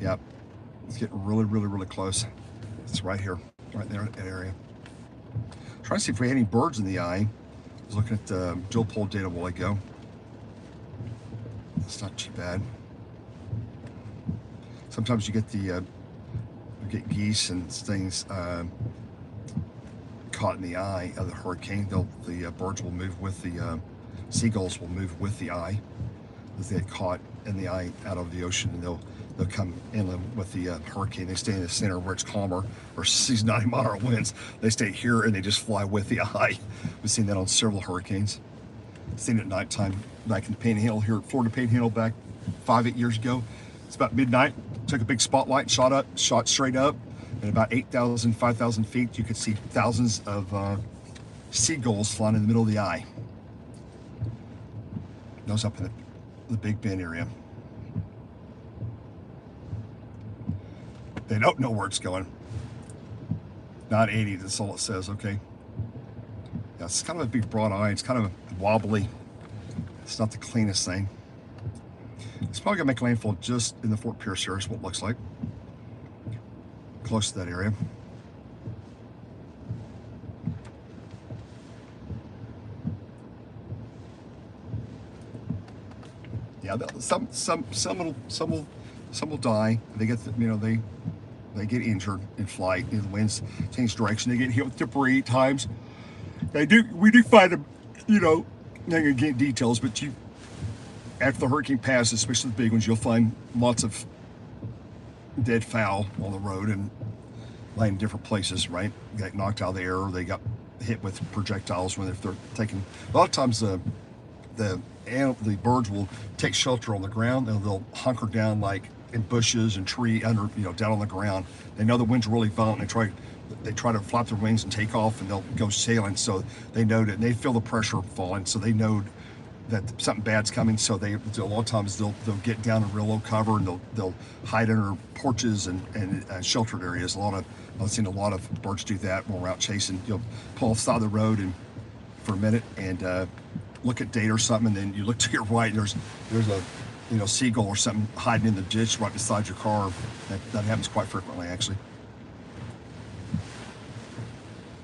Yep, it's getting really, really, really close. It's right here, right there in that area. Trying to see if we had any birds in the eye. I was looking at the drill pole data a while ago. It's not too bad. Sometimes you get get geese and things caught in the eye of the hurricane. The birds will move with the seagulls will move with the eye as they get caught in the eye out of the ocean, and they'll come inland with the hurricane. They stay in the center where it's calmer, or sees 90-mile-an-hour winds. They stay here and they just fly with the eye. We've seen that on several hurricanes. Seen it at nighttime, back in the Panhandle here at Florida Panhandle back 5-8 years ago. It's about midnight. Took a big spotlight, shot straight up, and about 8,000, 5,000 feet, you could see thousands of seagulls flying in the middle of the eye. Those up in the Big Bend area. They don't know where it's going. Not 80, that's all it says, okay. Yeah, it's kind of a big broad eye. It's kind of wobbly. It's not the cleanest thing. It's probably gonna make landfall just in the Fort Pierce area, is what it looks like. Close to that area. Yeah, some will die. They get they get injured in flight. The winds change direction. They get hit with debris at times. We do find them. Not gonna get details, but after the hurricane passes, especially the big ones, you'll find lots of dead fowl on the road and laying in different places. Right, got knocked out of the air, or they got hit with projectiles if they're taking. A lot of times the birds will take shelter on the ground, and they'll hunker down like in bushes and tree under, down on the ground. They know the wind's really violent. They try to flap their wings and take off, and they'll go sailing. So they know that, and they feel the pressure falling. So they know that something bad's coming. So a lot of times they'll get down in real low cover, and they'll hide under porches and sheltered areas. I've seen a lot of birds do that when we're out chasing. You'll pull off the side of the road and for a minute and look at data or something, and then you look to your right, and there's a seagull or something hiding in the ditch right beside your car. That happens quite frequently, actually.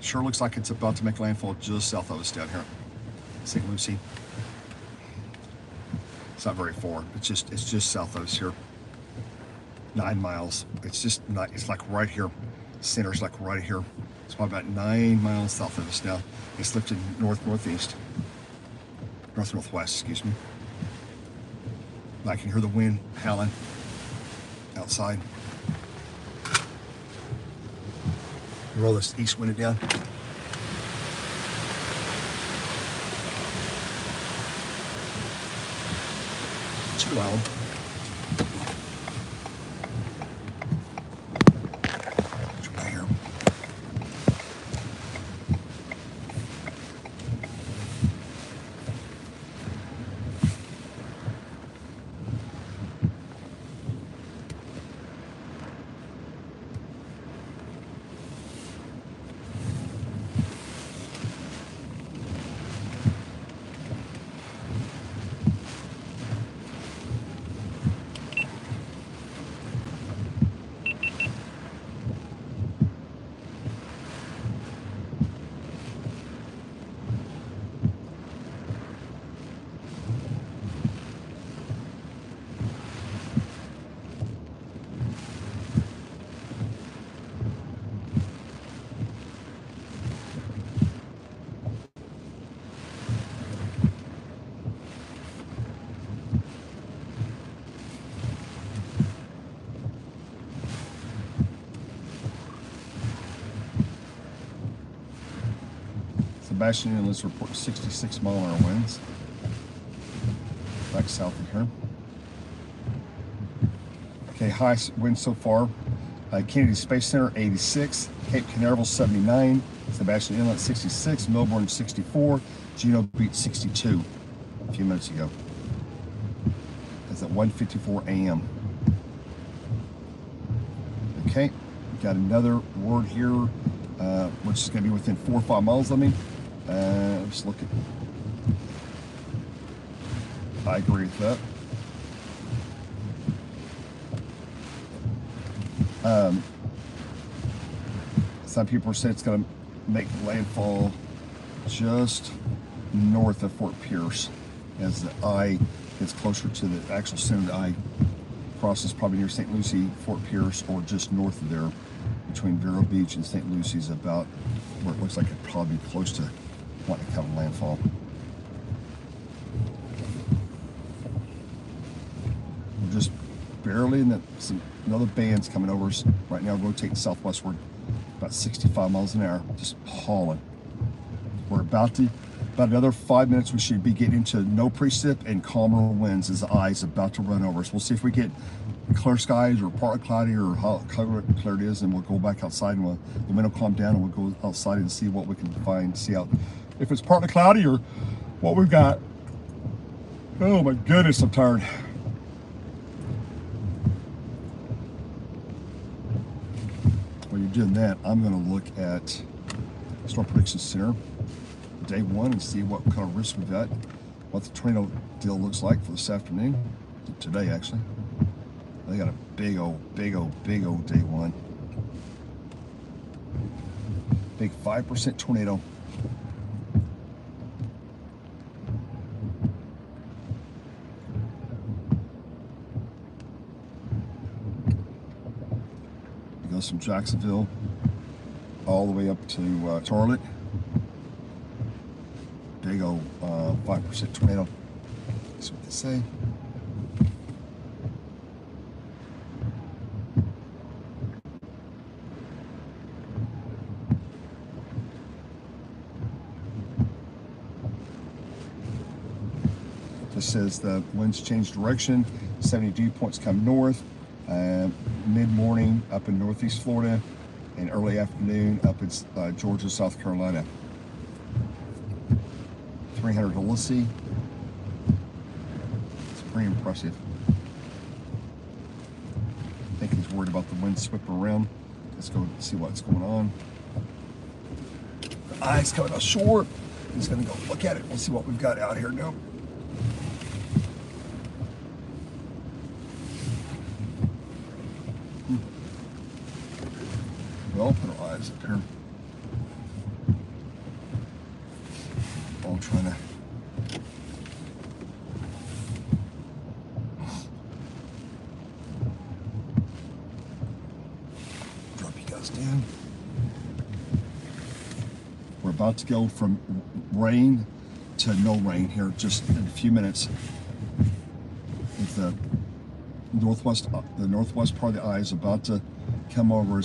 Sure looks like it's about to make landfall just south of us down here, St. Lucie. It's not very far. It's just south of us here. 9 miles. It's like right here. Center's like right here. It's probably about 9 miles south of us now. It's lifted northwest, excuse me. I can hear the wind howling outside. Roll this east wind down. Too loud. Right here. Sebastian Inlet's report 66 mile-an-hour winds. Back south of here. Okay, high winds so far. Kennedy Space Center 86, Cape Canaveral 79, Sebastian Inlet 66, Melbourne 64, Juno Beach 62 a few minutes ago. That's at 1:54 a.m. Okay, got another word here, which is going to be within 4 or 5 miles of me. Let's look at. I agree with that. Some people say it's going to make landfall just north of Fort Pierce as the eye gets closer to the actual center of the eye. Crosses probably near St. Lucie, Fort Pierce, or just north of there between Vero Beach and St. Lucie's, about where it looks like it'd probably be close to what they call landfall. We're just barely in that. Another band's coming over us right now, rotating southwestward, about 65 miles an hour, just hauling. We're about another 5 minutes, we should be getting into no precip and calmer winds as the eye is about to run over us. We'll see if we get clear skies or partly cloudy or how clear it is, and we'll go back outside and the wind will calm down, and we'll go outside and see what we can find, see out if it's partly cloudy or what we've got. Oh my goodness, I'm tired. While you're doing that, I'm going to look at Storm Prediction Center day one and see what kind of risk we've got, what the tornado deal looks like for this afternoon, today actually. They got a big old day one. Big 5% tornado. goes from Jacksonville all the way up to Charlotte. Big old 5% tornado. That's what they say. This says the winds change direction, 70 dew points come north, mid-morning up in northeast Florida, and early afternoon up in Georgia, South Carolina. 300 Ulysses. It's pretty impressive. I think he's worried about the wind sweeping around. Let's go see what's going on. The ice coming ashore. He's gonna go look at it. We'll see what we've got out here now. We'll put our eyes up here. All trying to drop you guys down. We're about to go from rain to no rain here just in a few minutes. If the northwest part of the eye is about to come over,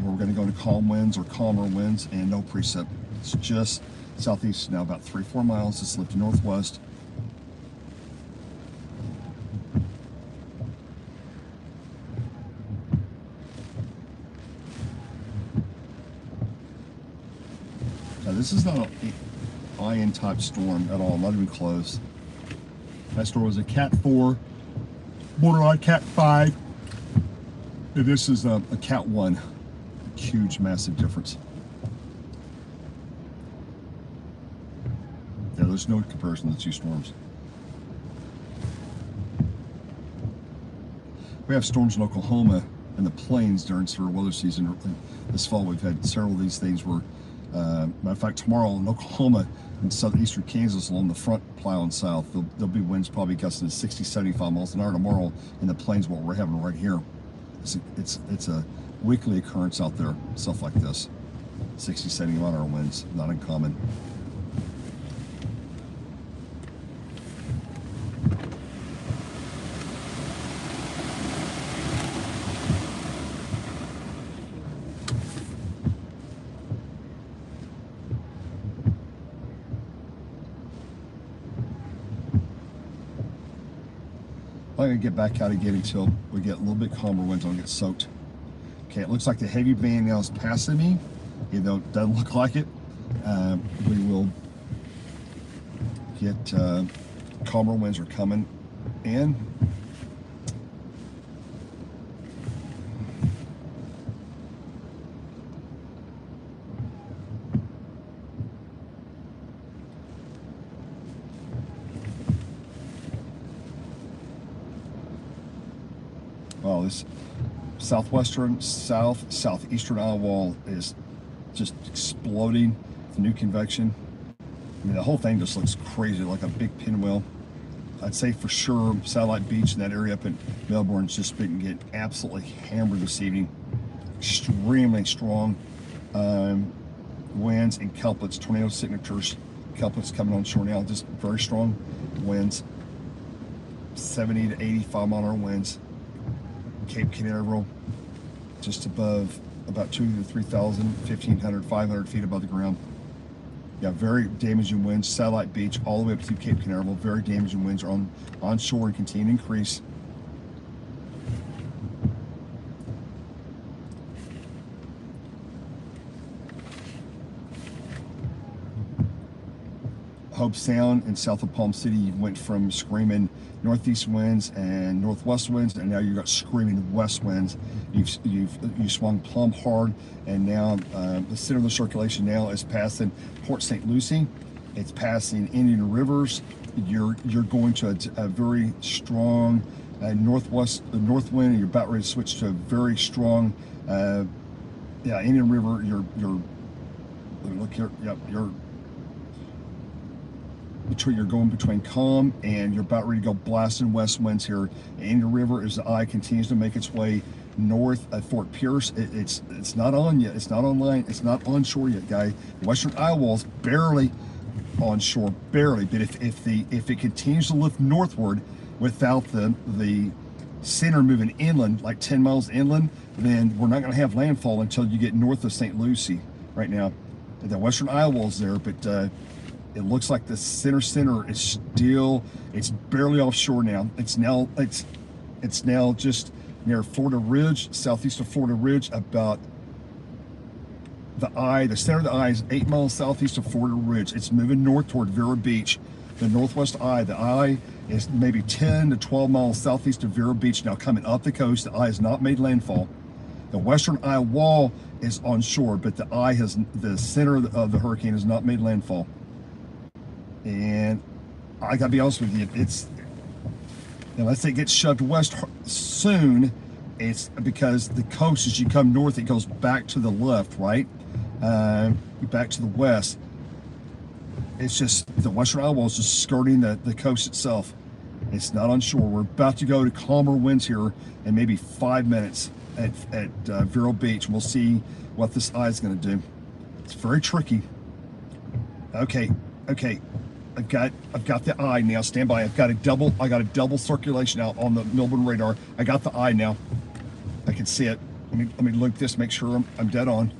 we're going to go to calm winds or calmer winds and no precip. It's just southeast now, about 3-4 miles. It's lifted northwest. Now this is not an Ian type storm at all, not even close. That storm was a Cat 4, borderline Cat 5. And this is a Cat 1. Huge, massive difference. Yeah, there's no comparison to the two storms. We have storms in Oklahoma and the plains during severe weather season. This fall, we've had several of these things where, matter of fact, tomorrow in Oklahoma and southeastern Kansas along the front plowing south, there'll be winds probably gusting to 60, 75 miles an hour tomorrow in the plains, what we're having right here. It's a weekly occurrence out there, stuff like this. 60, 70 mile an hour winds, not uncommon. I'm going to get back out again until we get a little bit calmer winds. I'll get soaked. Okay, it looks like the heavy band now is passing me, even though it doesn't look like it. We will get calmer winds are coming in. Wow, this southeastern eye wall is just exploding with new convection. I mean, the whole thing just looks crazy, like a big pinwheel. I'd say for sure Satellite Beach and that area up in Melbourne's just been getting absolutely hammered this evening. Extremely strong winds and Kelpits, tornado signatures. Kelpits coming on shore now, just very strong winds. 70 to 85 mile an hour winds. Cape Canaveral, just above about 2,000 to 3,000, 1,500, 500 feet above the ground. Yeah, very damaging winds. Satellite Beach all the way up to Cape Canaveral. Very damaging winds are on shore and continue to increase. Hope Sound and south of Palm City, you went from screaming northeast winds and northwest winds, and now you got screaming west winds. You swung plumb hard, and now the center of the circulation now is passing Port St. Lucie. It's passing Indian Rivers. You're going to a very strong north wind, and you're about ready to switch to a very strong Indian River. You're look here. Yep, you're you're going between calm and you're about ready to go blasting west winds here in the river as the eye continues to make its way north at Fort Pierce. It's not on yet. It's not online. It's not on shore yet, guy. Western eye wall's barely on shore, barely. But if it continues to lift northward without the center moving inland, like 10 miles inland, then we're not going to have landfall until you get north of St. Lucie. Right now, the western eye wall's there, but it looks like the center is still, it's barely offshore now. It's now just near Florida Ridge, southeast of Florida Ridge, about the center of the eye is 8 miles southeast of Florida Ridge. It's moving north toward Vero Beach. The northwest eye, the eye is maybe 10 to 12 miles southeast of Vero Beach. Now coming up the coast, the eye has not made landfall. The western eye wall is on shore, but the center of the hurricane has not made landfall. And I gotta be honest with you, unless it gets shoved west soon, it's because the coast, as you come north, it goes back to the left, right? Back to the west. It's just the western eye wall is just skirting the coast itself. It's not on shore. We're about to go to calmer winds here in maybe 5 minutes at Vero Beach. We'll see what this eye is going to do. It's very tricky. Okay. I've got the eye now. Stand by. I got a double circulation out on the Melbourne radar. I got the eye now. I can see it. Let me look this, make sure I'm dead on.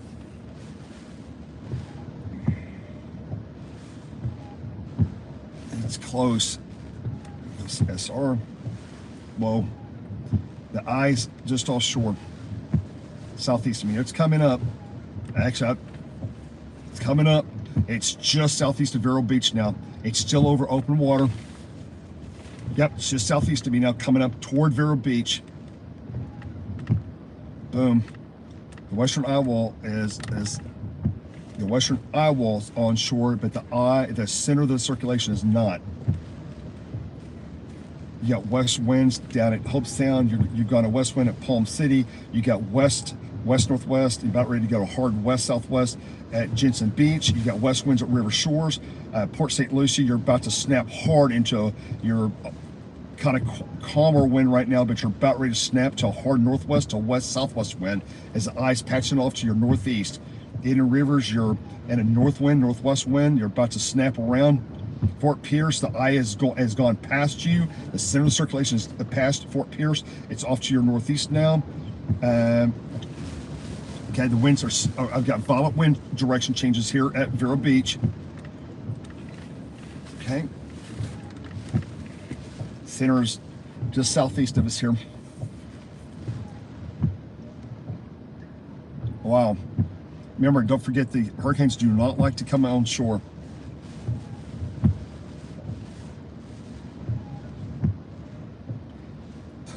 It's close. This SR. Whoa. The eye's just offshore. Southeast of me. It's coming up. Actually, it's coming up. It's just southeast of Vero Beach now. It's still over open water. Yep, it's just southeast of me now, coming up toward Vero Beach. Boom. The western eye wall is on shore, but the center of the circulation is not. You got west winds down at Hope Sound. You've got a west wind at Palm City. You got west northwest. You're about ready to go to hard west southwest at Jensen Beach. You got west winds at River Shores. Port St. Lucie, you're about to snap hard into your kind of calmer wind right now, but you're about ready to snap to a hard northwest to west southwest wind as the eye's patching off to your northeast. In the rivers, you're in a northwest wind. You're about to snap around Fort Pierce. The eye has gone past you. The center of the circulation is past Fort Pierce. It's off to your northeast now. Okay, the winds are, I've got violent wind direction changes here at Vero Beach. Okay. Center's just southeast of us here. Wow. Remember, don't forget, the hurricanes do not like to come on shore.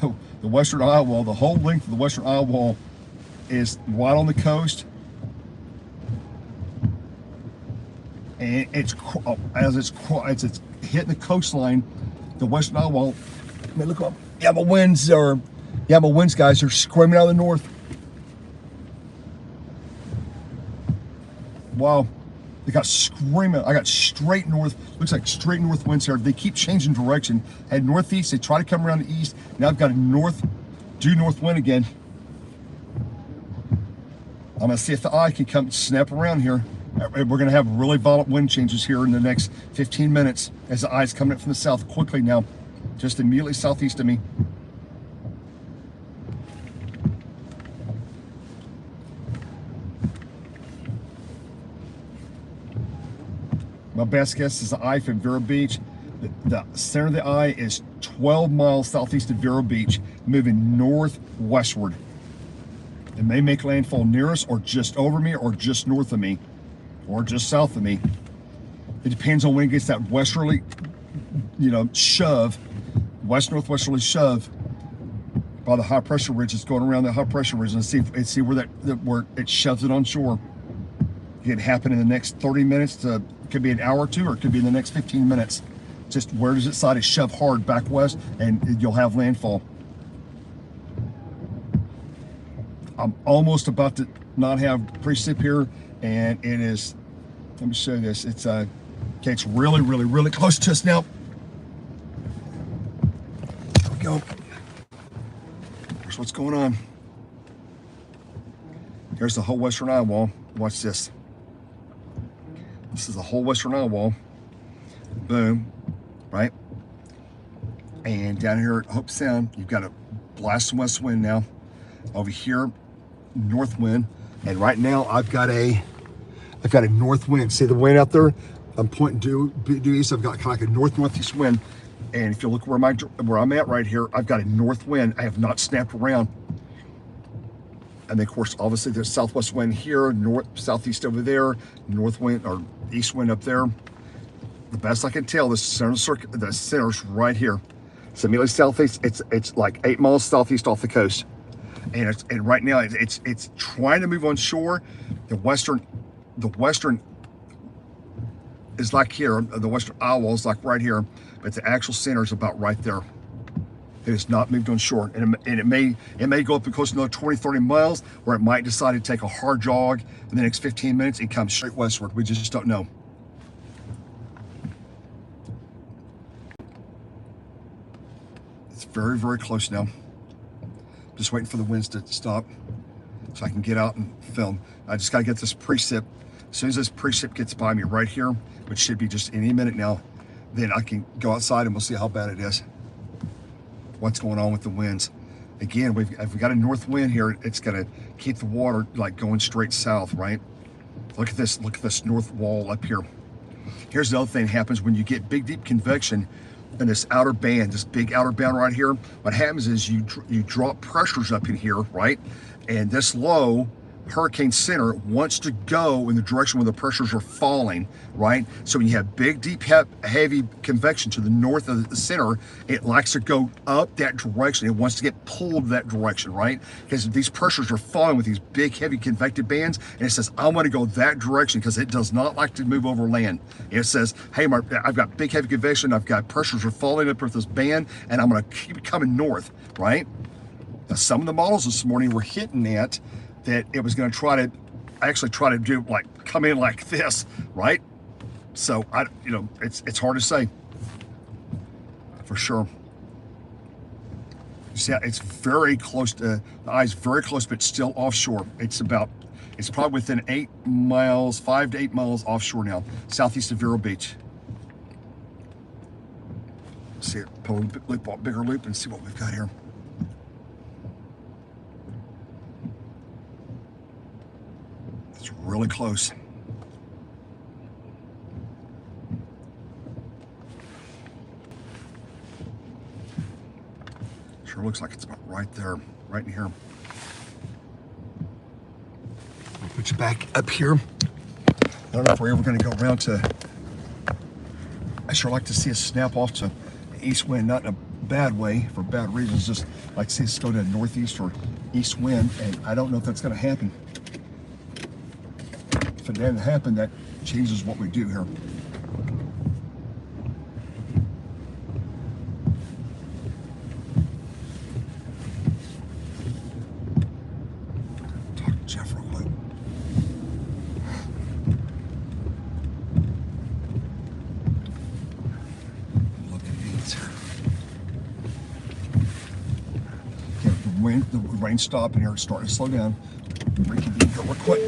So the western eye wall, the whole length of the western eye wall is right on the coast. And as it's hitting the coastline, the western eye wall, I mean, look up. Yeah, but winds, guys, are screaming out of the north. Wow, they got screaming. I got straight north. Looks like straight north winds here. They keep changing direction. Had northeast. They try to come around the east. Now I've got a due north wind again. I'm gonna see if the eye can come snap around here. We're gonna have really violent wind changes here in the next 15 minutes as the eye's coming up from the south quickly now, just immediately southeast of me. My best guess is the eye from Vero Beach. The center of the eye is 12 miles southeast of Vero Beach, moving northwestward. It may make landfall near us, or just over me, or just north of me, or just south of me. It depends on when it gets that westerly, shove, west-northwesterly shove by the high pressure ridge. It's going around the high pressure ridge and see where where it shoves it on shore. It can happen in the next 30 minutes it could be an hour or two, or it could be in the next 15 minutes. Just where does it decide to shove hard back west, and you'll have landfall. I'm almost about to not have precip here, and it is, let me show you this. It's Okay, it's really, really, really close to us now. There we go. Here's what's going on. Here's the whole western eye wall. Watch this. This is the whole western eye wall. Boom, right? And down here at Hope Sound, you've got a blast west wind now. Over here, north wind. And right now, I've got a north wind. See the wind out there? I'm pointing due east. I've got kind of like a northeast wind. And if you look where I'm at right here, I've got a north wind. I have not snapped around. And then, of course, obviously there's southwest wind here, southeast over there, north wind or east wind up there. The best I can tell, the center's right here. It's immediately southeast. It's like 8 miles southeast off the coast, and right now it's trying to move on shore. The western is like here. The western eye wall is like right here, but the actual center is about right there. It has not moved on shore, and it may go up to close to another 20, 30 miles, or it might decide to take a hard jog in the next 15 minutes and come straight westward. We just don't know. It's very, very close now. Just waiting for the winds to stop so I can get out and film. I just got to get this precip. As soon as this precip gets by me right here, which should be just any minute now, then I can go outside and we'll see how bad it is. What's going on with the winds. Again, we've got a north wind here. It's going to keep the water like going straight south, right? Look at this north wall up here. Here's the other thing that happens when you get big, deep convection in this outer band, this big outer band right here. What happens is you drop pressures up in here, right? And this low hurricane center wants to go in the direction where the pressures are falling, right? So when you have big, deep, heavy convection to the north of the center, it likes to go up that direction. It wants to get pulled that direction, right? Because these pressures are falling with these big, heavy convective bands, and it says, I want to go that direction because it does not like to move over land. It says, hey, I've got big, heavy convection, I've got pressures are falling up with this band, and I'm going to keep coming north, right? Now, some of the models this morning were hitting that it was going to try to do like come in like this, right? So it's hard to say for sure. You see, it's very close to the eye's very close, but still offshore. It's probably within 5 to 8 miles offshore now, southeast of Vero Beach. See it, pull a bigger loop and see what we've got here. It's really close. Sure looks like it's about right there, right in here. I'll put you back up here. I don't know if we're ever going to go around to. I sure like to see us snap off to east wind, not in a bad way for bad reasons. Just like to see us go to northeast or east wind, and I don't know if that's going to happen. If it didn't happen, that changes what we do here. Talk to Jeff real quick. Look at these here. Okay, the rain stopped and here it's starting to slow down. Reconvene here real quick.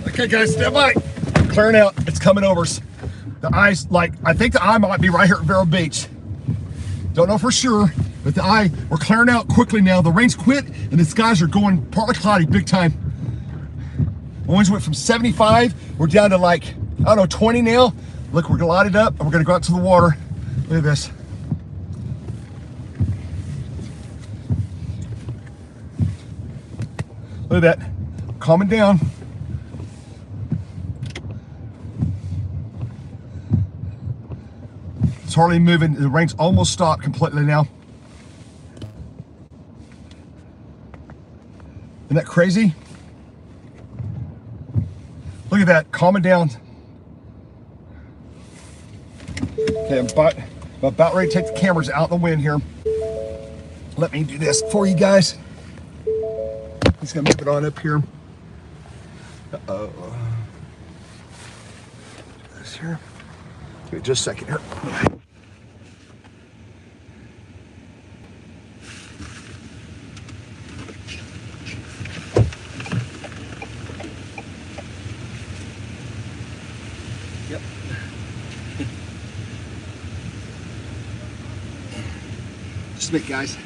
Okay, guys, stand by. Clearing out. It's coming over us. The eye's like, I think the eye might be right here at Vero Beach. Don't know for sure, but the eye, we're clearing out quickly now. The rain's quit, and the skies are going partly cloudy big time. The winds went from 75, we're down to like, I don't know, 20 now. Look, we're gonna light it up, and we're gonna go out to the water. Look at this. Look at that, calming down. It's hardly moving. The rain's almost stopped completely now. Isn't that crazy? Look at that, calming down. Okay, I'm about ready to take the cameras out in the wind here. Let me do this for you guys. Just gonna move it on up here. Uh-oh. This here. Give me just a second here. Yep. Just a bit, guys.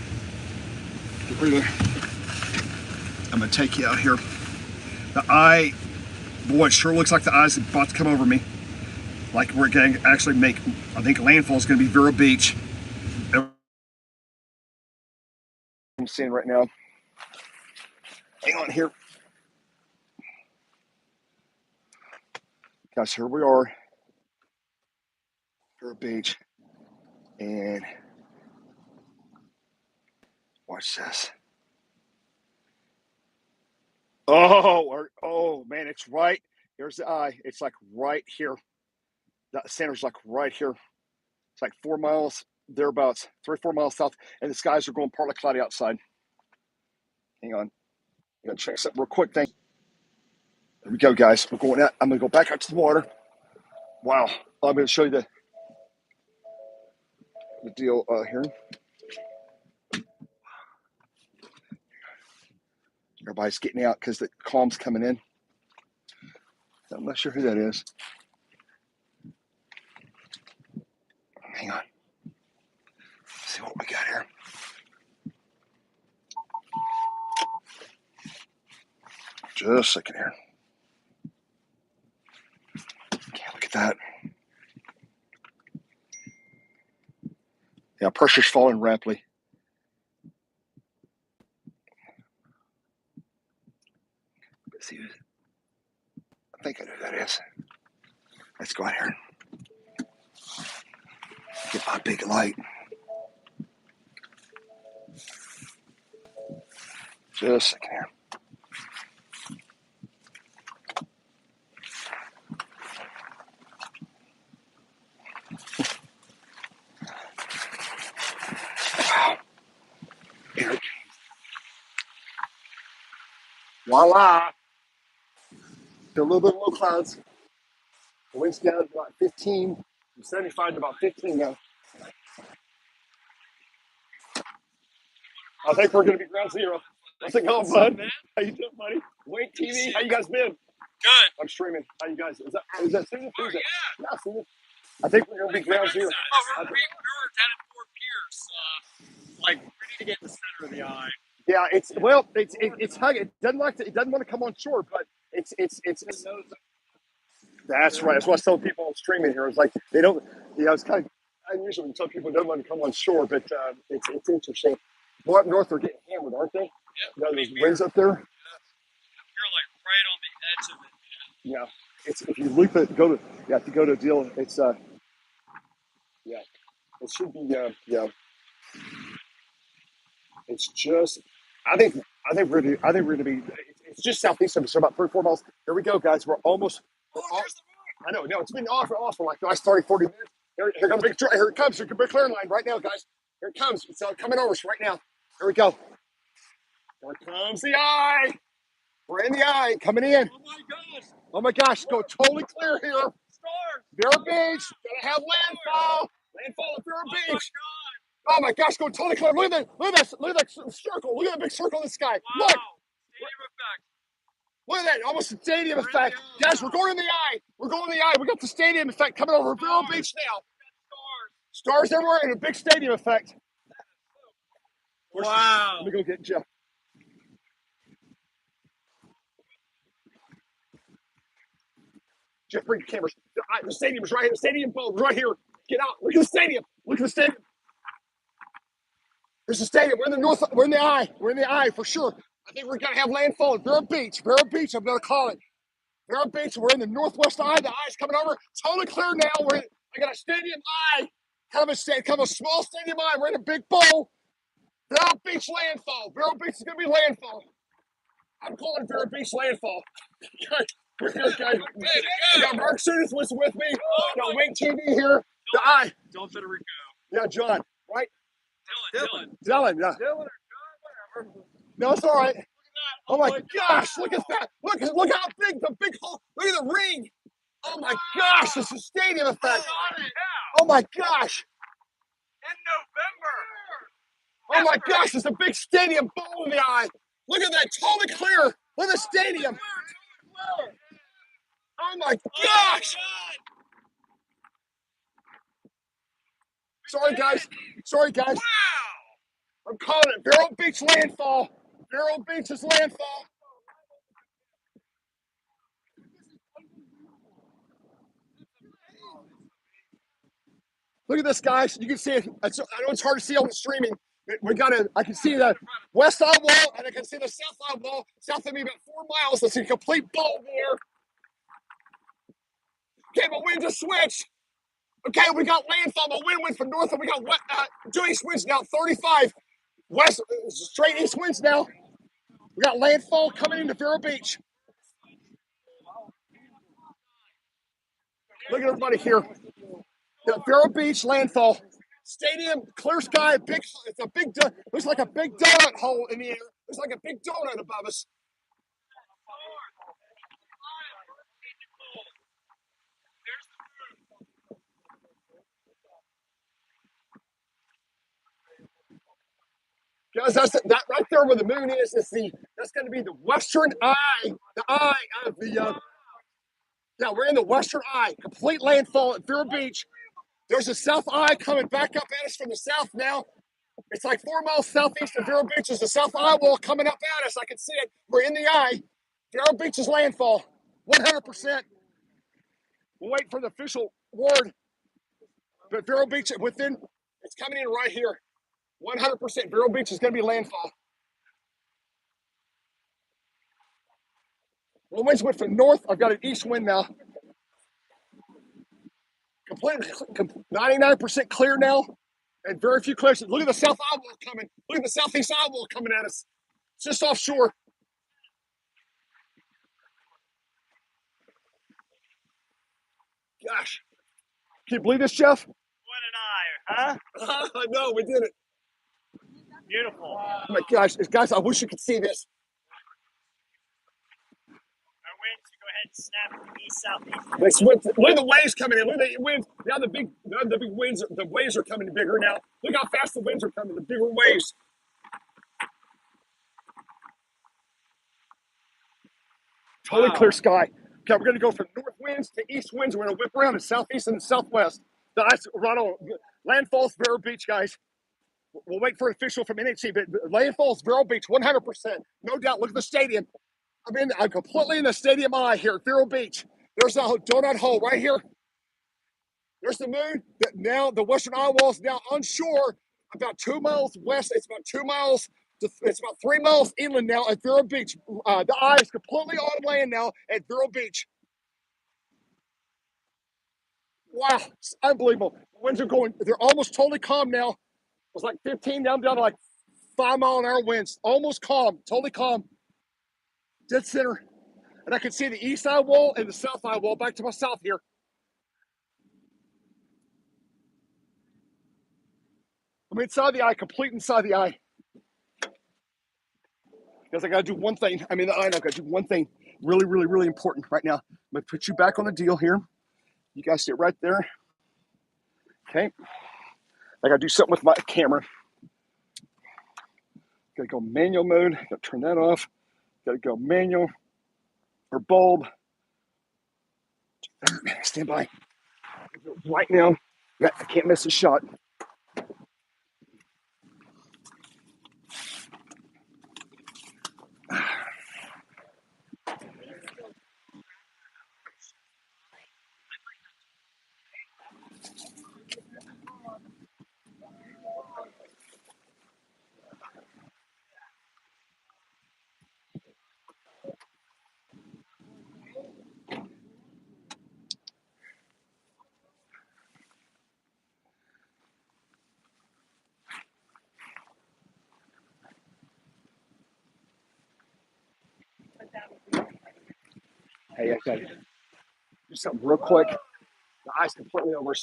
Get rid of there. I'm gonna take you out here. The eye, boy, it sure looks like the eye's about to come over me. Like we're going to actually make, I think landfall is going to be Vero Beach. I'm seeing right now. Hang on here. Guys, here we are. Vero Beach. And watch this. Oh man, it's right. Here's the eye. It's like right here. The center's like right here. It's like 4 miles, thereabouts, 3 or 4 miles south, and the skies are going partly cloudy outside. Hang on. I'm gonna check something real quick. There we go, guys. We're going out. I'm gonna go back out to the water. Wow. I'm gonna show you the deal here. Everybody's getting out because the calm's coming in. I'm not sure who that is. Hang on. Let's see what we got here. Just a second here. Okay, look at that. Yeah, pressure's falling rapidly. Let's see. I think I know who that is. Let's go out here. Get my big light. Just a second here. Wow. Here. Voila. A little bit of low clouds. The wind's down to about 15. From 75 to about 15 now. I think we're going to be ground zero. How's it going, bud? How you doing, buddy? Wait, TV. How you guys been? Good. I'm streaming. How you guys? Is that Susan? Oh, yeah. Yeah, Susan. I think we're going to be ground zero. Oh, we were down at Fort Pierce. Like, we need to get in the center of the eye. Yeah, it's hugging. It doesn't want to come on shore, but it's. That's right. That's what I was telling people on streaming here. I was like, they don't. Yeah, it's kind of unusual to tell people don't want to come on shore, but it's interesting. More up north, they're getting hammered, aren't they? Yeah. You know, there's winds up there. You're like right on the edge of it, man. Yeah, it's if you loop it, you have to go to a deal. It's yeah, it should be yeah. It's just, I think we're gonna be. It's just southeast of us, so about 3 or 4 miles. Here we go, guys. We're almost. There's the moon. I know. No, it's been off for like the last 30, 40 minutes. Here comes big. Here it comes. Here's a big clearing line right now, guys. Here it comes. It's coming over us right now. Here we go. Here comes the eye. We're in the eye, coming in. Oh my gosh. Oh my gosh, go totally clear here. Stars. Vero Beach, gonna have landfall. Landfall at Vero Oh Beach. my Oh my gosh, go totally clear. Look at that circle. Look at that big circle in the sky. God. Wow. Look. Stadium effect. Look at that, almost a stadium effect. Guys, we're going in the eye. We're going in the eye. We got the stadium effect coming over Vero Beach now. Stars everywhere and a big stadium effect. Wow. Let me go get Jeff. Jeff, bring your cameras. The stadium is right here. The stadium bulb right here. Get out. Look at the stadium. Look at the stadium. There's the stadium. We're in the north. We're in the eye. We're in the eye for sure. I think we're gonna have landfall at Vero Beach. Vero Beach, I'm gonna call it. Vero Beach. We're in the northwest eye. The eye's coming over. Totally clear now. I got a stadium eye. Kind of a small stadium eye. We're in a big bowl. Vero Beach landfall. Vero Beach is gonna be landfall. I'm calling Vero Beach landfall. We're here, guys. We got Mark Sudis was with me. We got Wing TV here. The eye. Don't let Rico. Yeah, John. Right? Dylan. Dylan, yeah. Dylan or John, whatever. No, it's all right. Oh my gosh, look at that. Look how big the big hole. Look at the ring. Oh my gosh, it's a stadium effect. Oh my gosh. In November. Oh my gosh, it's a big stadium bowl in the eye. Look at that, totally clear. Look at the stadium. Oh my gosh. Sorry guys. Wow. I'm calling it Vero Beach landfall. Vero Beach is landfall. Look at this, guys. You can see it. I know it's hard to see on the streaming. I can see the west eye wall, and I can see the south eye wall. South of me about 4 miles. That's a complete bowl there. Okay, my wind just switched. Okay, we got landfall. My wind went from north, and we got due east winds now, 35. West, straight east winds now. We got landfall coming into Vero Beach. Look at everybody here. The Vero Beach landfall. Stadium, clear sky, it's a big, looks like a big donut hole in the air. Looks like a big donut above us. Guys, that right there where the moon is that's going to be the western eye, the eye of the, yeah, we're in the western eye, complete landfall at Vero Beach. There's a south eye coming back up at us from the south now. It's like 4 miles southeast of Vero Beach. There's a south eye wall coming up at us. I can see it. We're in the eye. Vero Beach's landfall, 100%. We'll wait for the official word. But Vero Beach, it's coming in right here. 100%. Vero Beach is going to be landfall. The winds went from north. I've got an east wind now. Completely 99% clear now, and very few clears. Look at the south eye wall coming. Look at the southeast eye wall coming at us. It's just offshore. Gosh, can you believe this, Jeff? What an eye, huh? I know, we did it. Beautiful. Oh my gosh, guys, I wish you could see this. Our winds go ahead and snap to the east, southeast. Look at the waves coming in. Look at the winds. Now the big winds. The waves are coming bigger now. Look how fast the winds are coming. The bigger waves. Totally clear sky. Okay, we're going to go from north winds to east winds. We're going to whip around to southeast and southwest. The ice, landfall's Vero Beach, guys. We'll wait for an official from NHC, but landfall's Vero Beach, 100%. No doubt. Look at the stadium. I'm completely in the stadium eye here at Vero Beach. There's a donut hole right here. There's the moon. Now the western eye wall is now onshore, about 2 miles west. It's about 2 miles. It's about 3 miles inland now at Vero Beach. The eye is completely on land now at Vero Beach. Wow, it's unbelievable. The winds are going. They're almost totally calm now. It's like 15 down to like 5 mile an hour winds. Almost calm, totally calm. Dead center. And I can see the east eye wall and the south eye wall back to my south here. I'm inside the eye, complete inside the eye. Because I got to do one thing. I mean, I got to do one thing really, really, really important right now. I'm going to put you back on the deal here. You guys sit right there. Okay. I got to do something with my camera. Got to go manual mode. Got to turn that off. Got to go manual. or bulb. Stand by. Right now, I can't miss a shot. Hey, I gotta do something real quick. The eye's completely over.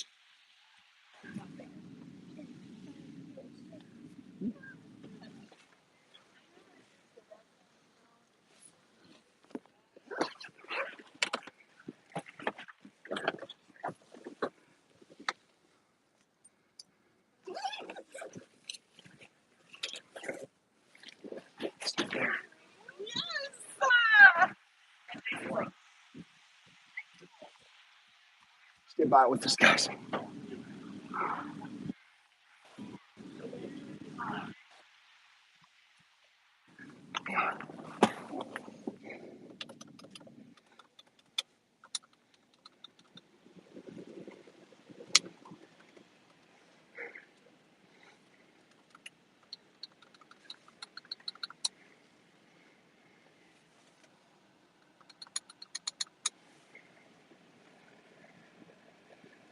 Stand by with this, guys.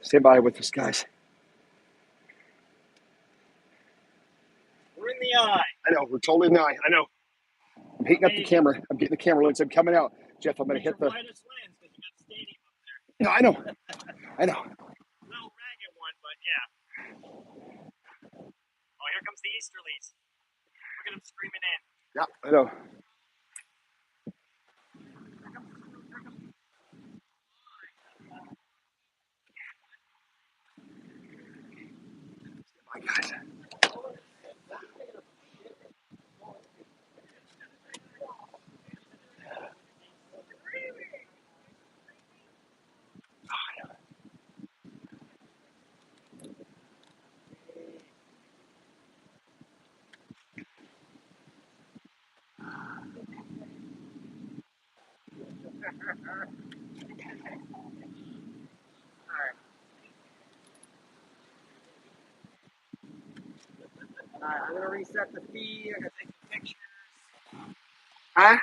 Stand by with this, guys. We're in the eye. I know, we're totally in the eye. I know. I'm heating up the camera. I'm getting the camera lens. I'm coming out. Jeff, I'm going to hit the. Widest lens because you got the stadium up there. No, I know. I know. Little ragged one, but yeah. Oh, here comes the Easterlies. Look at them screaming in. Yeah, I know. My guys. Alright, I'm gonna reset the feed. I'm gonna take some pictures. Huh?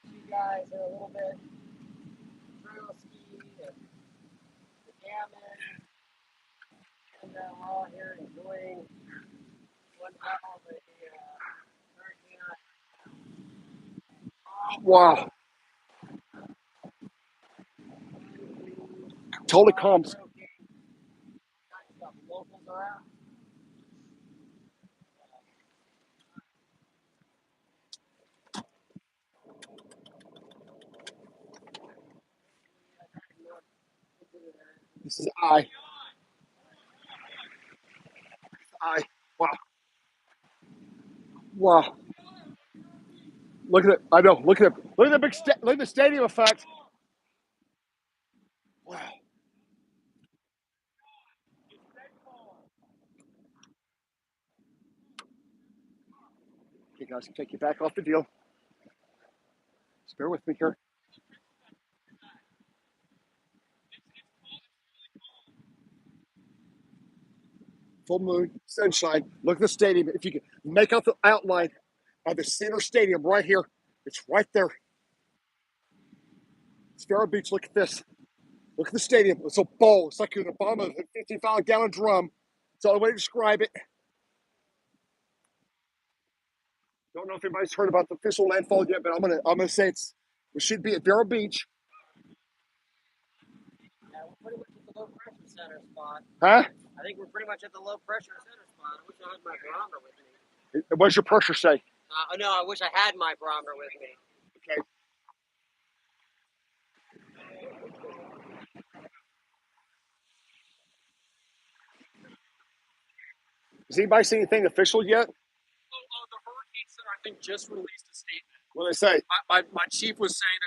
You guys are a little bit trail ski and gammon. And we're all here enjoying one hell of a hurricane. Wow. Totally calm. Locals are out. This is I. I. Wow. Wow. Look at it. I know. Look at it. Look at the big. Look at the stadium effect. Wow. Okay, guys, can take you back off the deal. Just bear with me here. Full moon, sunshine. Look at the stadium. If you can make out the outline of the center stadium right here, it's right there. It's Vero Beach. Look at this. Look at the stadium. It's a bowl. It's like the bottom of a 55-gallon drum. It's the only way to describe it. Don't know if anybody's heard about the official landfall yet, but I'm gonna say we should be at Vero Beach. Yeah, we're pretty much at the low pressure center spot. Huh? I think we're pretty much at the low pressure center spot. I wish I had my barometer with me. What does your pressure say? No, I wish I had my barometer with me. Okay. Has anybody seen anything official yet? The Hurricane Center, I think, just released a statement. What do they say? My chief was saying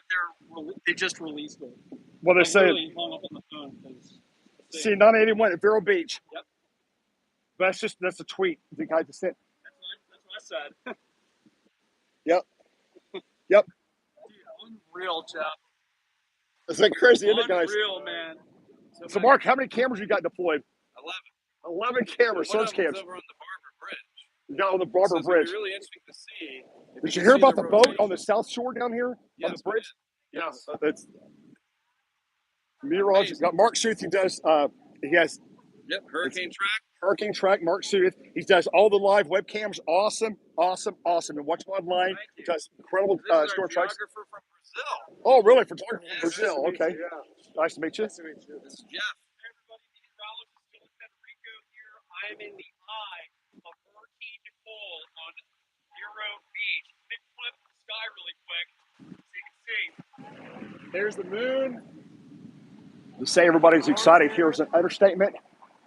that they just released it. What they I say? literally hung up on the phone because. See, 981 at Vero Beach. Yep. But that's a tweet the guy just sent. That's what I said. Yep. Yep. Dude, unreal, Jeff. It's like crazy, isn't it, guys? Unreal, man. So, Mark, how many cameras you got deployed? 11 cameras, One search of them's cams. over on the Barber Bridge. You got on the Barber So it's Bridge. gonna be really interesting to see. Did you hear about the boat on the south shore down here? Yes, on the bridge? Yes. Yeah, that's meteorologist. Got Mark Sooth. He does. He has Yep. Hurricane track. Hurricane Track. Mark Sooth. He does all the live webcams. Awesome. And watch him online. He does incredible This is our storm tracks. geographer from Brazil. Oh, really? Photographer from Yes. Brazil. Okay. Nice to meet you. This is Jeff. Hey everybody, meteorologist Dylan Federico here. I am in the eye of Hurricane Nicole on Vero Beach. Let me flip the sky really quick so you can see. There's the moon. To say everybody's excited here is an understatement.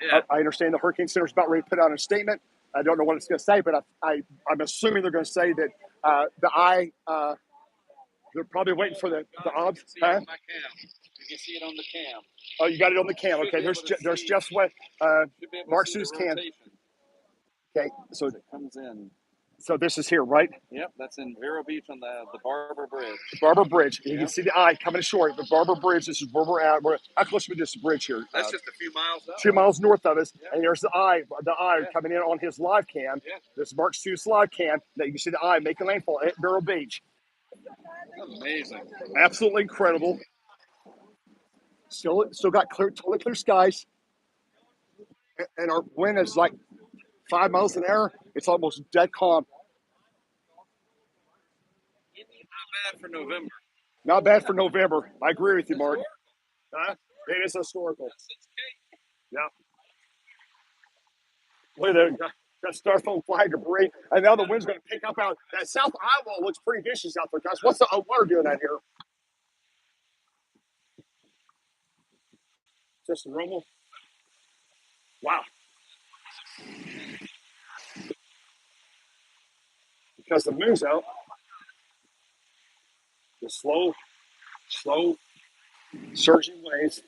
Yeah. I understand the Hurricane Center's about ready to put out a statement. I don't know what it's going to say, but I'm assuming they're going to say that the eye. They're probably waiting for the odds. You can see it on my cam. You can see it on the cam. Oh, you got it on the cam. Okay, there's Jeff's way. Should be able to Mark see the Seuss cam. rotation Okay, so as it comes in. this is here, right? Yep, that's in Vero Beach on the Barber Bridge. Barber Bridge. You Yep. can see the eye coming ashore. The Barber Bridge. This is where we're at. How close are we to this bridge here? That's just a few miles up. 2 miles north of us, Yeah. and there's the eye Yeah. coming in on his live cam. Yeah. This is Mark Seuss live cam. That you can see the eye making landfall at Vero Beach. Amazing. Absolutely incredible. Still got totally clear skies, and our wind is like 5 miles an hour. It's almost dead calm. Not bad for November. Not bad for November. I agree with you, Mark. Huh? It is historical. Yeah. Look at that. Got styrofoam flying debris, and now the wind's going to pick up out. That South Iowa looks pretty vicious out there, guys. What's the water doing out here? Just a rumble. Wow. Because the moon's out. The slow surging waves.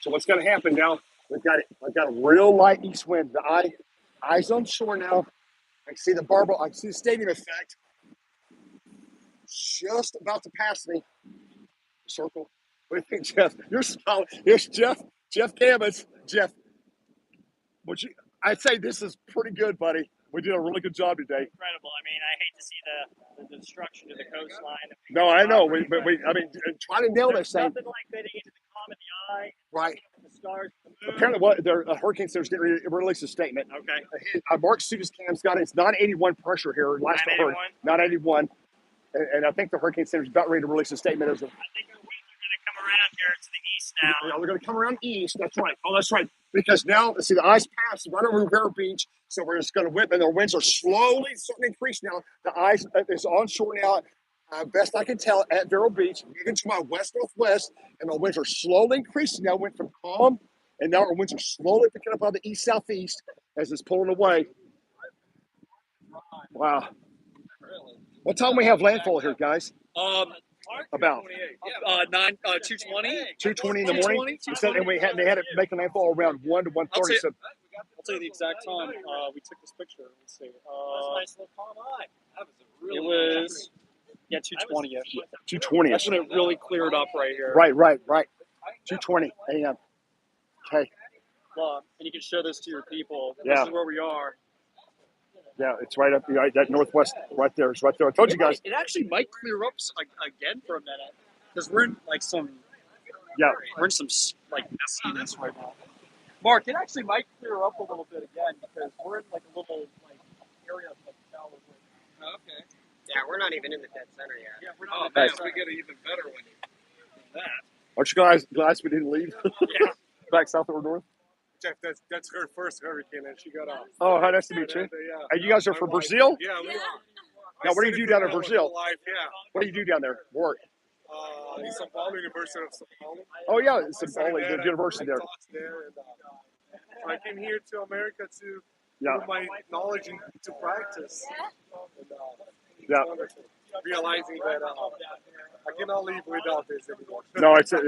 So what's going to happen now? I've got a real light east wind. The eyes on shore now. I can see the Barber. I can see the stadium effect. Just about to pass me. Circle. What do you think, Jeff? You're smiling. Here's Jeff Gammons. Jeff, I'd say this is pretty good, buddy. We did a really good job today. Incredible. I mean, I hate to see the destruction to the coastline. No, I know. Trying to nail There's this thing. nothing like getting into the calm of the eye, Right. the stars, the moon. Apparently, what their Hurricane Center's getting ready to release a statement. Okay. Mark Seuss cam's got it's 981 pressure here. Last I heard, 981. And I think the Hurricane Center's about ready to release a statement. I think our winds are going to come around here to the east now. Yeah, we're going to come around east. That's right. Oh, that's right. Because now, see, the ice passed right over Vero Beach. So we're just going to whip, and the winds are slowly starting to increase now. The ice is onshore now. Best I can tell, at Vero Beach, moving to my west-northwest, and the winds are slowly increasing now. Went from calm, and now our winds are slowly picking up on the east-southeast as it's pulling away. Wow. What time we have landfall here, guys? About 2:20. 2:20 in the morning. And they had it making landfall around 1 to 1:30. So I'll tell you the exact time we took this picture. Let's see. That's a nice little calm eye. That was a really It was 2:20ish. 2:20. That's when it really cleared up right here. Right. 2:20 a.m. Okay. And you can show this to your people. Yeah. This is where we are. Yeah, it's right up that northwest right there. It's right there. I told you guys. It actually might clear up again for a minute because we're in some messiness right now. Mark, it actually might clear up a little bit again because we're in a little area of shallow. Okay. Yeah, we're not even in the dead center yet. Yeah, we're Oh, not. man, we get an even better one than that. Aren't you guys glad we didn't leave? Yeah. Back south or north? Jeff, that's her first hurricane, and she got off. Oh, hi, nice to meet you. Yeah. And you guys are from Brazil? Yeah, we are. Now, what do you do down in Brazil? Life, yeah. What do you do down there? Work. In São Paulo, University of São Paulo. Oh, yeah, it's I the university there. and, I came here to America to Yeah. put my knowledge into practice. And, it's Yeah. wonderful. Realizing that I cannot live without this anymore. No, it's a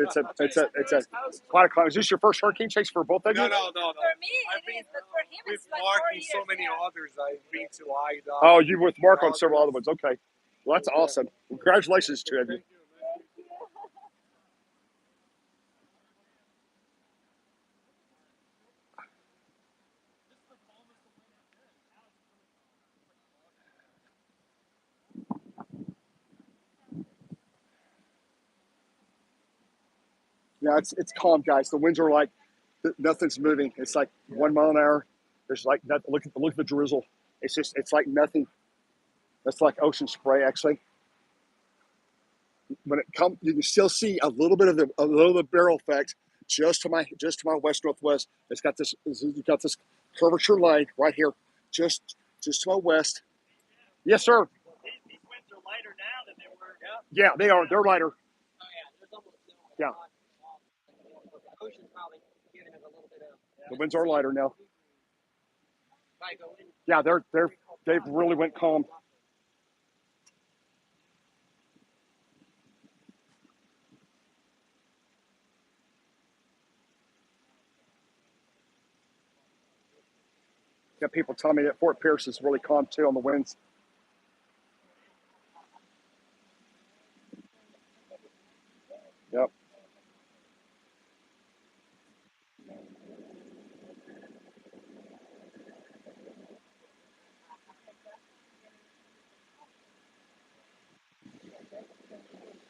quite a climb. Is this your first hurricane chase for both of you? No. For me, it is, but for him, With it's like Mark 4 and years. so many others, I've been to Ida. Oh, you with Mark on several other ones. Okay. Well, that's awesome. Congratulations to you. Thank you. Yeah, it's calm, guys. The winds are like nothing's moving. It's like 1 mile an hour. There's like nothing. Look at the drizzle. It's like nothing. That's like ocean spray, actually. When it comes, you can still see a little bit of the barrel effect just to my west northwest. It's got this curvature line right here, just to my west. Yes, sir. These winds are lighter now than they were. Yeah, they are. They're lighter. Oh yeah, there's almost no. Yeah. The ocean's probably giving it a little bit of. The winds are lighter now. Might go in. Yeah, they've really went calm. Got people telling me that Fort Pierce is really calm too on the winds. Yep.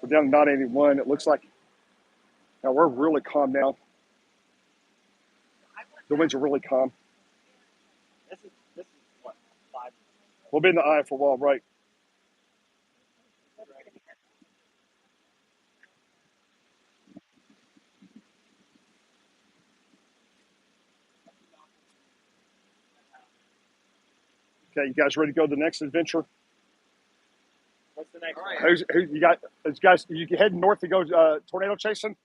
We're down to 981. It looks like now we're really calm now. The winds are really calm. This is what, 5? We'll be in the eye for a while, right? Okay, you guys ready to go to the next adventure? What's the next All one? right. Who you got? You guys, you heading north to go tornado chasing?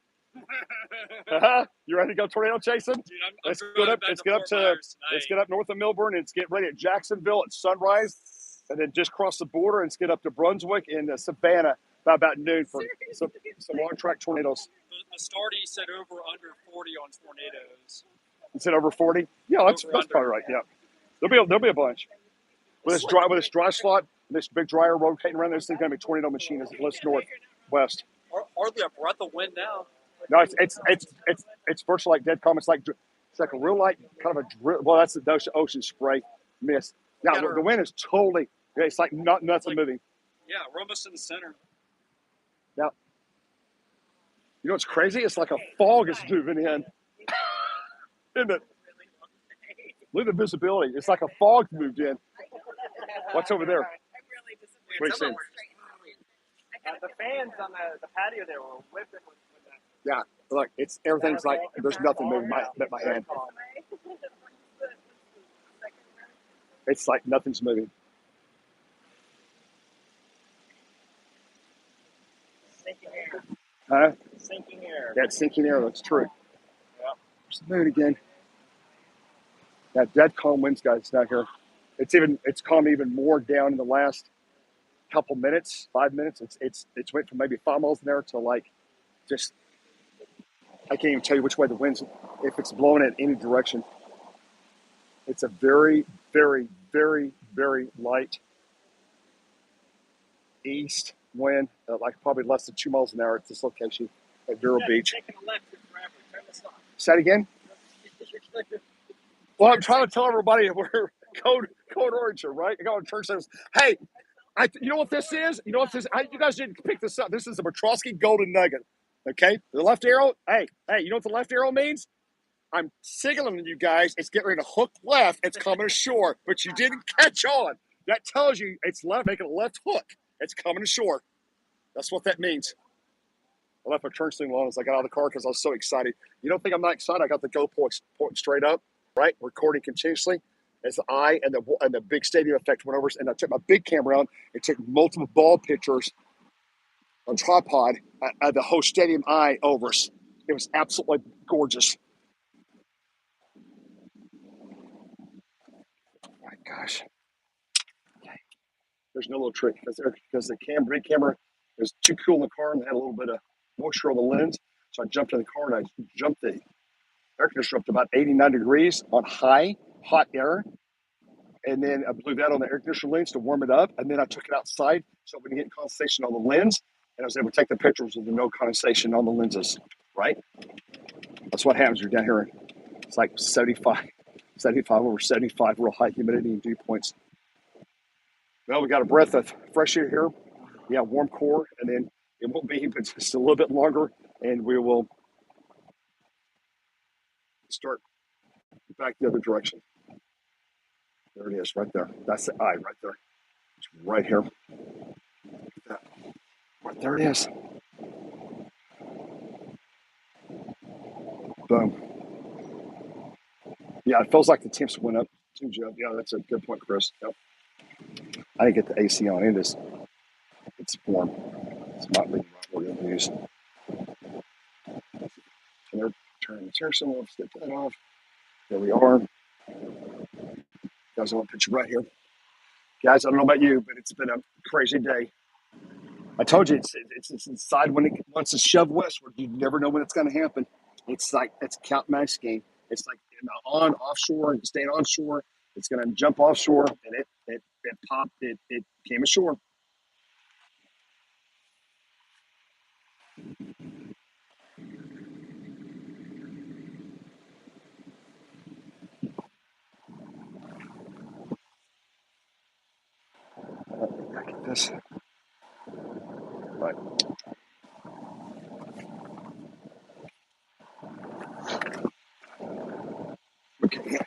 You ready to go tornado chasing? Dude, I'm Let's driving get up. back Let's to get up Fort to. Myers Let's tonight. get up north of Melbourne and let's get ready at Jacksonville at sunrise, and then just cross the border and let's get up to Brunswick and Savannah by about noon for some long track tornadoes. The Stardy said over under 40 on tornadoes. Is it over 40? Yeah, that's Over that's under. probably right. Yeah, there'll be a bunch. With this dry slot, this big dryer rotating around, this thing's gonna be a tornado machine as it lifts northwest. Hardly a breath of wind now. No, it's virtually like dead calm. It's like a real light kind of a drill. Well, that's the ocean spray mist. Yeah, the wind is totally. It's like nothing moving. Yeah, we're almost in the center. Yeah. You know what's crazy? It's like a fog is moving in. Isn't it? Look at the visibility. It's like a fog moved in. What's over there? I'm really disappointed. What are you saying? The fans on the patio there were whipping with that. Yeah, look, everything's like there's nothing moving but my hand. It's like nothing's moving. Sinking air. Huh? Sinking air. That sinking air, that's true. Yep. There's the moon again. That dead calm winds, guys, down here. It's calm even more down in the last couple minutes, 5 minutes. It's went from maybe 5 miles an hour to like just I can't even tell you which way the wind's if it's blowing in any direction. It's a very, very, very, very light east wind, like probably less than 2 miles an hour at this location at Vero Beach. Taking a left here forever. Turn this off. Say it again. Well, I'm trying to tell everybody we're code orange here, right? I go to church says, hey, you know what this is? You know what this? You guys didn't pick this up. This is a Petrosky Golden Nugget. Okay, the left arrow. Hey, you know what the left arrow means? I'm signaling you guys. It's getting ready to hook left. It's coming ashore, but you didn't catch on. That tells you it's left, making a left hook. It's coming ashore. That's what that means. I left my turn signal on as I got out of the car because I was so excited. You don't think I'm not excited? I got the GoPro pointing straight up, right? Recording continuously. As the eye and the big stadium effect went over, and I took my big camera out and took multiple ball pictures on tripod at the whole stadium eye over us. It was absolutely gorgeous. gosh. Okay. There's no little trick because the brake camera was too cool in the car and had a little bit of moisture on the lens. So I jumped in the car and I jumped the air conditioner up to about 89 degrees on hot air. And then I blew that on the air conditioner lens to warm it up. And then I took it outside so we didn't get condensation on the lens. And I was able to take the pictures with no condensation on the lenses, right? That's what happens. You're down here. It's like 75 over 75, real high humidity and dew points. Well, we got a breath of fresh air here. Yeah, warm core. And then it won't be, but just a little bit longer. And we will start back the other direction. There it is, right there. That's the eye right there. It's right here. Right there it is. Boom. Yeah, it feels like the temps went up. Yeah, that's a good point, Chris. Yep. I didn't get the AC on. It's warm. It's not leaving right where it is. And they're turning the tear some off, get that off. There we are. Guys, I want to put you right here. Guys, I don't know about you, but it's been a crazy day. I told you it's inside once it's shoved westward, you never know when it's going to happen. It's like it's a count max game. It's like on offshore and staying onshore. It's going to jump offshore and it popped. It came ashore. I get this. Right. Okay.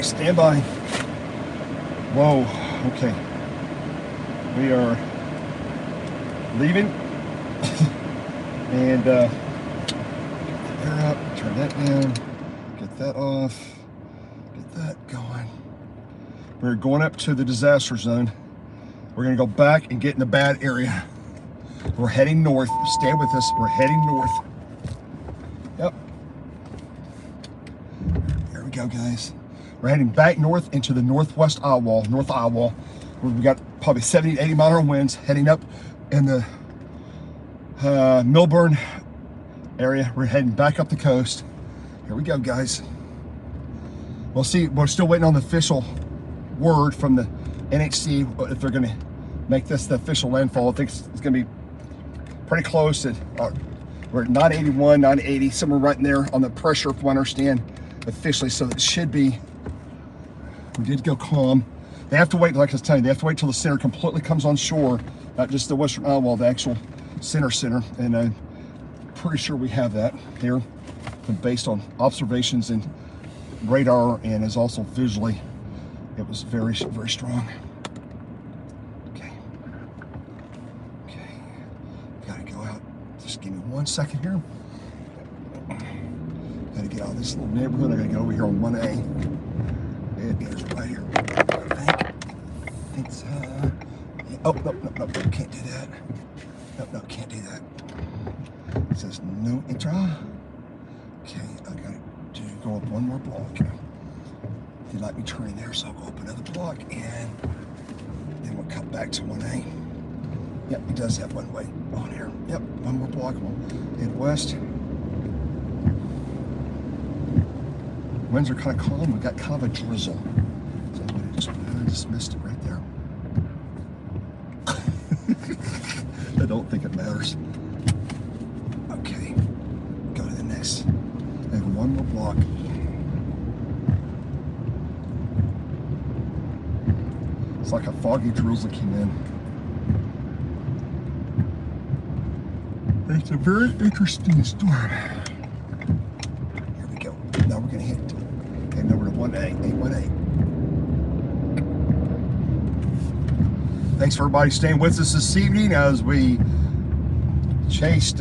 right, stand by. Whoa, okay. We are leaving. And get the air up, turn that down, get that off, get that going. We're going up to the disaster zone. We're gonna go back and get in the bad area. We're heading north. Stay with us. We're heading north. Yep. There we go, guys. We're heading back north into the northwest eye wall, north eye wall, where we got probably 70 to 80 mile an hour winds heading up in the Milburn area. We're heading back up the coast. Here we go, guys. We'll see. We're still waiting on the official word from the NHC if they're going to make this the official landfall. I think it's going to be pretty close. We're at 981, 980, somewhere right in there on the pressure, from what I understand, officially. So it should be. We did go calm. They have to wait, like I was telling you, they have to wait till the center completely comes on shore, not just the western eye wall, the actual center. And I'm pretty sure we have that here, based on observations and radar, and is also visually, it was very, very strong. Okay, gotta go out. Just give me 1 second here. Gotta get out of this little neighborhood. I gotta get over here on 1A. It is right here. I think it's, oh, no, can't do that. No, can't do that. It says no intra. Okay, I gotta go up one more block. They let me turn there, so I'll go up another block, and then we'll cut back to 1A. Yep, it does have one way on here. Yep, one more block, we'll head west. Winds are kind of calm. We got kind of a drizzle. So I just missed it right there. I don't think it matters. Okay, go to the next. I have one more block. It's like a foggy drizzle came in. It's a very interesting storm. Here we go. Now we're gonna head over to 1A, 1A. Thanks for everybody staying with us this evening as we chased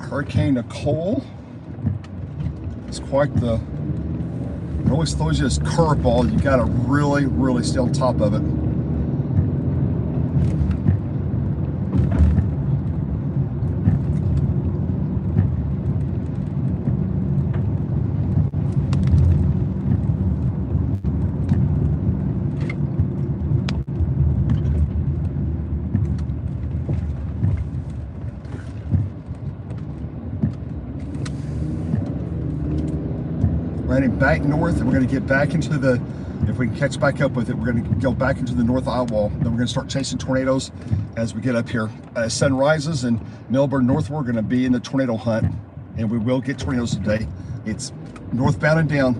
Hurricane Nicole. It's quite the, it always throws you this curveball. You gotta really, really stay on top of it. Heading back north, and we're going to get back into the, if we can catch back up with it, we're going to go back into the north eye wall. Then we're going to start chasing tornadoes as we get up here. As sun rises and Milburn northward, we're going to be in the tornado hunt, and we will get tornadoes today. It's northbound and down.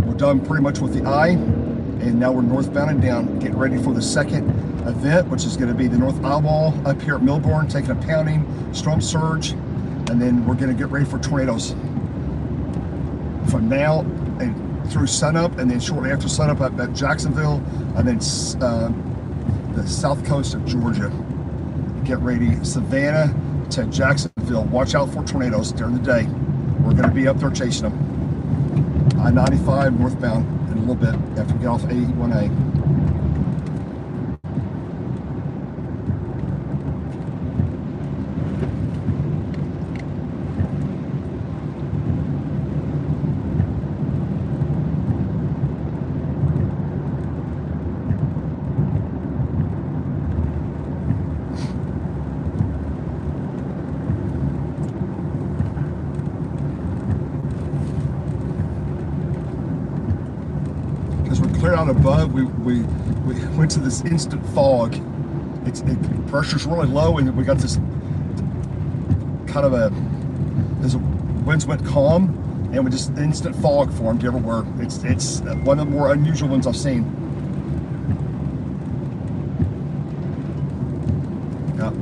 We're done pretty much with the eye, and now we're northbound and down, getting ready for the second event, which is going to be the north eye wall up here at Milburn, taking a pounding, storm surge, and then we're going to get ready for tornadoes from now and through sunup, and then shortly after sunup up at Jacksonville, and then the south coast of Georgia. Get ready, Savannah to Jacksonville. Watch out for tornadoes during the day. We're going to be up there chasing them. I-95 northbound in a little bit after we get off A1A. Clear out above, we went to this instant fog. Pressure's really low, and we got this kind of as the winds went calm, and we just instant fog formed everywhere. It's one of the more unusual ones I've seen. Yeah.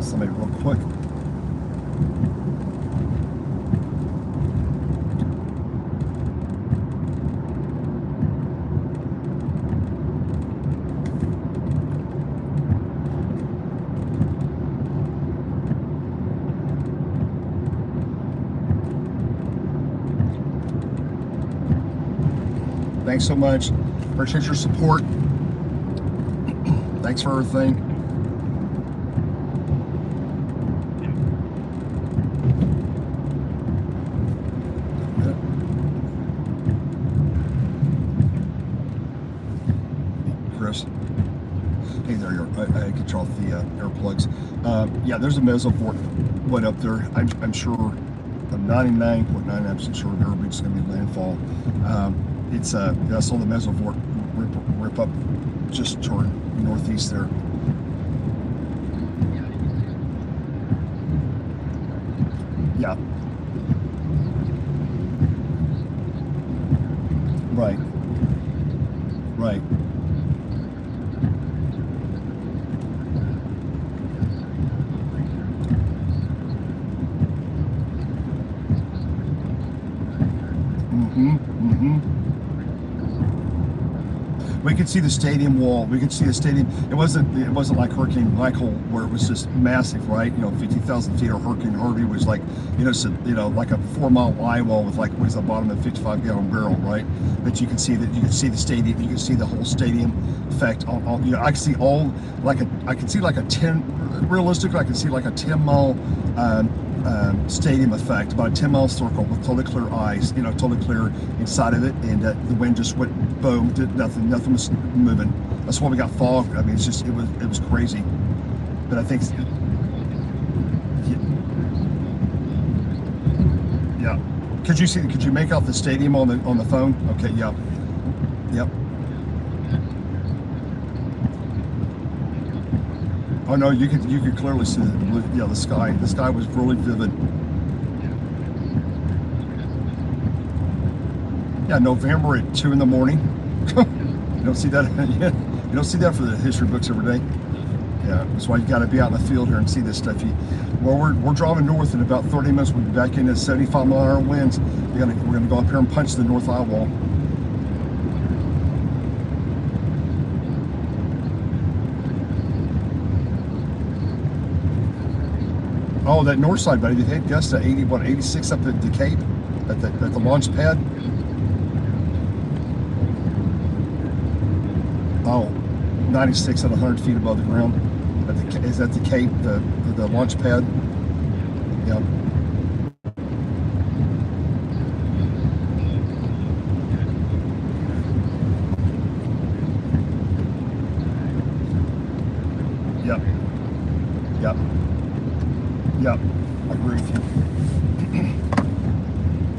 somebody real quick. Thanks so much. Appreciate your support. Thanks for everything. Chris. Hey, there you are. I get you off the air plugs. Yeah, there's a mesoport went up there. I'm sure, I'm 99.99% sure everybody's going to be landfall. It's I saw the mesoport rip up just toward northeast there. Yeah. Right. Right. We could see the stadium wall. We could see the stadium. It wasn't like Hurricane Michael where it was just massive, right? 50,000 feet. Or Hurricane Harvey was like, like a 4-mile wide wall with like what is the bottom of a 55-gallon barrel, right? But you can see that. You can see the stadium. You can see the whole stadium effect. I can see I can see like a 10. Realistically, I can see like a 10-mile. Stadium effect, about a 10-mile circle with totally clear ice, totally clear inside of it, and the wind just went boom, did nothing was moving. That's why we got fog. I mean, it was crazy. But I think, yeah. Could you make out the stadium on the phone? Okay, yeah, yep. Oh no, you could clearly see the sky. The sky was really vivid. Yeah, November at 2 in the morning. You don't see that. You don't see that for the history books every day. Yeah, that's why you got to be out in the field here and see this stuff. We're driving north in about 30 minutes. We'll be back into 75-mile-an-hour winds. We're gonna go up here and punch the north eye wall. Oh, that north side, buddy. They hit gusts at 86 up at the Cape, at the launch pad. Oh, 96 at 100 feet above the ground. Is that the Cape, the launch pad? Yep. Yep. Yep. Yep, I agree with you.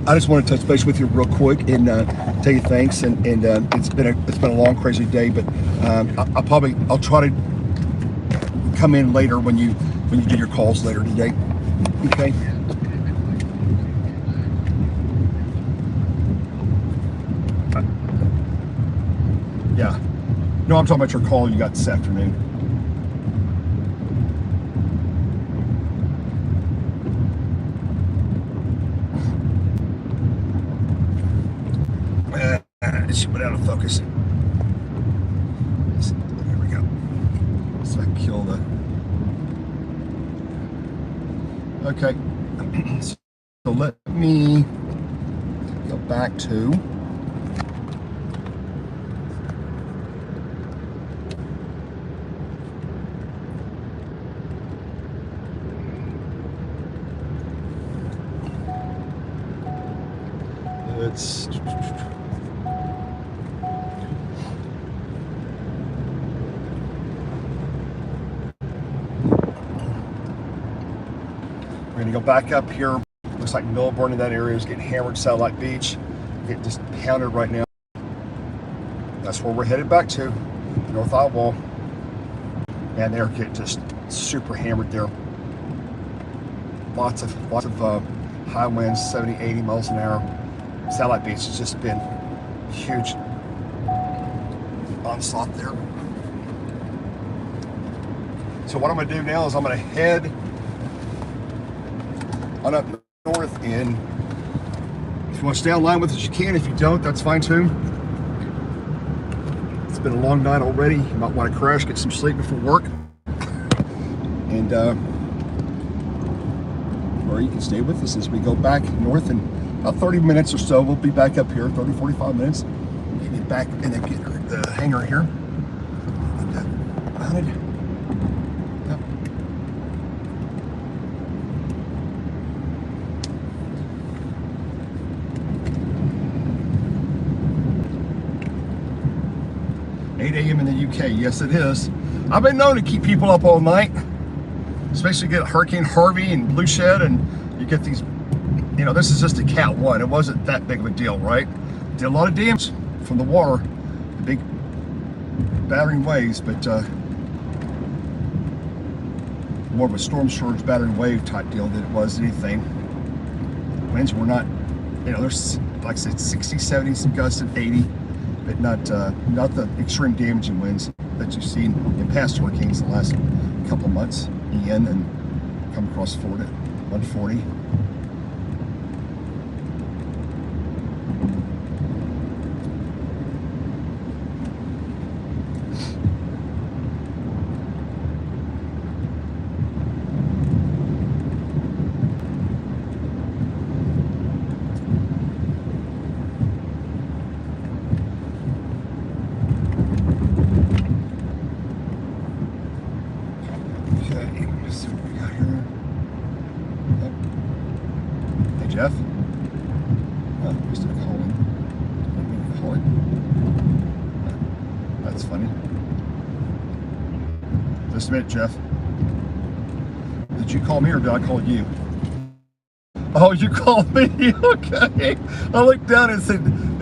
I just want to touch base with you real quick and tell you thanks. And it's been a long, crazy day. But I'll try to come in later when you do your calls later today. Okay. Yeah. No, I'm talking about your call you got this afternoon. She went out of focus. Here we go. So I can kill the. Okay. So let me go back to. Let's. We're going to go back up here. Looks like Melbourne in that area is getting hammered. Satellite Beach, getting just pounded right now. That's where we're headed back to, North Eye Wall. And they're getting just super hammered there. Lots of high winds, 70, 80 miles an hour. Satellite Beach has just been huge onslaught there. So what I'm going to do now is I'm going to head on up north, and if you want to stay online with us, you can. If you don't, that's fine too. It's been a long night already. You might want to crash, get some sleep before work. And or you can stay with us as we go back north in about 30 minutes or so. We'll be back up here, 30, 45 minutes. Get back in the hangar here. Mounted. Yep. .8 a.m. in the UK. Yes, it is. I've been known to keep people up all night, especially get Hurricane Harvey and Blue Shed, and you get these, you know, this is just a Cat 1. It wasn't that big of a deal, right? Did a lot of damage from the water, the big battering waves, but more of a storm surge battering wave type deal than it was anything. Winds were not, you know, there's, like I said, 60, 70, some gusts at 80, but not the extreme damaging winds that you've seen in past hurricanes the last couple of months. Ian and come across Florida, 140. Jeff? Oh, Mr. Colin. That's funny. Just a minute, Jeff. Did you call me or did I call you? Oh, you called me? Okay. I looked down and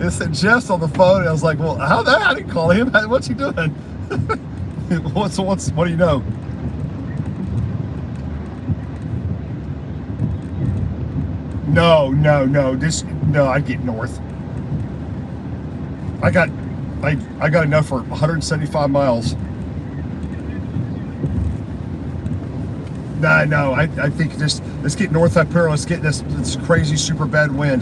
it said Jeff's on the phone, and I was like, well, how the hell? I didn't call him. What's he doing? What do you know? No. I get north. I got enough for 175 miles. No, I think just let's get north up here. Let's get this crazy super bad wind.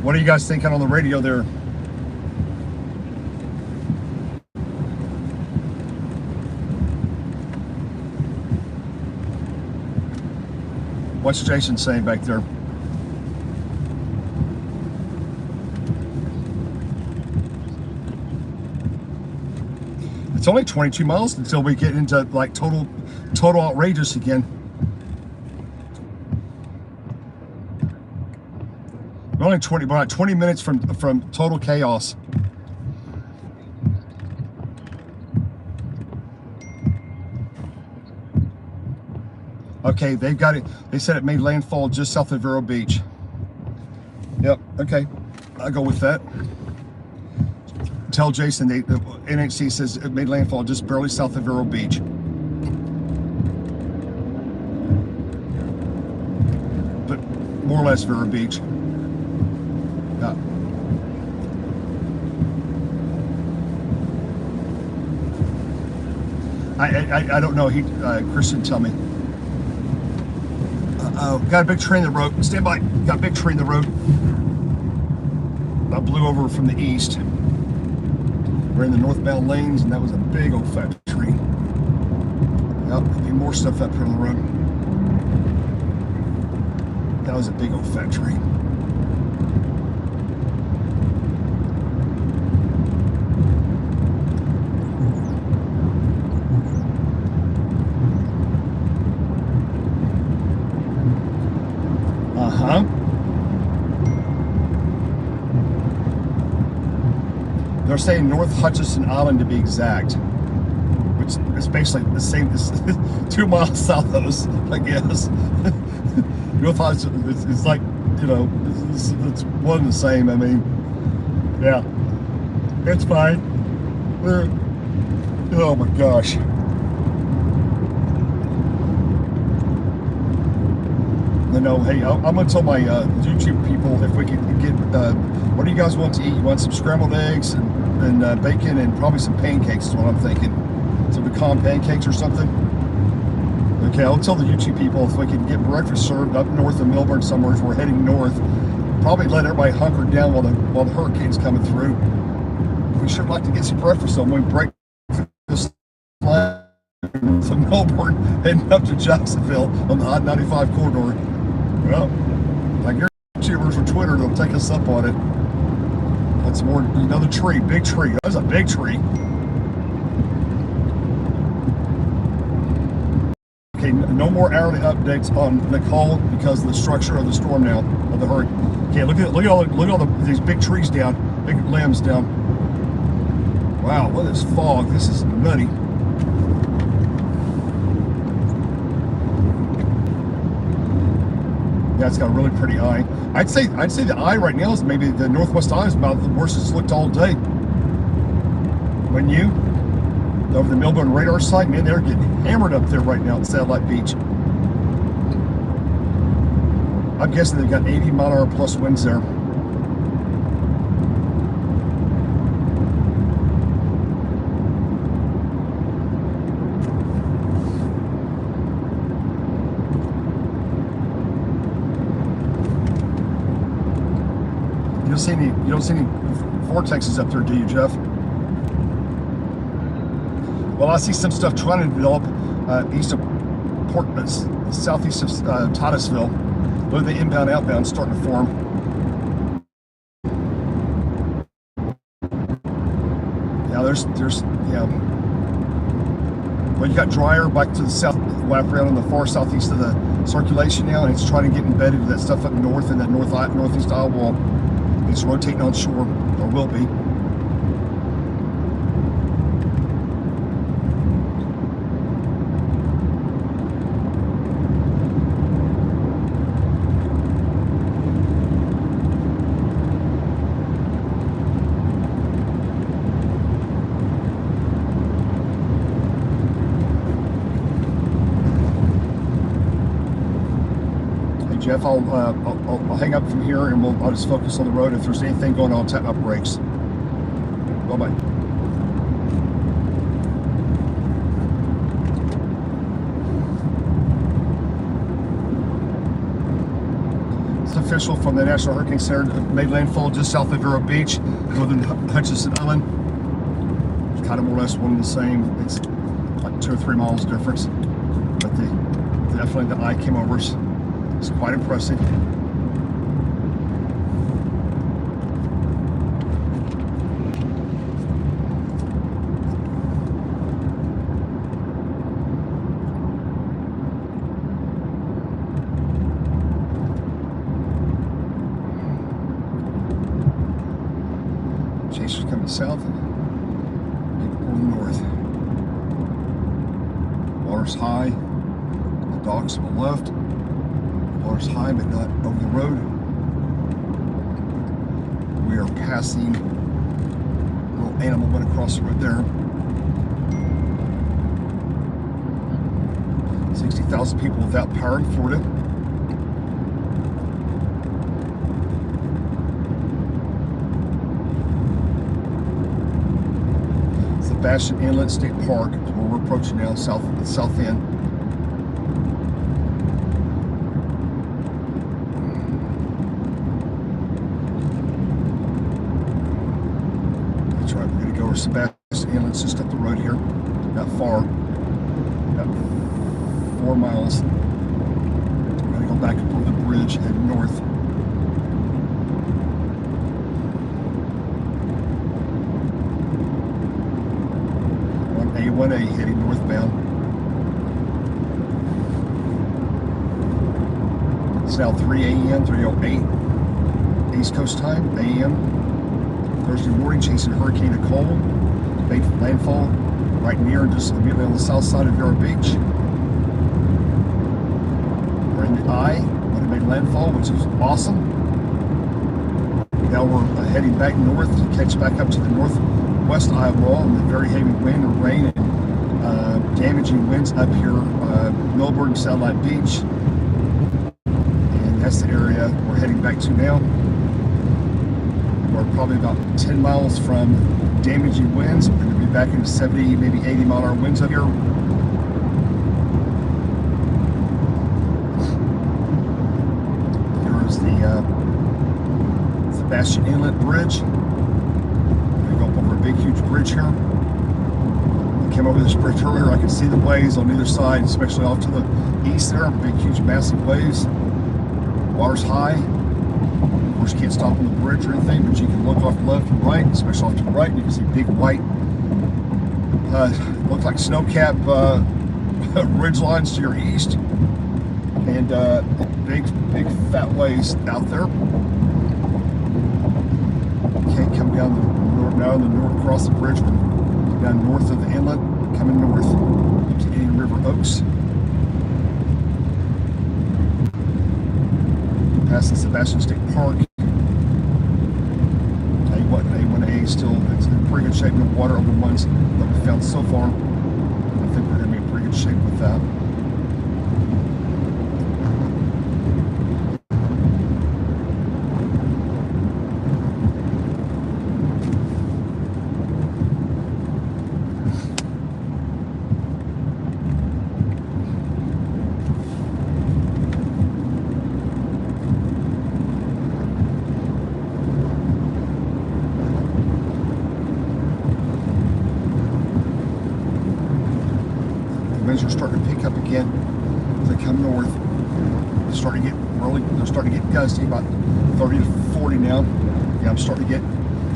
What are you guys thinking on the radio there? What's Jason saying back there? It's only 22 miles until we get into like total outrageous again. We're only about 20 minutes from total chaos. Okay, they've got it. They said it made landfall just south of Vero Beach. Yep, okay. I'll go with that. Tell Jason, the NHC says it made landfall just barely south of Vero Beach. But more or less Vero Beach. Yeah. I don't know. Christian, tell me. Got a big tree in the road. Stand by. Got a big tree in the road. I blew over from the east. We're in the northbound lanes, and that was a big old fat tree. Yep, there'll be more stuff up here on the road. That was a big old fat tree. They're saying North Hutchinson Island to be exact, which is basically the same as 2 miles south of us, I guess. North Hutchinson, it's like, you know, it's one and the same. I mean, yeah, it's fine. Oh my gosh. No, hey, I'm gonna tell my YouTube people if we can get, what do you guys want to eat? You want some scrambled eggs and and bacon and probably some pancakes is what I'm thinking. Some pecan pancakes or something. Okay, I'll tell the YouTube people if we can get breakfast served up north of Melbourne somewhere as we're heading north. Probably let everybody hunker down while the hurricane's coming through. We sure like to get some breakfast on when we break this line from Melbourne heading up to Jacksonville on the I-95 corridor. Well, like your YouTubers or Twitter, they'll take us up on it. That's more, another tree, big tree. That's a big tree. Okay, no more hourly updates on Nicole because of the structure of the storm now, of the hurricane. Okay, look at all these big trees down, big limbs down. Wow, what is fog? This is nutty. Yeah, it's got a really pretty eye. I'd say the eye right now is maybe the northwest eye is about the worst it's looked all day. When you over the Melbourne radar site, man, they're getting hammered up there right now at Satellite Beach. I'm guessing they've got 80-mile-an-hour plus winds there. You don't see any vortexes up there, do you, Jeff? Well, I see some stuff trying to develop east of Port, southeast of Titusville. Look at the inbound, outbound starting to form. Yeah, yeah. Well, you got drier back to the south, wrap around on the far southeast of the circulation now, and it's trying to get embedded with that stuff up north in that northeast eye wall. It's rotating on shore, or will be. Jeff, I'll hang up from here and I'll just focus on the road. If there's anything going on, I'll tap my brakes. Bye-bye. It's official from the National Hurricane Center. Made landfall just south of Vero Beach, northern Hutchinson Island. It's kind of more or less one and the same. It's like 2 or 3 miles difference. But definitely the eye came over us. It's quite impressive. Chasers coming south and people going north. Water's high, the docks to the left. Water's high, but not over the road. We are passing a little animal went across the road there. 60,000 people without power in Florida. It's the Bastion Inlet State Park, where we're approaching now, the south end. Sebastian Inlet's just up the road here, not far, about 4 miles. We're going to go back up over the bridge, head north. A1A heading northbound. It's now 3 a.m., 3:08 East Coast time, a.m. Thursday morning, chasing Hurricane Nicole, made landfall right near and just immediately on the south side of Vero Beach. We're in the eye when it made landfall, which is awesome. Now we're heading back north to catch back up to the northwest eye wall, and the very heavy wind and rain and damaging winds up here, Melbourne, Satellite Beach, and that's the area we're heading back to now. We're probably about 10 miles from damaging winds. We're going to be back into 70, maybe 80 mile an hour winds up here. Here is the Sebastian Inlet Bridge. We're going to go up over a big, huge bridge here. I came over this bridge earlier. I could see the waves on either side, especially off to the east there. Big, huge, massive waves. Water's high. Of course, you can't stop on the bridge or anything, but you can look off to the left and right, especially off to the right, and you can see big white, look like snow-cap ridge lines to your east, and big fat waves out there. Okay, come down the north, now in the north, across the bridge, we're down north of the inlet, coming north to Indian River Oaks. Passing Sebastian State Park. A1A still, it's in pretty good shape. No water over the ones that we found so far. I think we're going to be in pretty good shape with that. Winds are starting to pick up again as they come north. They're starting to get gusty, about 30 to 40 now. Yeah, I'm starting to get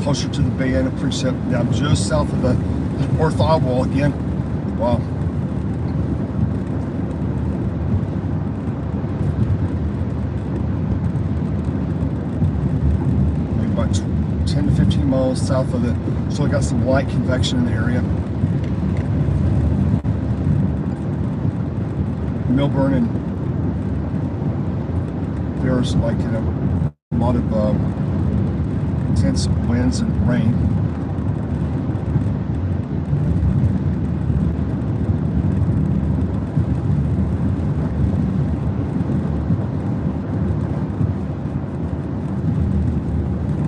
closer to the Bay Anna Precip. Now I'm just south of the North Eyewall again. Wow. Maybe about 10 to 15 miles south of it. So I got some light convection in the area. Milburn, and there's like a lot of intense winds and rain.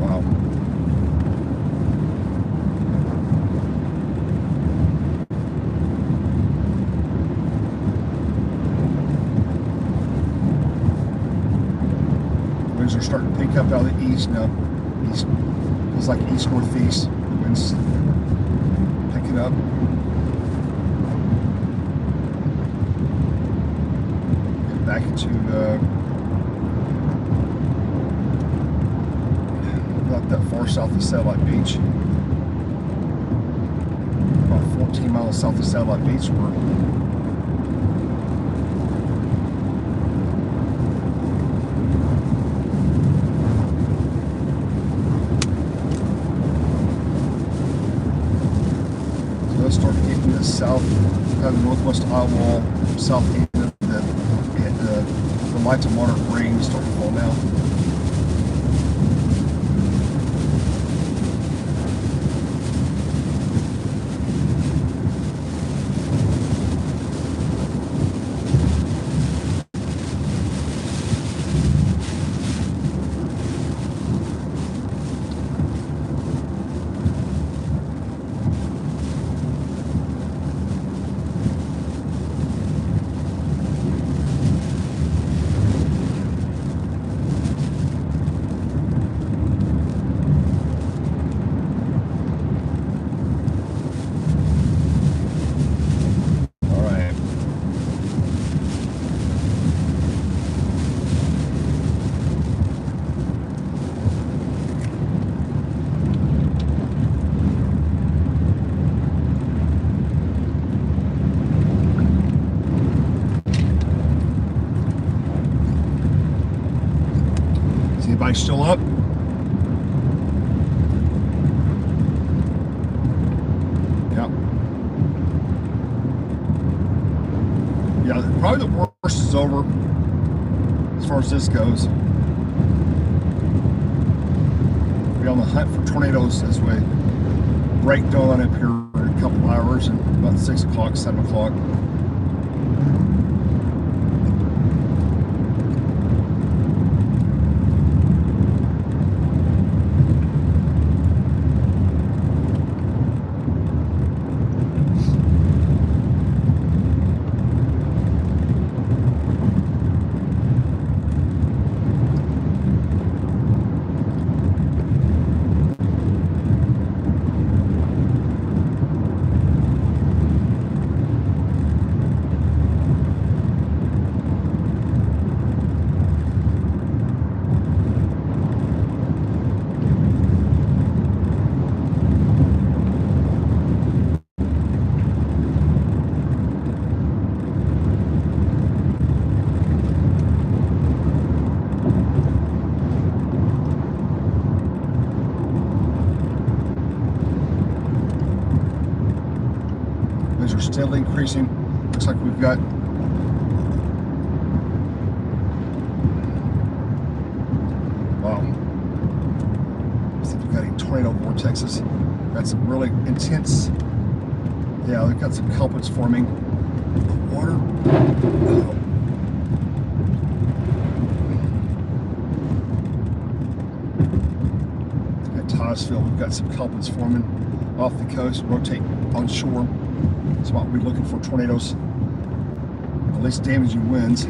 Wow. Winds are starting to pick up out of the east now. East feels like east northeast. Winds picking up. Get back into not that far south of Satellite Beach. About 14 miles south of Satellite Beach. Start getting to the south, kind of northwest eye wall, south end of the light to moderate rain is starting to fall now. Anybody still up? Yep. Yeah, probably the worst is over as far as this goes. Be on the hunt for tornadoes as we break dawn up here in a couple hours, and about 6 o'clock, 7 o'clock. steadily increasing. Looks like we've got see if we've got any tornado vortexes. Got some really intense. Yeah, we've got some culprits forming. Water. At Titusville, we've got some culprits forming off the coast, rotate on shore. That's what we're looking for, tornadoes. At least damaging winds.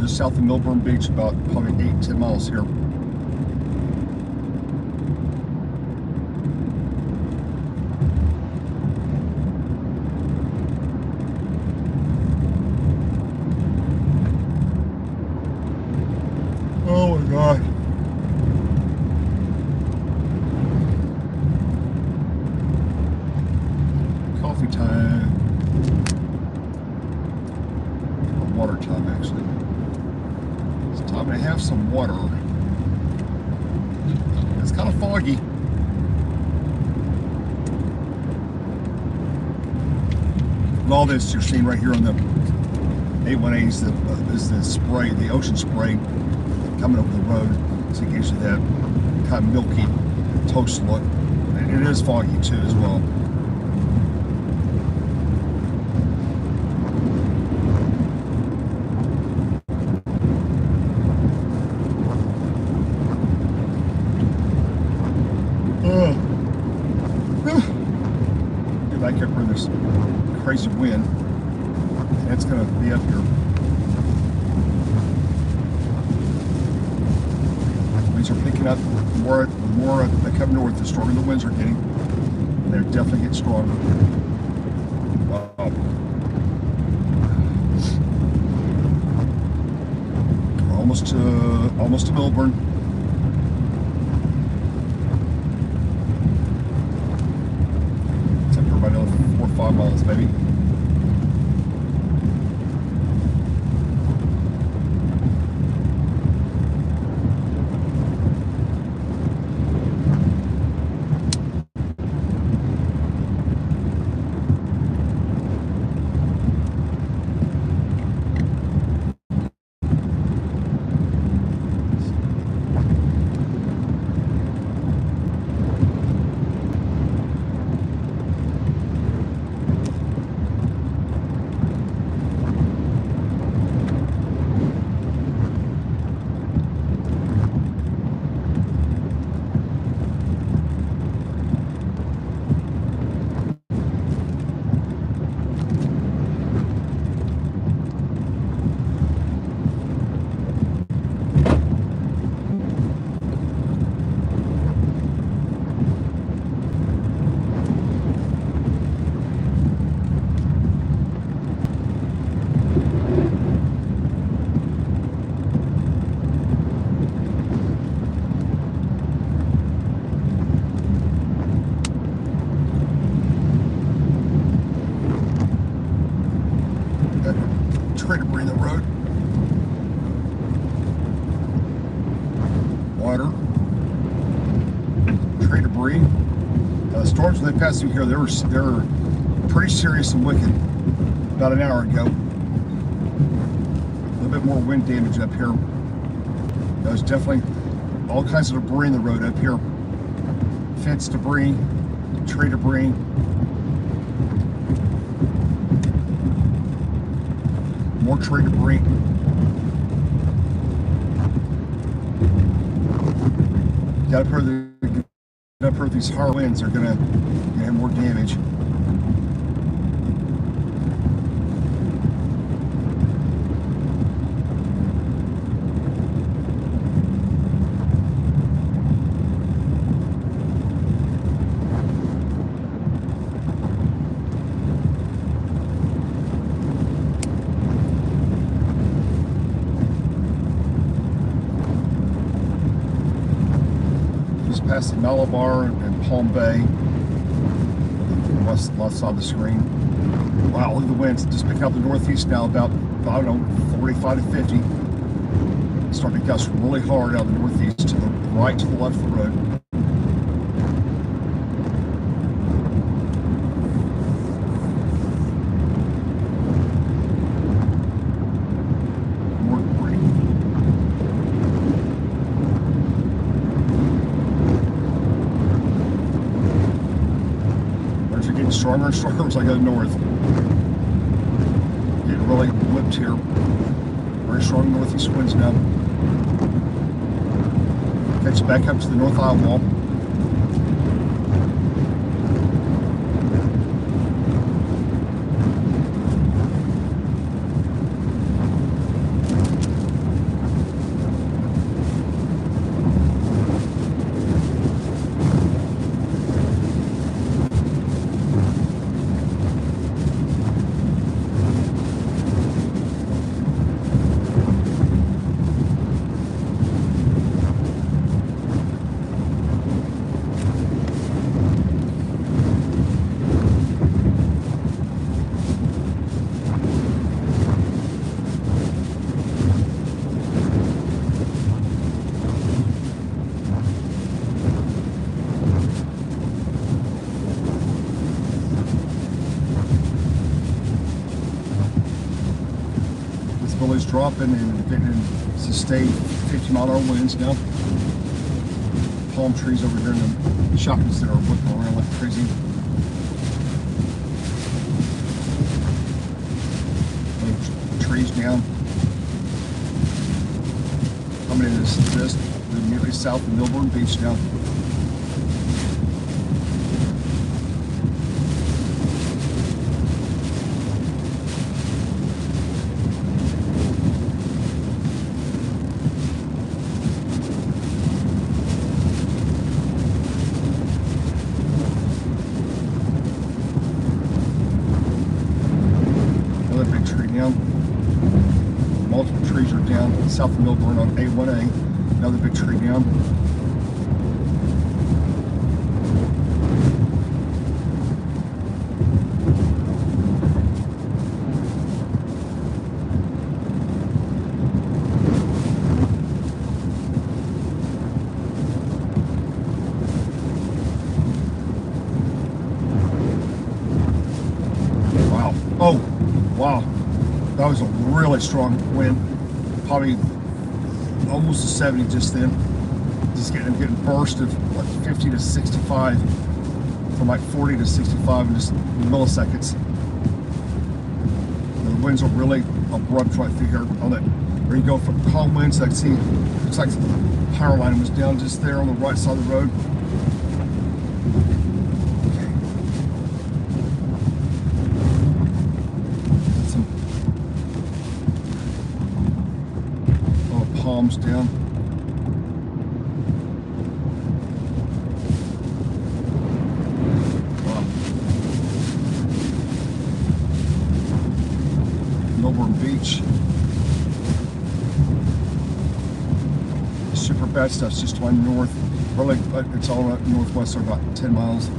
South of Milburn Beach, about probably 8-10 miles here. Oh my God. Coffee time. Or water time, actually. Time to have some water. It's kind of foggy. And all this you're seeing right here on the 818s is the spray, the ocean spray coming over the road. So it gives you that kind of milky toast look. And it is foggy too as well. Get back up where there's crazy wind, and it's going to be up here. Winds are picking up. The more they come north, the stronger the winds are getting. And they're definitely getting stronger. Wow. We're almost to Melbourne. By another 4 or 5 miles, maybe. Tree debris in the road. Water. Tree debris. Storms when they passed through here, they were pretty serious and wicked about an hour ago. A little bit more wind damage up here. There's definitely all kinds of debris in the road up here. Fence debris, tree debris. More tree debris. Got up here, these hard winds are gonna have more damage. Past the Malabar and Palm Bay, left side of the screen. Wow, look at the winds. Just picking up the northeast now, about, I don't know, 45 to 50. Starting to gust really hard out of the northeast to the right, to the left of the road. More debris. Getting stronger and stronger as I go north. Getting really whipped here. Very strong northeast winds now. Gets back up to the north eye wall. Is dropping and getting sustained 50-mile-an-hour winds now. Palm trees over here in the shopping center are whipping around like crazy. Trees down. Coming in this immediately south of Milburn Beach now. Multiple trees are down south of Milburn on A1A. Another big tree down. Wow. Oh, wow. That was a really strong wind, probably almost to 70 just then. Just getting burst of like 50 to 65, from like 40 to 65 in just milliseconds. The winds are really abrupt right through here. On that, where you go from calm winds, I see, looks like the power line was down just there on the right side of the road. Palms down. Wow. Milburn Beach. The super bad stuff's just to my north. Really, it's all right northwest, or about 10 miles.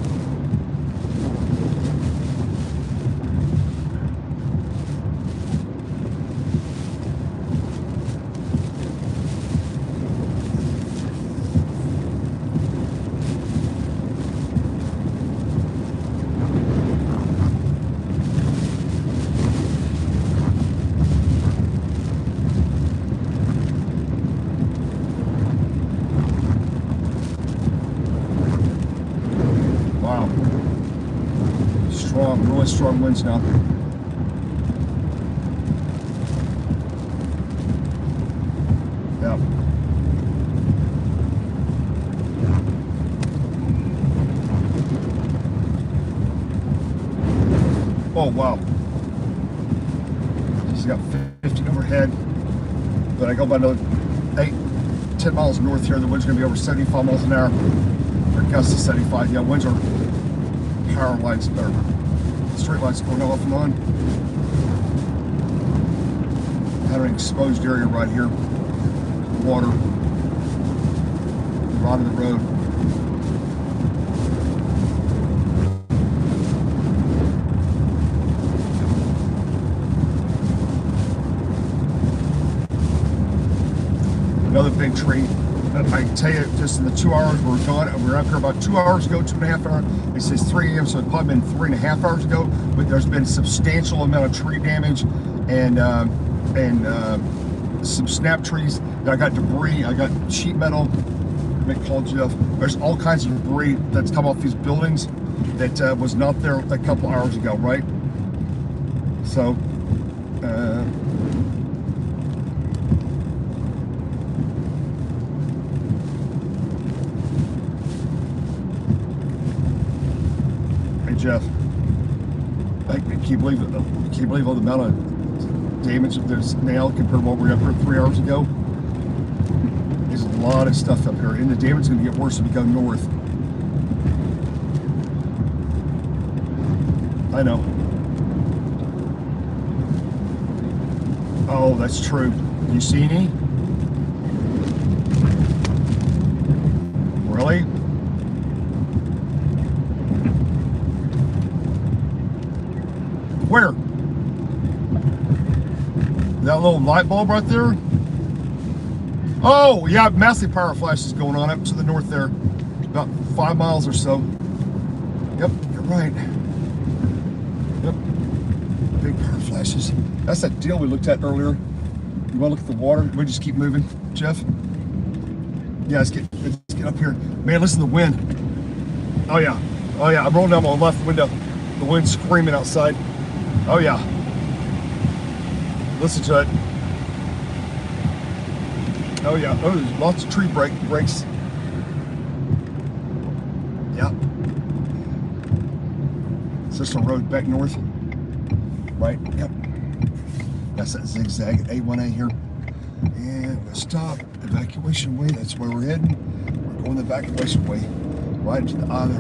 Really strong winds now. Yeah. Oh, wow. She's got 50 overhead. But I go about another 10 miles north here. The wind's going to be over 75 miles an hour. Or gusts to 75. Yeah, winds are power lights, or street lights going off and on. Had an exposed area right here. Water. Bottom of the road. Another big tree. I can tell you, just in the 2 hours we're gone, we were up here about 2 hours ago, 2.5 hours. It says 3 a.m., so it's probably been 3.5 hours ago. But there's been substantial amount of tree damage and some snap trees. I got debris. I got sheet metal. Mick called Jeff. There's all kinds of debris that's come off these buildings that was not there a couple hours ago, right? So. Jeff, I can't believe all the amount of damage there's now compared to what we were up here 3 hours ago. There's a lot of stuff up here, and the damage is going to get worse if we go north. I know. Oh, that's true. You see any? Really? Where? That little light bulb right there? Oh, yeah, massive power flashes going on up to the north there. About 5 miles or so. Yep, you're right. Yep. Big power flashes. That's that deal we looked at earlier. You want to look at the water? We just keep moving, Jeff? Yeah, let's get up here. Man, listen to the wind. Oh, yeah. Oh, yeah, I'm rolling down my left window. The wind's screaming outside. Oh yeah. Listen to it. Oh yeah. Oh, there's lots of tree breaks. Yeah. Is this a road back north? Right. Yep. That's that zigzag A1A here. And we'll stop. Evacuation way. That's where we're heading. We're going the evacuation way. Right to the eye of the